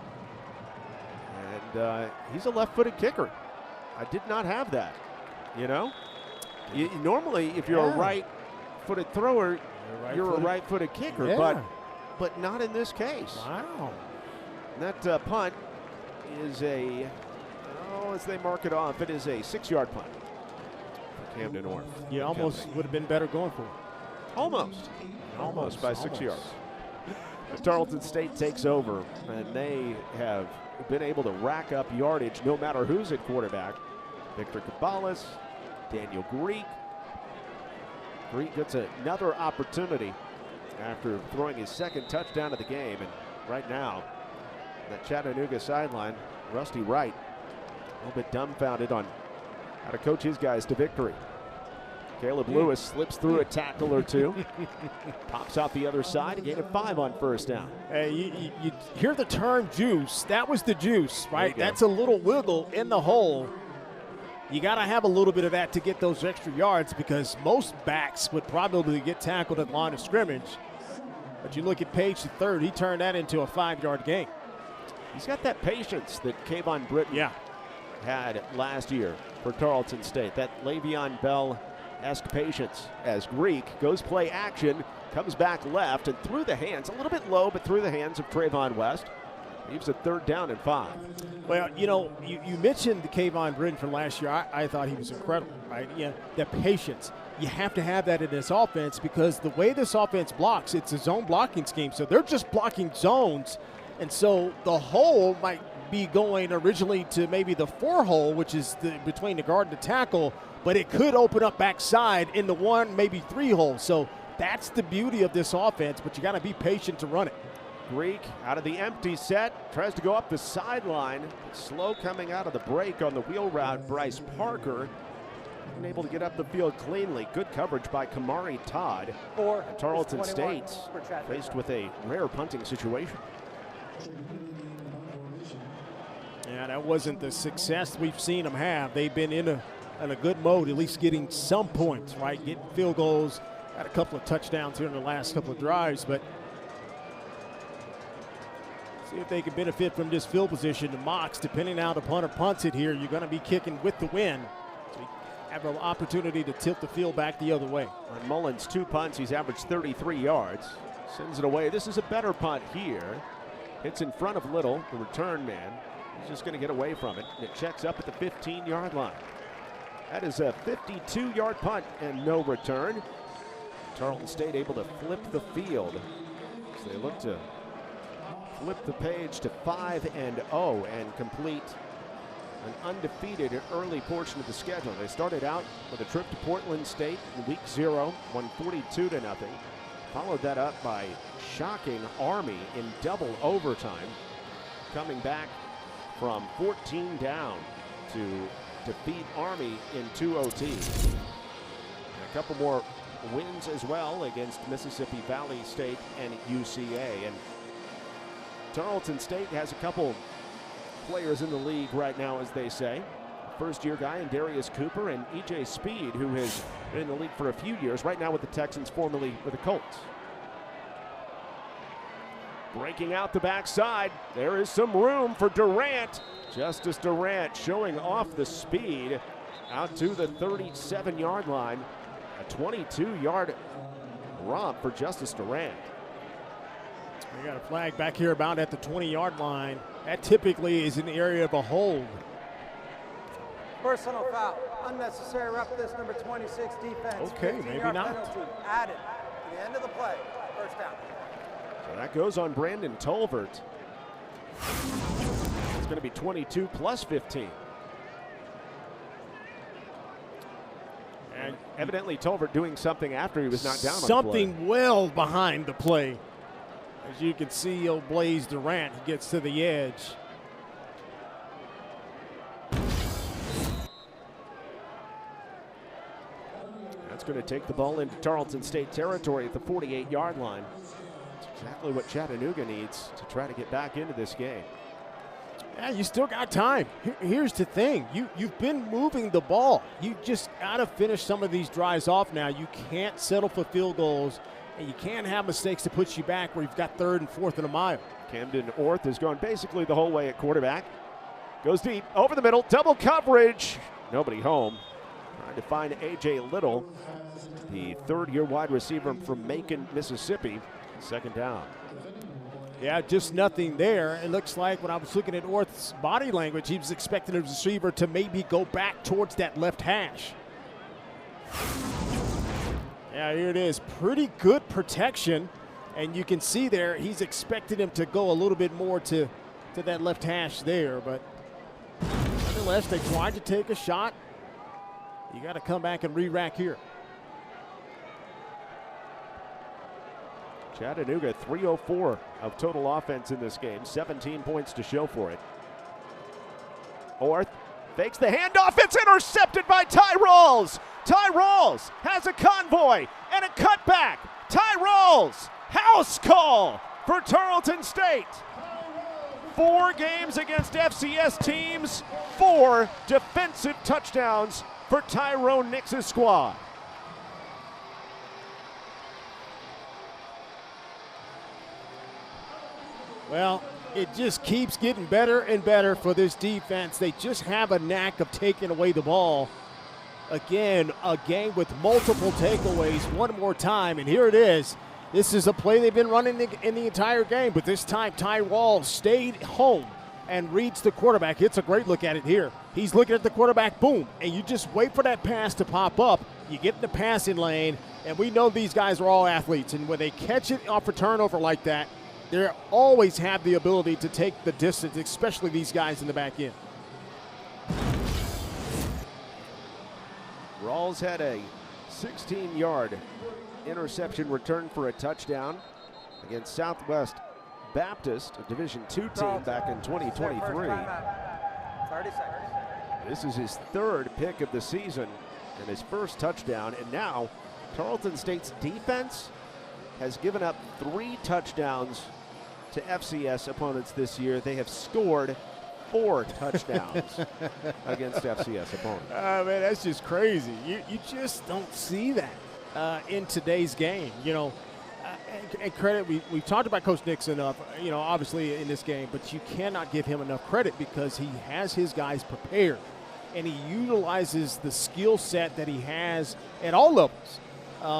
And he's a left-footed kicker. I did not have that, you know? Normally, if you're a right-footed thrower, you're a right-footed kicker, but not in this case. Wow. And that punt is a, as they mark it off, it is a 6-yard punt. Camden North. Yeah, almost would have been better going for it. Almost by 6 yards. The Tarleton State takes over, and they have been able to rack up yardage no matter who's at quarterback. Victor Cabales, Daniel Greek. Greek gets another opportunity after throwing his 2nd touchdown of the game, and right now, that Chattanooga sideline, Rusty Wright, a little bit dumbfounded on how to coach his guys to victory. Caleb Lewis slips through a tackle or two, pops out the other side, a gain of 5 on 1st down. Hey, you hear the term juice. That was the juice, right? That's a little wiggle in the hole. You got to have a little bit of that to get those extra yards, because most backs would probably get tackled at the line of scrimmage. But you look at Page III, he turned that into a 5-yard gain. He's got that patience that Kayvon Britton had last year for Tarleton State. That Le'Veon Bell-esque patience as Greek goes play action, comes back left and through the hands, a little bit low, but through the hands of Trayvon West. Leaves a 3rd down and 5. Well, you know, you mentioned the Kayvon Britton from last year. I thought he was incredible, right? Yeah, the patience. You have to have that in this offense, because the way this offense blocks, it's a zone blocking scheme. So they're just blocking zones. And so the hole might be going originally to maybe the 4 hole, which is between the guard and the tackle, but it could open up backside in the 1, maybe 3 hole. So that's the beauty of this offense, but you got to be patient to run it. Greek out of the empty set, tries to go up the sideline. Slow coming out of the break on the wheel route, Bryce Parker. Unable to get up the field cleanly. Good coverage by Kamari Todd. Tarleton State faced with a rare punting situation. Yeah, that wasn't the success we've seen them have. They've been in a good mode, at least getting some points, right? Getting field goals. Had a couple of touchdowns here in the last couple of drives, but see if they can benefit from this field position. The Mocs, depending on how the punter punts it here, you're going to be kicking with the wind. So you have an opportunity to tilt the field back the other way. On Mullins' 2 punts, he's averaged 33 yards. Sends it away. This is a better punt here. Hits in front of Little, the return man. He's just going to get away from it. It checks up at the 15-yard line. That is a 52-yard punt and no return. Tarleton State able to flip the field. So they look to flip the page to 5-0 and complete an undefeated early portion of the schedule. They started out with a trip to Portland State in week 0, won 42-0. Followed that up by shocking Army in double overtime, coming back from 14 down to defeat Army in 2 OTs. And a couple more wins as well against Mississippi Valley State and UCA. And Tarleton State has a couple players in the league right now, as they say. First-year guy in Darius Cooper and E.J. Speed, who has been in the league for a few years, right now with the Texans, formerly with the Colts. Breaking out the backside, there is some room for Durant. Justice Durant showing off the speed out to the 37-yard line. A 22-yard romp for Justice Durant. We got a flag back here about at the 20-yard line. That typically is an area of a hold. Personal foul, unnecessary roughness, number 26 defense. Okay, maybe 15-yard not. penalty added to the end of the play. First down. So that goes on Brandon Tolbert. It's going to be 22 plus 15. And evidently Tolbert doing something after he was knocked down on the play. Something well behind the play. As you can see, old Blaze Durant gets to the edge. That's going to take the ball into Tarleton State territory at the 48-yard line. That's exactly what Chattanooga needs to try to get back into this game. Yeah, you still got time. Here's the thing. You've been moving the ball. You just got to finish some of these drives off now. You can't settle for field goals, and you can't have mistakes to put you back where you've got 3rd and 4th and a mile. Camden Orth has gone basically the whole way at quarterback. Goes deep, over the middle, double coverage. Nobody home. Trying to find A.J. Little, the 3rd-year wide receiver from Macon, Mississippi. 2nd down. Yeah, just nothing there. It looks like when I was looking at Orth's body language, he was expecting the receiver to maybe go back towards that left hash. Yeah, here it is. Pretty good protection. And you can see there, he's expected him to go a little bit more to that left hash there. But nonetheless, they tried to take a shot. You got to come back and re-rack here. Chattanooga 304 of total offense in this game, 17 points to show for it. Orth fakes the handoff, it's intercepted by Ty Rawls. Ty Rawls has a convoy and a cutback. Ty Rawls, house call for Tarleton State. 4 games against FCS teams, 4 defensive touchdowns for Tyrone Nix's squad. Well, it just keeps getting better and better for this defense. They just have a knack of taking away the ball. Again, a game with multiple takeaways one more time, and here it is. This is a play they've been running in the entire game, but this time Ty Rawls stayed home and reads the quarterback. It's a great look at it here. He's looking at the quarterback, boom, and you just wait for that pass to pop up. You get in the passing lane, and we know these guys are all athletes, and when they catch it off a turnover like that, they always have the ability to take the distance, especially these guys in the back end. Rawls had a 16-yard interception return for a touchdown against Southwest Baptist, a Division II team back in 2023. 30 seconds. This is his 3rd pick of the season and his 1st touchdown. And now Tarleton State's defense has given up 3 touchdowns to FCS opponents this year. They have scored 4 touchdowns against FCS opponents. Man, that's just crazy. You just don't see that in today's game. You know, and credit, we've talked about Coach Nix enough, you know, obviously in this game, but you cannot give him enough credit because he has his guys prepared, and he utilizes the skill set that he has at all levels.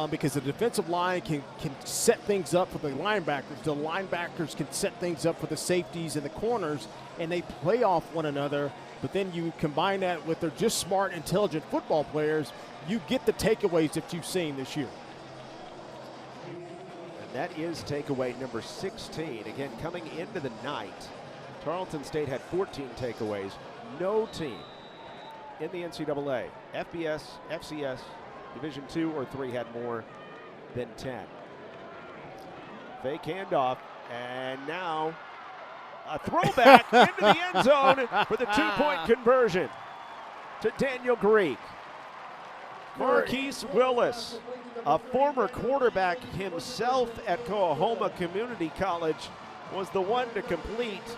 Because the defensive line can set things up for the linebackers. The linebackers can set things up for the safeties and the corners, and they play off one another. But then you combine that with they're just smart, intelligent football players, you get the takeaways that you've seen this year. And that is takeaway number 16. Again, coming into the night, Tarleton State had 14 takeaways. No team in the NCAA, FBS, FCS, Division II or III had more than 10. Fake handoff, and now a throwback into the end zone for the 2-point conversion to Daniel Greek. Marquise Willis, a former quarterback himself at Coahoma Community College, was the one to complete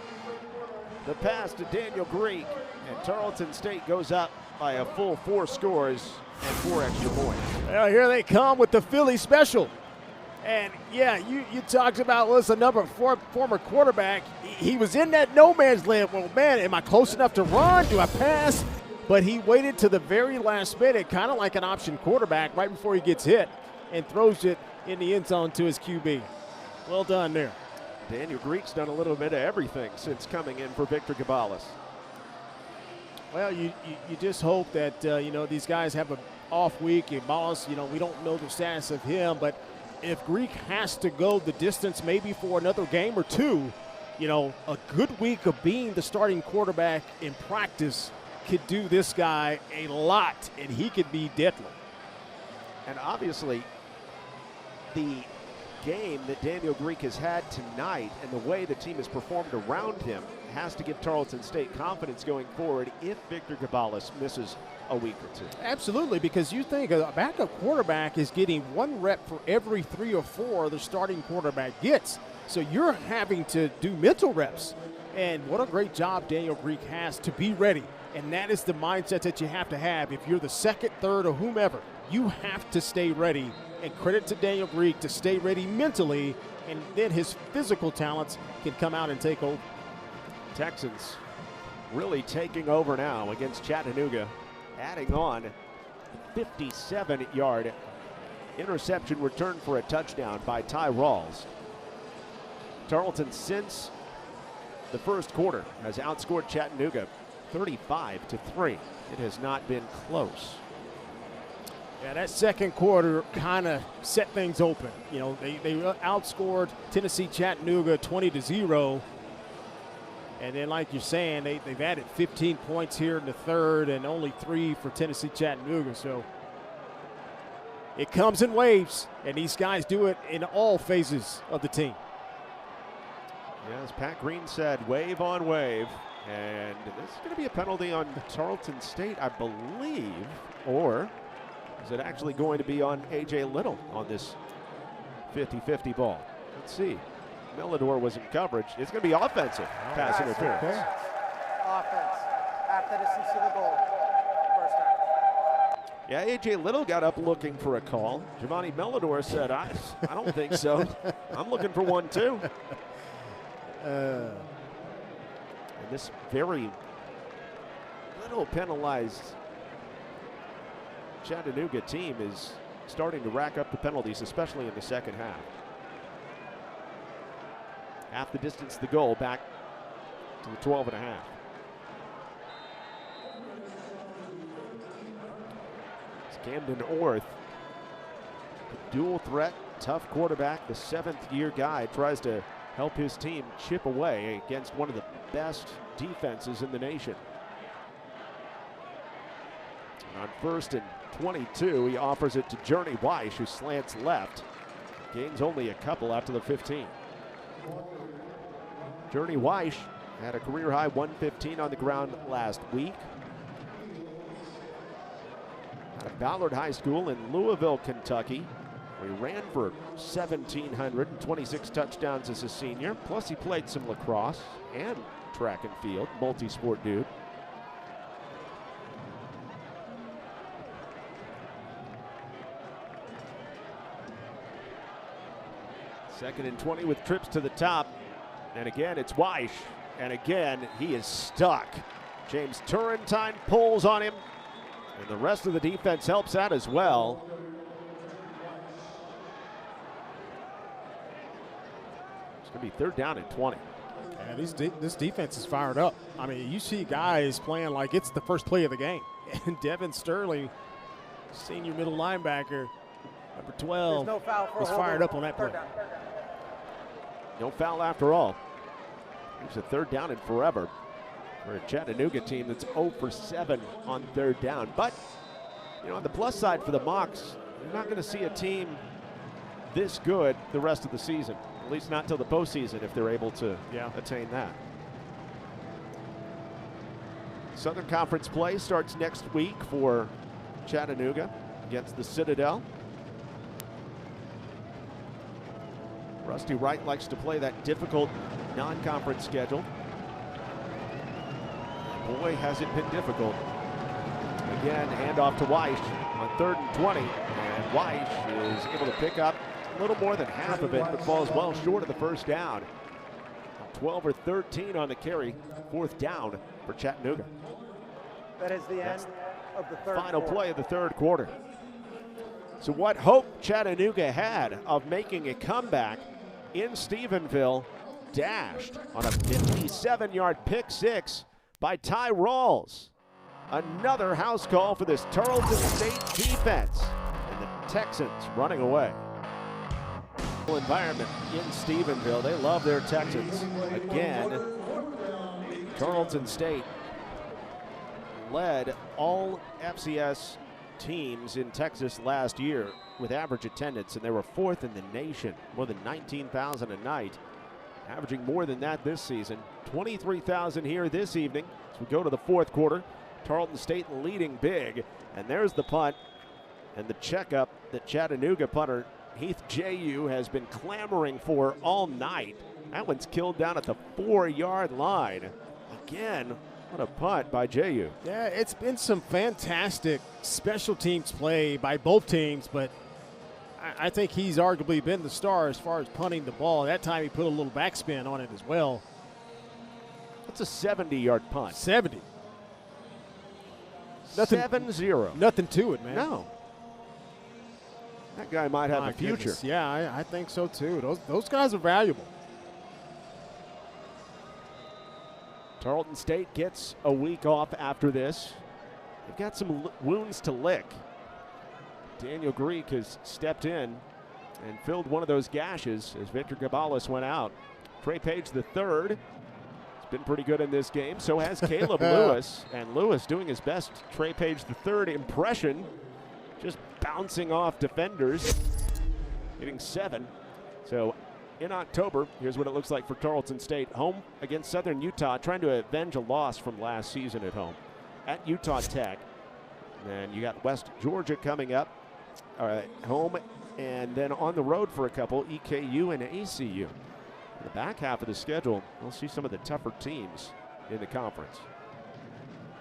the pass to Daniel Greek, and Tarleton State goes up by a full 4 scores and 4 extra points. Well, here they come with the Philly special. And, yeah, you talked about, well, it's another former quarterback. He was in that no man's land. Well, man, am I close enough to run? Do I pass? But he waited to the very last minute, kind of like an option quarterback, right before he gets hit, and throws it in the end zone to his QB. Well done there. Daniel Greek's done a little bit of everything since coming in for Victor Cabalas. Well, you just hope that, these guys have an off week. And Ballas, we don't know the status of him, but if Greek has to go the distance maybe for another game or two, a good week of being the starting quarterback in practice could do this guy a lot, and he could be deadly. And obviously, the game that Daniel Greek has had tonight and the way the team has performed around him has to give Tarleton State confidence going forward if Victor Caballas misses a week or two. Absolutely, because you think a backup quarterback is getting 1 rep for every 3 or 4 the starting quarterback gets. So you're having to do mental reps. And what a great job Daniel Greek has to be ready. And that is the mindset that you have to have. If you're the second, third, or whomever, you have to stay ready. And credit to Daniel Greek to stay ready mentally, and then his physical talents can come out and take over. Texans really taking over now against Chattanooga, adding on 57-yard interception return for a touchdown by Ty Rawls. Tarleton, since the first quarter, has outscored Chattanooga 35-3. It has not been close. Yeah, that second quarter kind of set things open. They outscored Tennessee Chattanooga 20-0. And then, like you're saying, they've added 15 points here in the third and only 3 for Tennessee Chattanooga. So it comes in waves, and these guys do it in all phases of the team. Yeah, as Pat Green said, wave on wave. And this is going to be a penalty on Tarleton State, I believe, or is it actually going to be on A.J. Little on this 50-50 ball? Let's see. Melidor was in coverage. It's going to be offensive pass interference. Okay. Offense. Half the distance to the goal. First half. Yeah, A.J. Little got up looking for a call. Giovanni Melidor said, I don't think so. I'm looking for one too. And this very little penalized Chattanooga team is starting to rack up the penalties, especially in the second half. Half the distance to the goal, back to the 12.5. It's Camden Orth, dual threat, tough quarterback, the 7th-year guy, tries to help his team chip away against one of the best defenses in the nation. And on 1st and 22, he offers it to Journey Weish, who slants left. Gains only a couple out to the 15. Journey Weish had a career-high 115 on the ground last week. Out of Ballard High School in Louisville, Kentucky, where he ran for 1,726 touchdowns as a senior. Plus, he played some lacrosse and track and field, multi-sport dude. Second and 20 with trips to the top. And again, it's Weish. And again, he is stuck. James Turrentine pulls on him. And the rest of the defense helps out as well. It's going to be 3rd down and 20. Yeah, this defense is fired up. I mean, you see guys playing like it's the first play of the game. And Devin Sterling, senior middle linebacker, number 12, no foul for was fired up on that play. No foul after all. It's a 3rd down and forever for a Chattanooga team that's 0 for 7 on 3rd down. But, on the plus side for the Mocs, you're not going to see a team this good the rest of the season. At least not till the postseason if they're able to attain that. Southern Conference play starts next week for Chattanooga against the Citadel. Rusty Wright likes to play that difficult non-conference schedule. Boy, has it been difficult. Again, handoff to Weish on 3rd and 20. And Weish is able to pick up a little more than half of it, but falls well short of the 1st down. 12 or 13 on the carry, 4th down for Chattanooga. That is the end of the third Final quarter. play of the 3rd quarter. So what hope Chattanooga had of making a comeback in Stephenville dashed on a 57-yard pick 6 by Ty Rawls. Another house call for this Tarleton State defense. And the Texans running away. Environment in Stephenville. They love their Texans. Again, Tarleton State led all FCS teams in Texas last year with average attendance, and they were 4th in the nation, more than 19,000 a night. Averaging more than that this season. 23,000 here this evening as we go to the fourth quarter. Tarleton State leading big, and there's the punt and the checkup that Chattanooga punter Heath J.U. has been clamoring for all night. That one's killed down at the 4-yard line. Again, what a punt by J.U. Yeah, it's been some fantastic special teams play by both teams, but I think he's arguably been the star as far as punting the ball. That time he put a little backspin on it as well. That's a 70-yard punt. 70. 7-0. Nothing to it, man. No. That guy might have a future. Goodness. Yeah, I think so too. Those guys are valuable. Tarleton State gets a week off after this. They've got some wounds to lick. Daniel Greek has stepped in and filled one of those gashes as Victor Cabales went out. Trey Page the third has been pretty good in this game. So has Caleb Lewis. And Lewis doing his best Trey Page the third impression. Just bouncing off defenders, hitting 7. So in October, here's what it looks like for Tarleton State. Home against Southern Utah, trying to avenge a loss from last season at home. At Utah Tech. And you got West Georgia coming up. Home and then on the road for a couple, EKU and ACU. In the back half of the schedule, we'll see some of the tougher teams in the conference.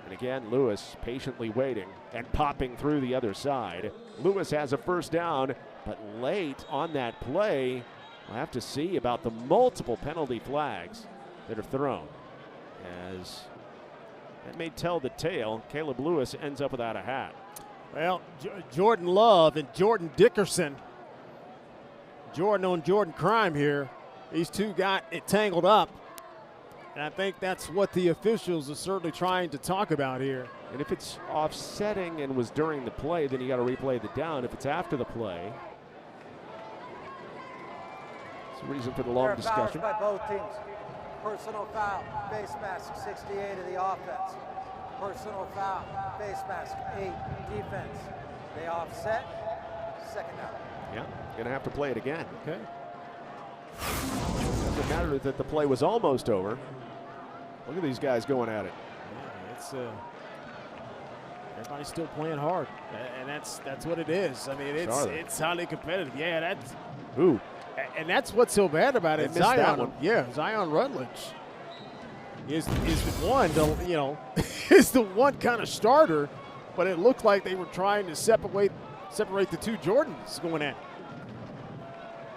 And again, Lewis patiently waiting and popping through the other side. Lewis has a first down, but late on that play, we'll have to see about the multiple penalty flags that are thrown. As that may tell the tale, Caleb Lewis ends up without a hat. Well, Jordan Love and Jordan Dickerson. Jordan on Jordan crime here. These two got it tangled up. And I think that's what the officials are certainly trying to talk about here. And if it's offsetting and was during the play, then you got to replay the down. If it's after the play, it's a reason for the long discussion. By both teams. Personal foul, face mask 68 of the offense. Personal foul, face mask 8, defense. They offset, second down. Yeah, going to have to play it again. Okay. Doesn't matter that the play was almost over. Look at these guys going at it. Yeah, it's everybody's still playing hard, and that's what it is. I mean, it's highly competitive. Yeah, that's and that's what's so bad about it. Zion, Zion Rutledge is the one, is the one kind of starter, but it looked like they were trying to separate the two Jordans going at it.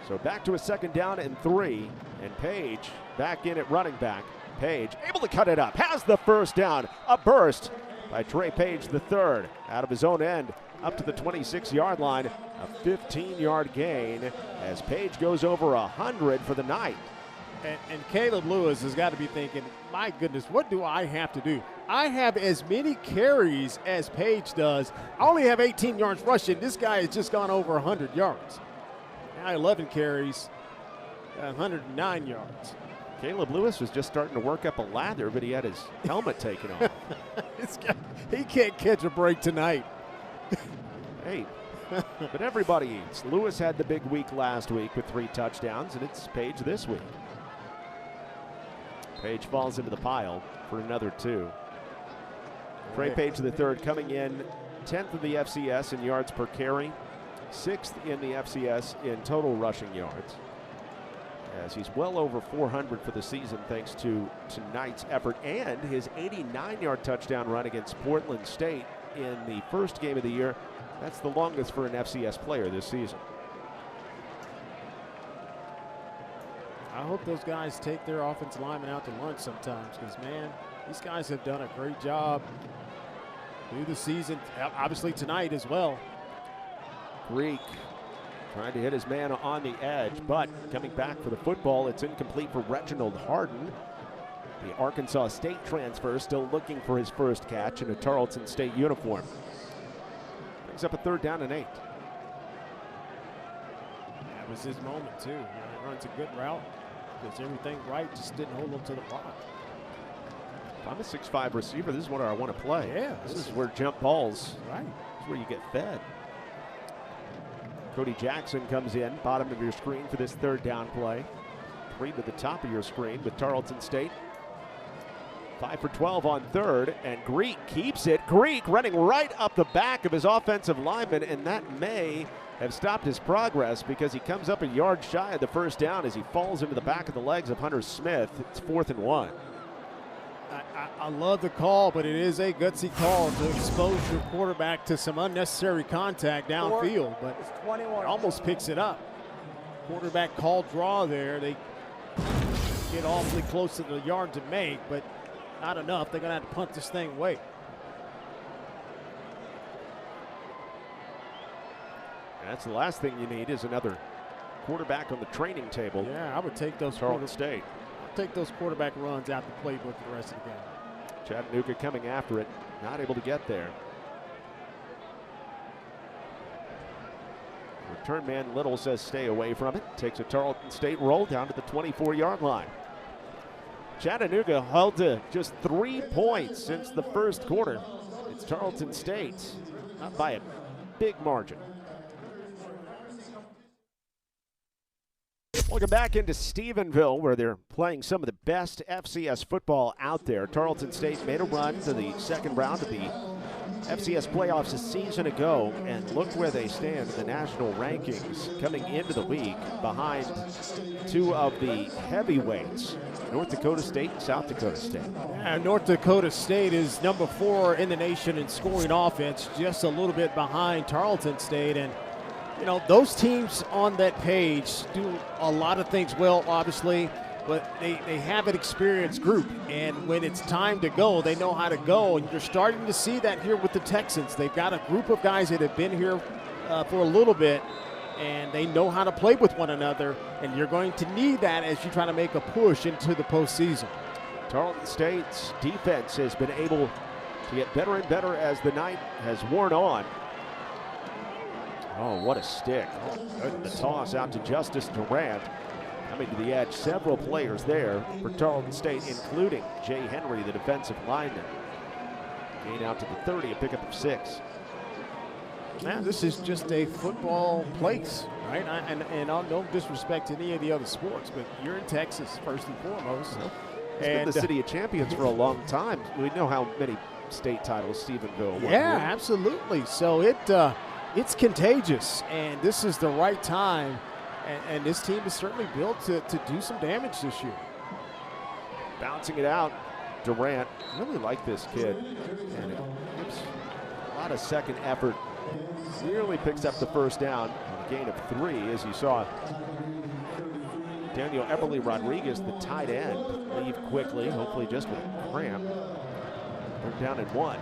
So back to a second down and 3, and Page back in at running back. Page able to cut it up, has the first down. A burst by Trey Page the third out of his own end up to the 26-yard line. A 15-yard gain as Page goes over 100 for the night. And Caleb Lewis has got to be thinking, my goodness, what do I have to do? I have as many carries as Page does. I only have 18 yards rushing. This guy has just gone over 100 yards. Now 11 carries, 109 yards. Caleb Lewis was just starting to work up a lather, but he had his helmet taken off. He can't catch a break tonight. Hey, but everybody eats. Lewis had the big week last week with 3 touchdowns, and it's Page this week. Page falls into the pile for another 2. Trey Page the third coming in 10th in the FCS in yards per carry, 6th in the FCS in total rushing yards. As he's well over 400 for the season thanks to tonight's effort and his 89-yard touchdown run against Portland State in the first game of the year. That's the longest for an FCS player this season. I hope those guys take their offensive linemen out to lunch sometimes because, man, these guys have done a great job through the season, obviously tonight as well. Greek trying to hit his man on the edge, but coming back for the football, it's incomplete for Reginald Harden. the Arkansas State transfer, still looking for his first catch in a Tarleton State uniform. Brings up a 3rd down and 8. That was his moment, too. He runs a good route, does everything right, just didn't hold him to the block. If I'm a 6'5" receiver, this is what I want to play. Yeah. This is where jump balls, right. This is where you get fed. Cody Jackson comes in, bottom of your screen for this 3rd down play. 3 to the top of your screen with Tarleton State. 5 for 12 on 3rd, and Greek keeps it. Greek running right up the back of his offensive lineman, and that may have stopped his progress because he comes up a yard shy of the 1st down as he falls into the back of the legs of Hunter Smith. It's 4th and 1. I love the call, but it is a gutsy call to expose your quarterback to some unnecessary contact downfield, but it almost picks it up. Quarterback call draw there. They get awfully close to the yard to make, but not enough. They're going to have to punt this thing away. And that's the last thing you need is another quarterback on the training table. Yeah, I would take those Tarleton State. Take those quarterback runs out the playbook for the rest of the game. Chattanooga coming after it, not able to get there. Return man Little says stay away from it. Takes a Tarleton State roll down to the 24-yard line. Chattanooga held to just 3 points since the 1st quarter. It's Tarleton State, not by a big margin. Welcome back into Stephenville, where they're playing some of the best FCS football out there. Tarleton State made a run to the 2nd round of the FCS playoffs a season ago, and look where they stand in the national rankings coming into the week behind 2 of the heavyweights, North Dakota State and South Dakota State. Yeah, North Dakota State is number 4 in the nation in scoring offense, just a little bit behind Tarleton State. And you know, those teams on that page do a lot of things well, obviously, but they have an experienced group. And when it's time to go, they know how to go. And you're starting to see that here with the Texans. They've got a group of guys that have been here for a little bit, and they know how to play with one another. And you're going to need that as you try to make a push into the postseason. Tarleton State's defense has been able to get better and better as the night has worn on. Oh, what a stick. The toss out to Justice Durant. Coming to the edge, several players there for Tarleton State, including Jay Henry, the defensive lineman. Gain out to the 30, a pickup of 6. Man, this is just a football place, right? And no disrespect to any of the other sports, but you're in Texas first and foremost. It's been the city of champions for a long time. We know how many state titles Stephenville won. Yeah, absolutely. So it's contagious, and this is the right time. And this team is certainly built to do some damage this year. Bouncing it out, Durant. Really like this kid. And it gives a lot of second effort. Really picks up the 1st down on a gain of 3, as you saw Daniel Everly Rodriguez, the tight end, leave quickly, hopefully just with a cramp. 3rd down and 1.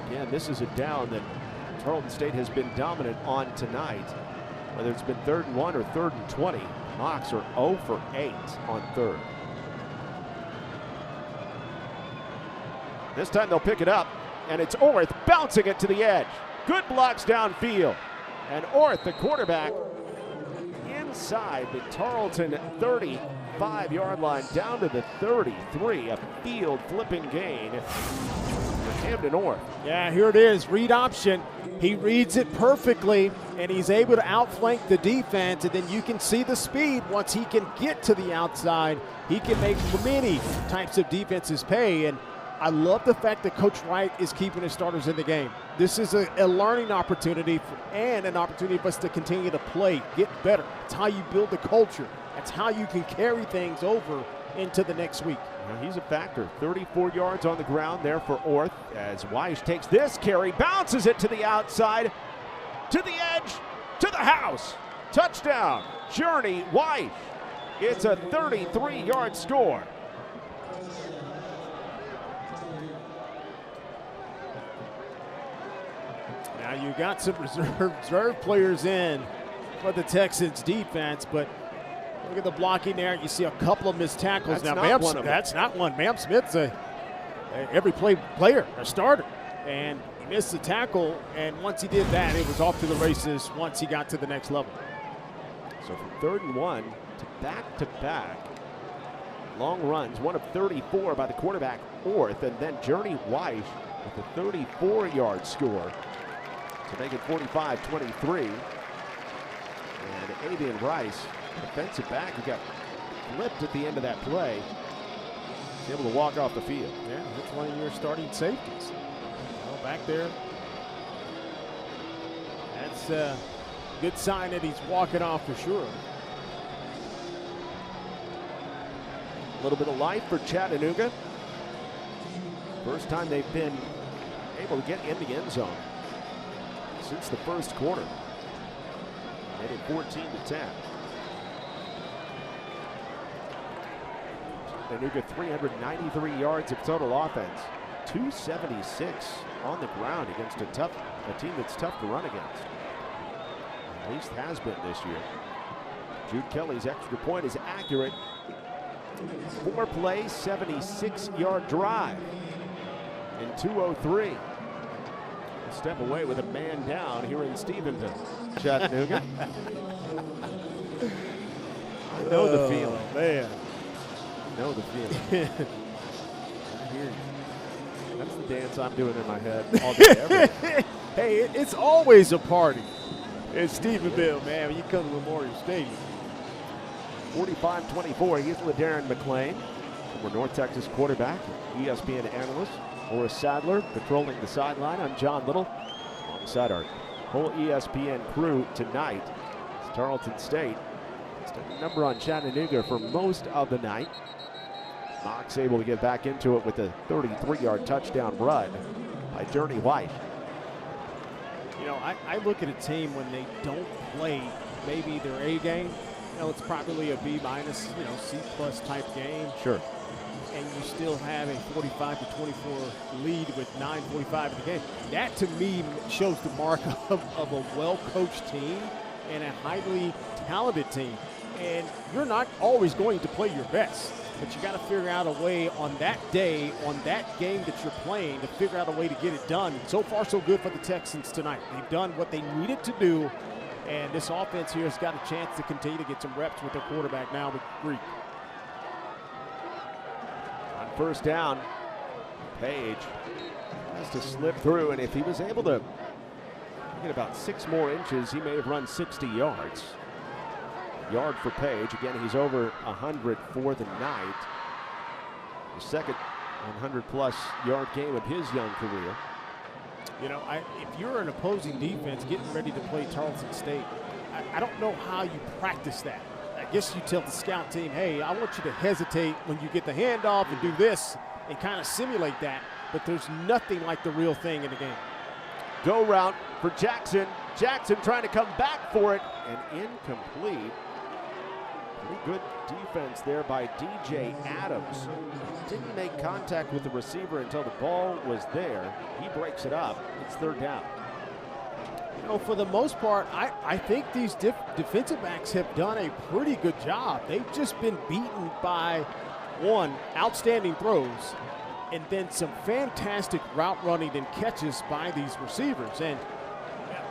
Again, this is a down that Tarleton State has been dominant on tonight. Whether it's been 3rd and 1 or 3rd and 20, Hawks are 0 for 8 on 3rd. This time they'll pick it up, and it's Orth bouncing it to the edge. Good blocks downfield. And Orth, the quarterback, inside the Tarleton 35-yard line down to the 33. A field flipping gain. Camden Orth. Yeah, here it is, read option. He reads it perfectly, and he's able to outflank the defense, and then you can see the speed. Once he can get to the outside, he can make many types of defenses pay, and I love the fact that Coach Wright is keeping his starters in the game. This is a learning opportunity and an opportunity for us to continue to play, get better. It's how you build the culture. That's how you can carry things over into the next week. Now he's a factor. 34 yards on the ground there for Orth as Weish takes this carry, bounces it to the outside, to the edge, to the house. Touchdown, Journey Weish. It's a 33-yard score. Now you got some reserve players in for the Texans defense, but Look at the blocking there. You see a couple of missed tackles. That's now, not one of them. That's not one. Mam Smith's every player, a starter. And he missed the tackle, and once he did that, it was off to the races once he got to the next level. So from 3rd and 1 to back-to-back long runs, one of 34 by the quarterback, Orth, and then Journey White with a 34-yard score to make it 45-23. And Avian Rice, defensive back, who got flipped at the end of that play, was able to walk off the field. Yeah, that's one of your starting safeties. Well, back there. That's a good sign that he's walking off for sure. A little bit of life for Chattanooga. First time they've been able to get in the end zone since the first quarter. Made it 14-10. Chattanooga 393 yards of total offense, 276 on the ground against a team that's tough to run against. At least has been this year. Jude Kelly's extra point is accurate. 4-play, 76-yard drive in 2:03. Step away with a man down here in Stephenville, Chattanooga. I know the feeling. Man. I know the feeling. I hear you. That's the dance I'm doing in my head all day, every day. Hey, it's always a party in Stephenville, man, when you come to Memorial Stadium. 45-24, here's LaDarren McClain, former North Texas quarterback, ESPN analyst. Horace Sadler patrolling the sideline. I'm John Little, alongside our whole ESPN crew tonight. It's Tarleton State. Stuck a number on Chattanooga for most of the night. Knox able to get back into it with a 33-yard touchdown run by Journey White. You know, I look at a team when they don't play maybe their A game. You know, it's probably a B minus, you know, C plus type game. Sure. And you still have a 45-24 lead with 9:45 in the game. That to me shows the mark of a well-coached team and a highly talented team. And you're not always going to play your best, but you got to figure out a way on that day, on that game that you're playing, to figure out a way to get it done. So far, so good for the Texans tonight. They've done what they needed to do, and this offense here has got a chance to continue to get some reps with their quarterback now with Greek. On first down, Page has to slip through, and if he was able to get about 6 more inches, he may have run 60 yards. Yard for Page. Again, he's over 100 for the night. The second 100-plus yard game of his young career. You know, if you're an opposing defense getting ready to play Tarleton State, I don't know how you practice that. I guess you tell the scout team, hey, I want you to hesitate when you get the handoff and do this and kind of simulate that, but there's nothing like the real thing in the game. Go route for Jackson. Jackson trying to come back for it, and incomplete. Pretty good defense there by DJ Adams. Didn't make contact with the receiver until the ball was there. He breaks it up. It's third down. You know, for the most part, I think these defensive backs have done a pretty good job. They've just been beaten by, one, outstanding throws, and then some fantastic route running and catches by these receivers. And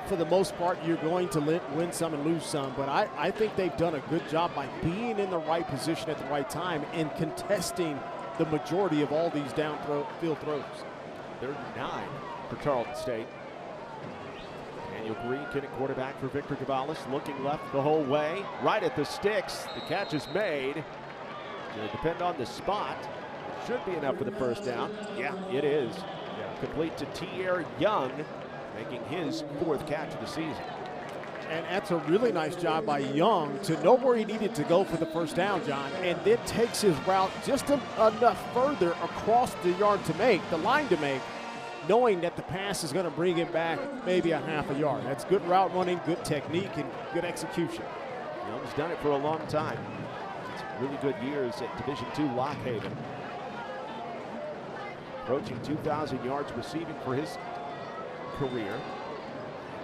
for the most part, you're going to win some and lose some, but I think they've done a good job by being in the right position at the right time and contesting the majority of all these downfield throws. Third and 9 for Tarleton State. Daniel Green, kidding quarterback for Victor Cavallis, looking left the whole way, right at the sticks. The catch is made. It'll depend on the spot. It should be enough for the first down. Yeah, it is. Complete to T.R. Young, making his 4th catch of the season. And that's a really nice job by Young to know where he needed to go for the first down, John, and then takes his route just enough further across the line to make, knowing that the pass is going to bring him back maybe a half a yard. That's good route running, good technique, and good execution. Young's done it for a long time. It's really good years at Division II Lock Haven. Approaching 2,000 yards receiving for his career.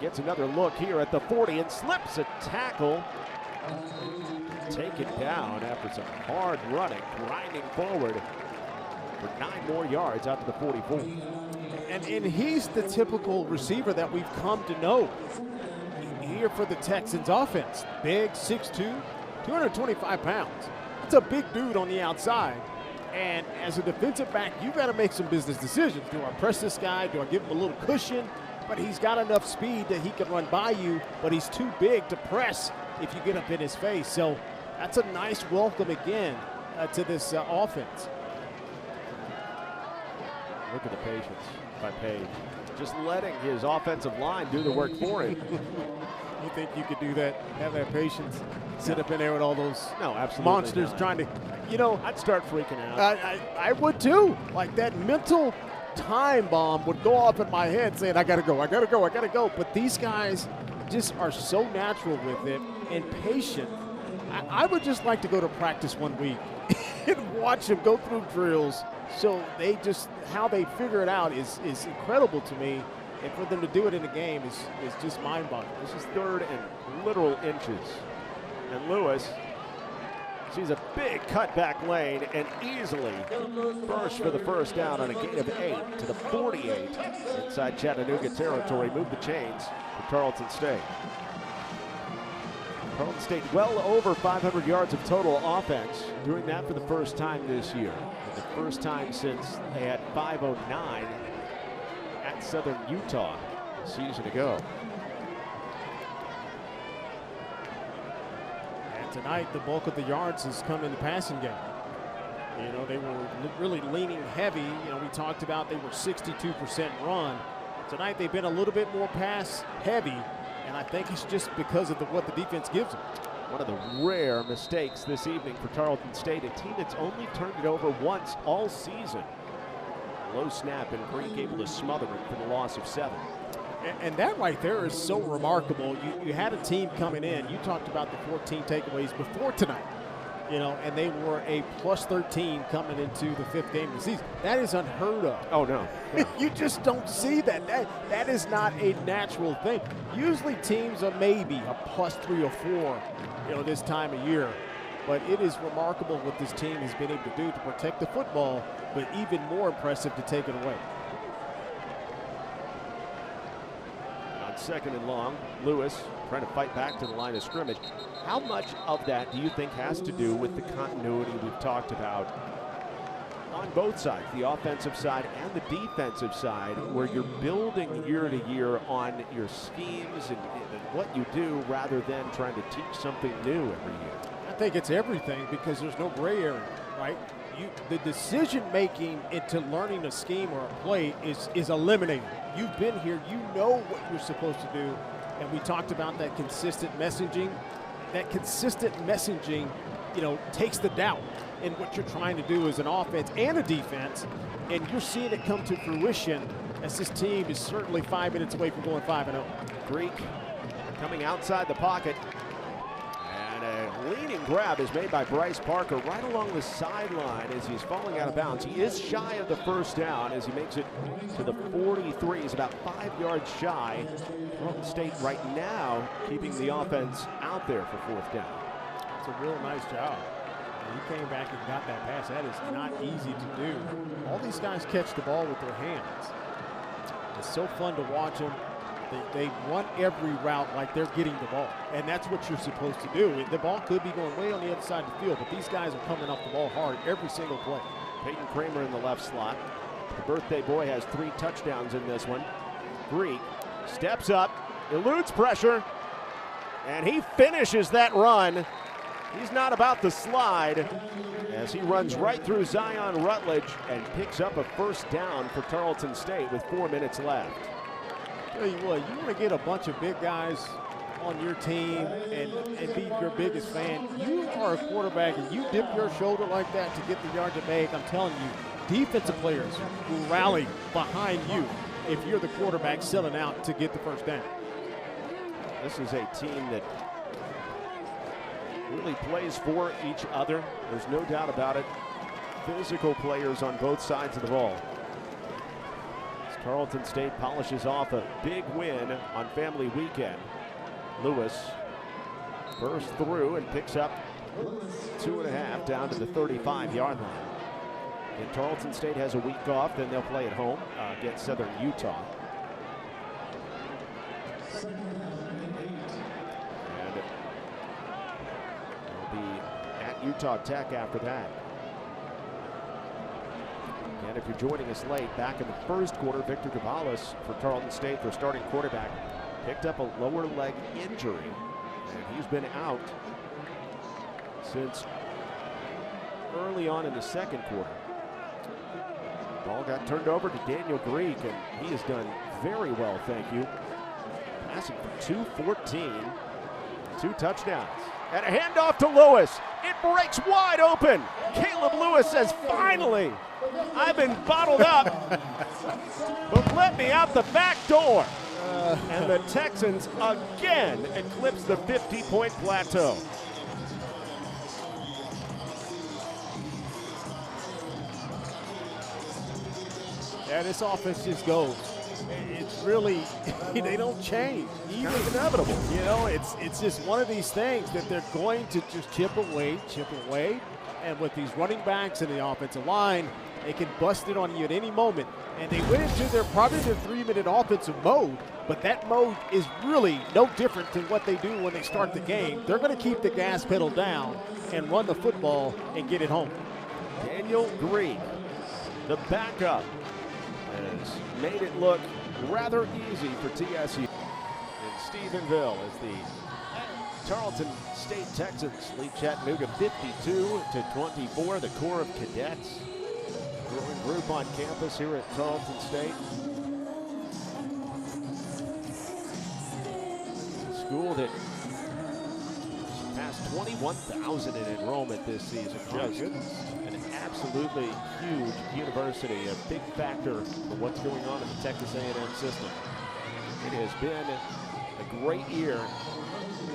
Gets another look here at the 40 and slips a tackle Taken down after some hard running, grinding forward for 9 more yards out to the 44. And he's the typical receiver that we've come to know here for the Texans offense. Big, 6'2", 225 pounds. It's a big dude on the outside. And as a defensive back, you got to make some business decisions. Do I press this guy? Do I give him a little cushion? But he's got enough speed that he can run by you, but he's too big to press if you get up in his face. So that's a nice welcome again to this offense. Look at the patience by Page. Just letting his offensive line do the work for him. You think you could do that, have that patience, sit up in there with all those monsters trying to, I'd start freaking out. I would too. Like that mental time bomb would go off in my head saying, I gotta go, I gotta go, I gotta go. But these guys just are so natural with it and patient. I would just like to go to practice one week and watch them go through drills. So how they figure it out is incredible to me. And for them to do it in a game is just mind-boggling. This is 3rd and literal inches. And Lewis sees a big cutback lane and easily burst for the first down on a gain of 8 to the 48 inside Chattanooga territory. Move the chains for Tarleton State. Tarleton State well over 500 yards of total offense, doing that for the first time this year. And the first time since they had 509 at Southern Utah a season ago. And tonight, the bulk of the yards has come in the passing game. They were really leaning heavy. We talked about they were 62% run. Tonight, they've been a little bit more pass heavy, and I think it's just because of what the defense gives them. One of the rare mistakes this evening for Tarleton State, a team that's only turned it over once all season. Low snap and Greek able to smother it for the loss of 7. And that right there is so remarkable. You had a team coming in. You talked about the 14 takeaways before tonight, and they were a plus 13 coming into the 5th game of the season. That is unheard of. Oh, no. You just don't see that. That is not a natural thing. Usually teams are maybe a plus 3 or 4, this time of year. But it is remarkable what this team has been able to do to protect the football, but even more impressive to take it away. On 2nd and long, Lewis trying to fight back to the line of scrimmage. How much of that do you think has to do with the continuity we've talked about on both sides, the offensive side and the defensive side, where you're building year to year on your schemes and what you do rather than trying to teach something new every year? I think it's everything because there's no gray area, right? The decision making into learning a scheme or a play is eliminated. You've been here, you know what you're supposed to do, and we talked about that consistent messaging. That consistent messaging, takes the doubt in what you're trying to do as an offense and a defense, and you're seeing it come to fruition as this team is certainly 5 minutes away from going 5-0. Greek coming outside the pocket. And a leaning grab is made by Bryce Parker right along the sideline as he's falling out of bounds. He is shy of the first down as he makes it to the 43. He's about 5 yards shy. Tarleton State right now keeping the offense out there for 4th down. It's a real nice job. He came back and got that pass. That is not easy to do. All these guys catch the ball with their hands. It's so fun to watch them. They run every route like they're getting the ball, and that's what you're supposed to do. The ball could be going way on the other side of the field, but these guys are coming off the ball hard every single play. Peyton Kramer in the left slot. The birthday boy has 3 touchdowns in this one. Greek steps up, eludes pressure, and he finishes that run. He's not about to slide as he runs right through Zion Rutledge and picks up a first down for Tarleton State with 4 minutes left. Tell you what, you want to get a bunch of big guys on your team and be your biggest fan. You are a quarterback and you dip your shoulder like that to get the yard to make. I'm telling you, defensive players will rally behind you if you're the quarterback selling out to get the first down. This is a team that really plays for each other. There's no doubt about it. Physical players on both sides of the ball. As Tarleton State polishes off a big win on Family Weekend. Lewis Bursts through and picks up 2.5 down to the 35-yard line. And Tarleton State has a week off, then they'll play at home against Southern Utah. And they'll be at Utah Tech after that. And if you're joining us late, back in the first quarter, Victor Cavallis for Tarleton State, their starting quarterback, picked up a lower leg injury, and he's been out since early on in the second quarter. Ball got turned over to Daniel Greek, and he has done very well, thank you. Passing for 214, 2 touchdowns. And a handoff to Lewis. It breaks wide open. Caleb Lewis says, finally, I've been bottled up, but let me out the back door. And the Texans again eclipse the 50-point plateau. Yeah, this offense just goes. It's really, they don't change. Even inevitable. You know, it's just one of these things that they're going to just chip away. And with these running backs and the offensive line, they can bust it on you at any moment. And they went into probably their 3-minute offensive mode, but that mode is really no different than what they do when they start the game. They're going to keep the gas pedal down and run the football and get it home. Daniel Greek, the backup, has made it look rather easy for TSU. In Stephenville as the Tarleton State Texans lead Chattanooga 52-24. The core of cadets, growing group on campus here at Tarleton State. A school that surpassed 21,000 in enrollment this season. Just an absolutely huge university, a big factor for what's going on in the Texas A&M system. It has been a great year,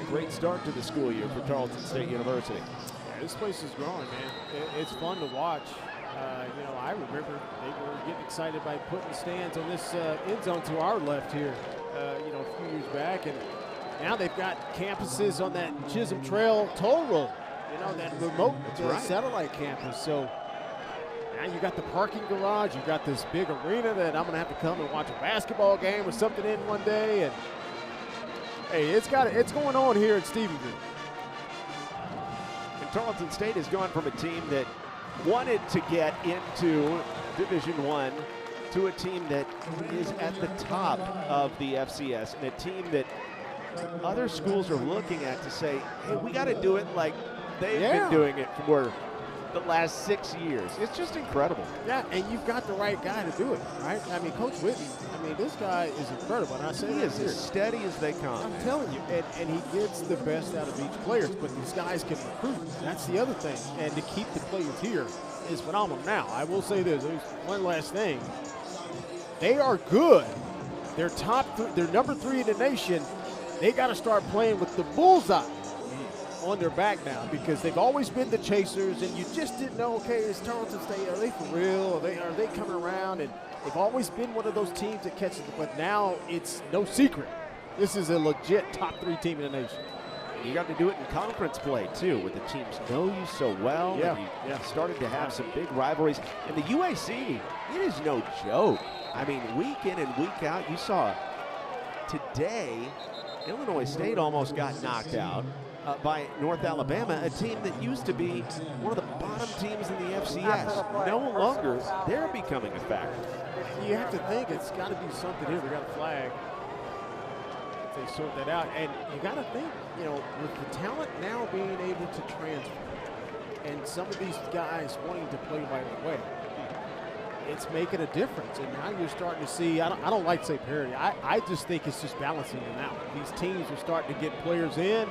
a great start to the school year for Tarleton State University. Yeah, this place is growing, man. It's fun to watch. You know, I remember they were getting excited by putting stands on this end zone to our left here, you know, a few years back. And now they've got campuses on that Chisholm Trail toll road, you know, that remote satellite campus. So now you got the parking garage, you got this big arena that I'm going to have to come and watch a basketball game or something in one day. And hey, it's going on here at Stephenville. And Tarleton State has gone from a team that wanted to get into Division I to a team that is at the top of the FCS, and a team that other schools are looking at to say, hey, we got to do it like they've been doing it for the last 6 years. It's just incredible. Yeah, and you've got the right guy to do it, right? I mean, Coach Whitney, this guy is incredible. And I say he is as steady as they come. I'm telling you, and he gets the best out of each player, but these guys can recruit. That's the other thing. And to keep the players here is phenomenal. Now, I will say this, there's one last thing. They are good. They're they're number 3 in the nation. They got to start playing with the bullseye on their back now, because they've always been the chasers, and you just didn't know, okay, is Tarleton State, are they for real? Are they coming around? And they've always been one of those teams that catches it, but now it's no secret. This is a legit top 3 team in the nation. You got to do it in conference play, too, where the teams know you so well. Yeah. You started to have some big rivalries. And the UAC, it is no joke. I mean, week in and week out, you saw today, Illinois State almost got knocked out by North Alabama, a team that used to be one of the bottom teams in the FCS. No longer, they're becoming a factor. You have to think it's got to be something here. We got a flag. If they sort that out. And you got to think, you know, with the talent now being able to transfer, and some of these guys wanting to play right away, it's making a difference. And now you're starting to see, I don't like to say parity. I just think it's just balancing them out. These teams are starting to get players in,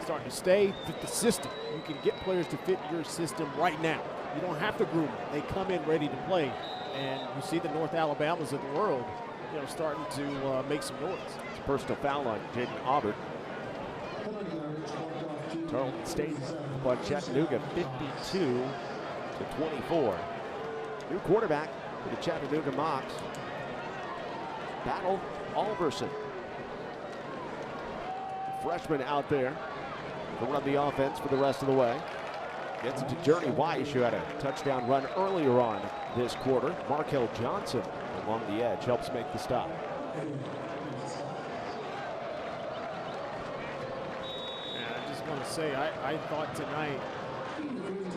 starting to stay, fit the system. You can get players to fit your system right now. You don't have to groom them. They come in ready to play. And you see the North Alabamas of the world, you know, starting to make some noise. It's a personal foul on Jaden Aubert. Tarleton State on Chattanooga 52-24. New quarterback for the Chattanooga Mocs, Battle Alverson. Freshman out there. to run the offense for the rest of the way. Gets it to Journey Weiss, who had a touchdown run earlier on this quarter. Markel Johnson along the edge helps make the stop. I just want to say, I thought tonight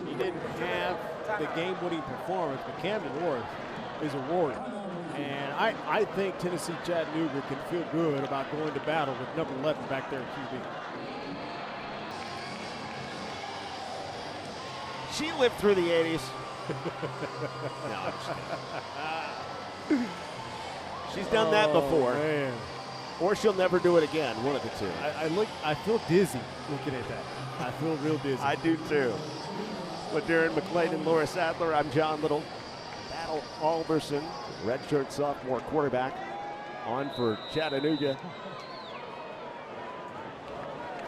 he didn't have the game-winning performance, but Camden North is a warrior. And I think Tennessee Chattanooga can feel good about going to battle with number 11 back there at QB. She lived through the 80s. No, I'm just kidding. She's done that before. Man. Or she'll never do it again, one of the two. I feel dizzy looking at that. I feel real dizzy. I do too. With Darren McClain and Laura Sadler, I'm John Little. Battle Alderson, redshirt sophomore quarterback, on for Chattanooga.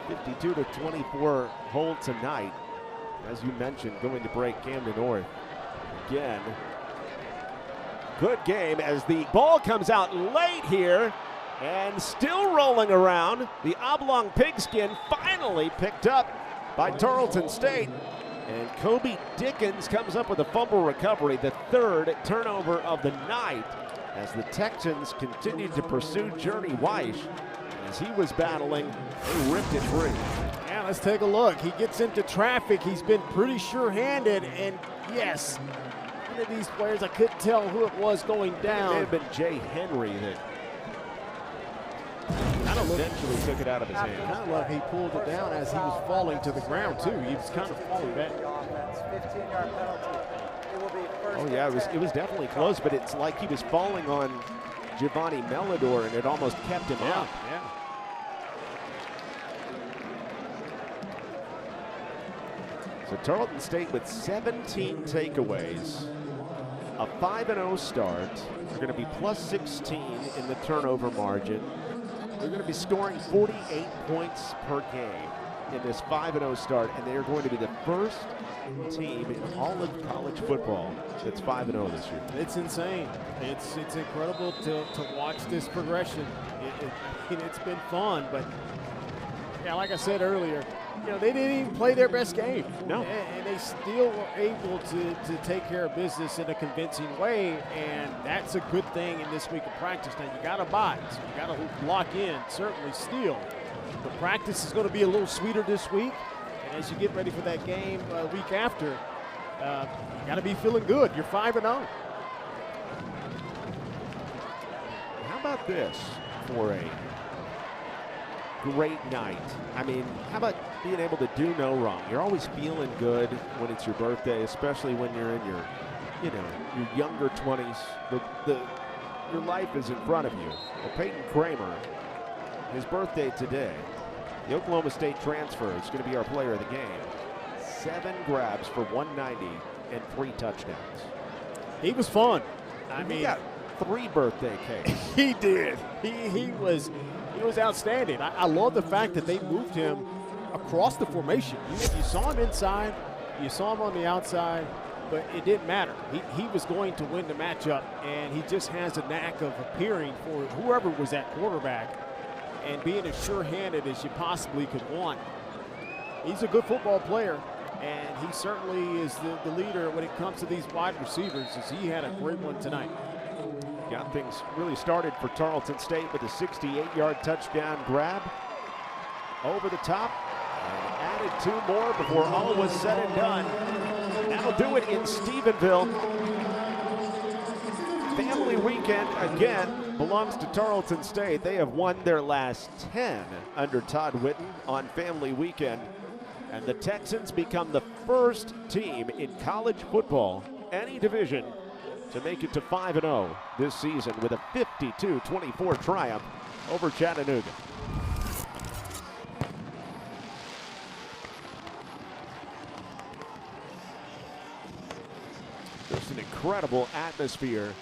52-24 hold tonight. As you mentioned, going to break Camden North again. Good game as the ball comes out late here and still rolling around. The oblong pigskin finally picked up by Tarleton State. And Kobe Dickens comes up with a fumble recovery, the third turnover of the night, as the Texans continued to pursue Journey Weiss. As he was battling, they ripped it free. Yeah, let's take a look. He gets into traffic. He's been pretty sure-handed, and yes, one of these players, I couldn't tell who it was going down. It may have been Jay Henry that eventually took it out of his hand. Kind of like he pulled it down as he was falling to the ground, too. He was kind of falling back. 15-yard penalty. It will be first. Oh, yeah, it was definitely close, but it's like he was falling on Giovanni Melidor, and it almost kept him up. Yeah. So Tarleton State with 17 takeaways, a 5-0 start. They're going to be plus 16 in the turnover margin. They're going to be scoring 48 points per game in this 5-0 start, and they are going to be the first team in all of college football that's 5-0 this year. It's insane. It's incredible to watch this progression. It's been fun, but yeah, like I said earlier, they didn't even play their best game. No. And they still were able to take care of business in a convincing way, and that's a good thing in this week of practice. Now, you got to buy, so you got to lock in, certainly still. The practice is going to be a little sweeter this week, and as you get ready for that game week after, you got to be feeling good. You're 5-0. How about this for a great night? I mean, how about being able to do no wrong? You're always feeling good when it's your birthday, especially when you're in your, your younger 20s. Your life is in front of you. Well, Peyton Kramer, his birthday today. The Oklahoma State transfer is going to be our player of the game. 7 grabs for 190 and 3 touchdowns. He was fun. He got 3 birthday cakes. He did. He was outstanding. I love the fact that they moved him across the formation. You saw him inside, you saw him on the outside, but it didn't matter. He was going to win the matchup, and he just has a knack of appearing for whoever was at quarterback and being as sure-handed as you possibly could want. He's a good football player, and he certainly is the leader when it comes to these wide receivers, as he had a great one tonight. Got things really started for Tarleton State with a 68-yard touchdown grab over the top, and added 2 more before all was said and done. That'll do it in Stephenville. Family weekend again belongs to Tarleton State. They have won their last 10 under Todd Whitten on family weekend, and the Texans become the first team in college football, any division, to make it to 5-0 this season with a 52-24 triumph over Chattanooga. There's an incredible atmosphere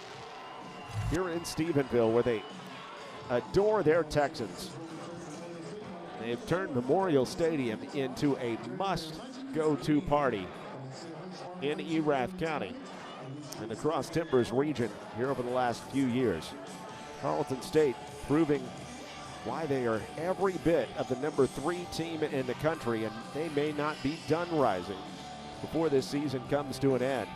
here in Stephenville where they adore their Texans. They've turned Memorial Stadium into a must-go-to party in Erath County and the Cross Timbers region here over the last few years. Tarleton State proving why they are every bit of the number 3 team in the country, and they may not be done rising before this season comes to an end.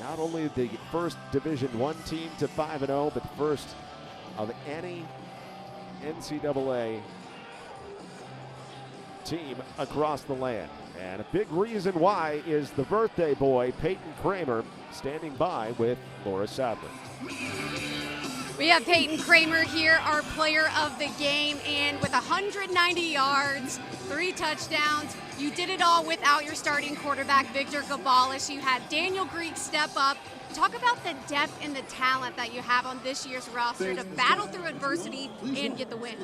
Not only the first Division I team to 5-0, but the first of any NCAA team across the land. And a big reason why is the birthday boy, Peyton Kramer, standing by with Laura Sadler. We have Peyton Kramer here, our player of the game, and with 190 yards, 3 touchdowns. You did it all without your starting quarterback, Victor Gabalish. You had Daniel Greek step up. Talk about the depth and the talent that you have on this year's roster to battle through adversity and get the win.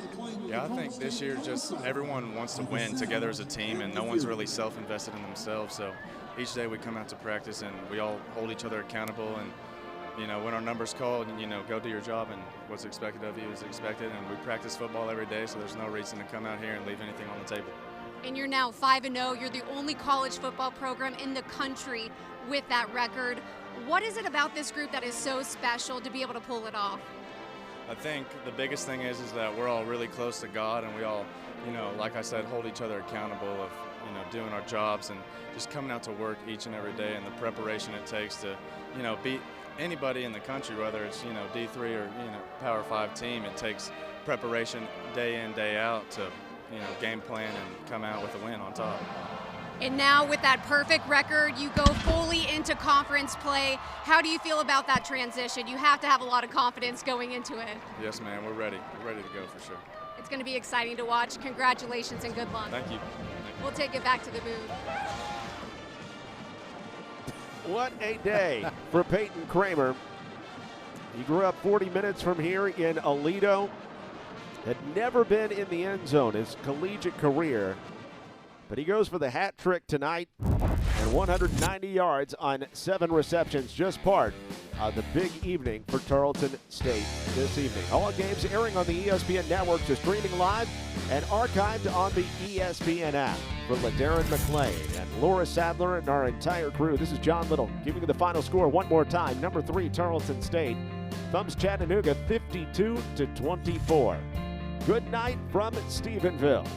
Yeah, I think this year just everyone wants to win together as a team, and no one's really self-invested in themselves. So each day we come out to practice and we all hold each other accountable, and you know, when our number's called, you know, go do your job, and what's expected of you is expected. And we practice football every day, so there's no reason to come out here and leave anything on the table. And you're now 5-0. You're the only college football program in the country with that record. What is it about this group that is so special to be able to pull it off? I think the biggest thing is that we're all really close to God, and we all, you know, like I said, hold each other accountable of, you know, doing our jobs and just coming out to work each and every day, and the preparation it takes to, you know, beat anybody in the country, whether it's, you know, D3 or, you know, Power 5 team. It takes preparation day in, day out to, you know, game plan and come out with a win on top. And now with that perfect record, you go fully into conference play. How do you feel about that transition? You have to have a lot of confidence going into it. Yes, man, we're ready. We're ready to go for sure. It's going to be exciting to watch. Congratulations and good luck. Thank you. We'll take it back to the booth. What a day for Peyton Kramer. He grew up 40 minutes from here in Aledo. Had never been in the end zone his collegiate career, but he goes for the hat trick tonight and 190 yards on 7 receptions, just part of the big evening for Tarleton State this evening. All games airing on the ESPN network, to streaming live and archived on the ESPN app. For LaDarren McClain and Laura Sadler and our entire crew, this is John Little giving you the final score one more time. Number 3, Tarleton State thumbs Chattanooga 52-24. Good night from Stephenville.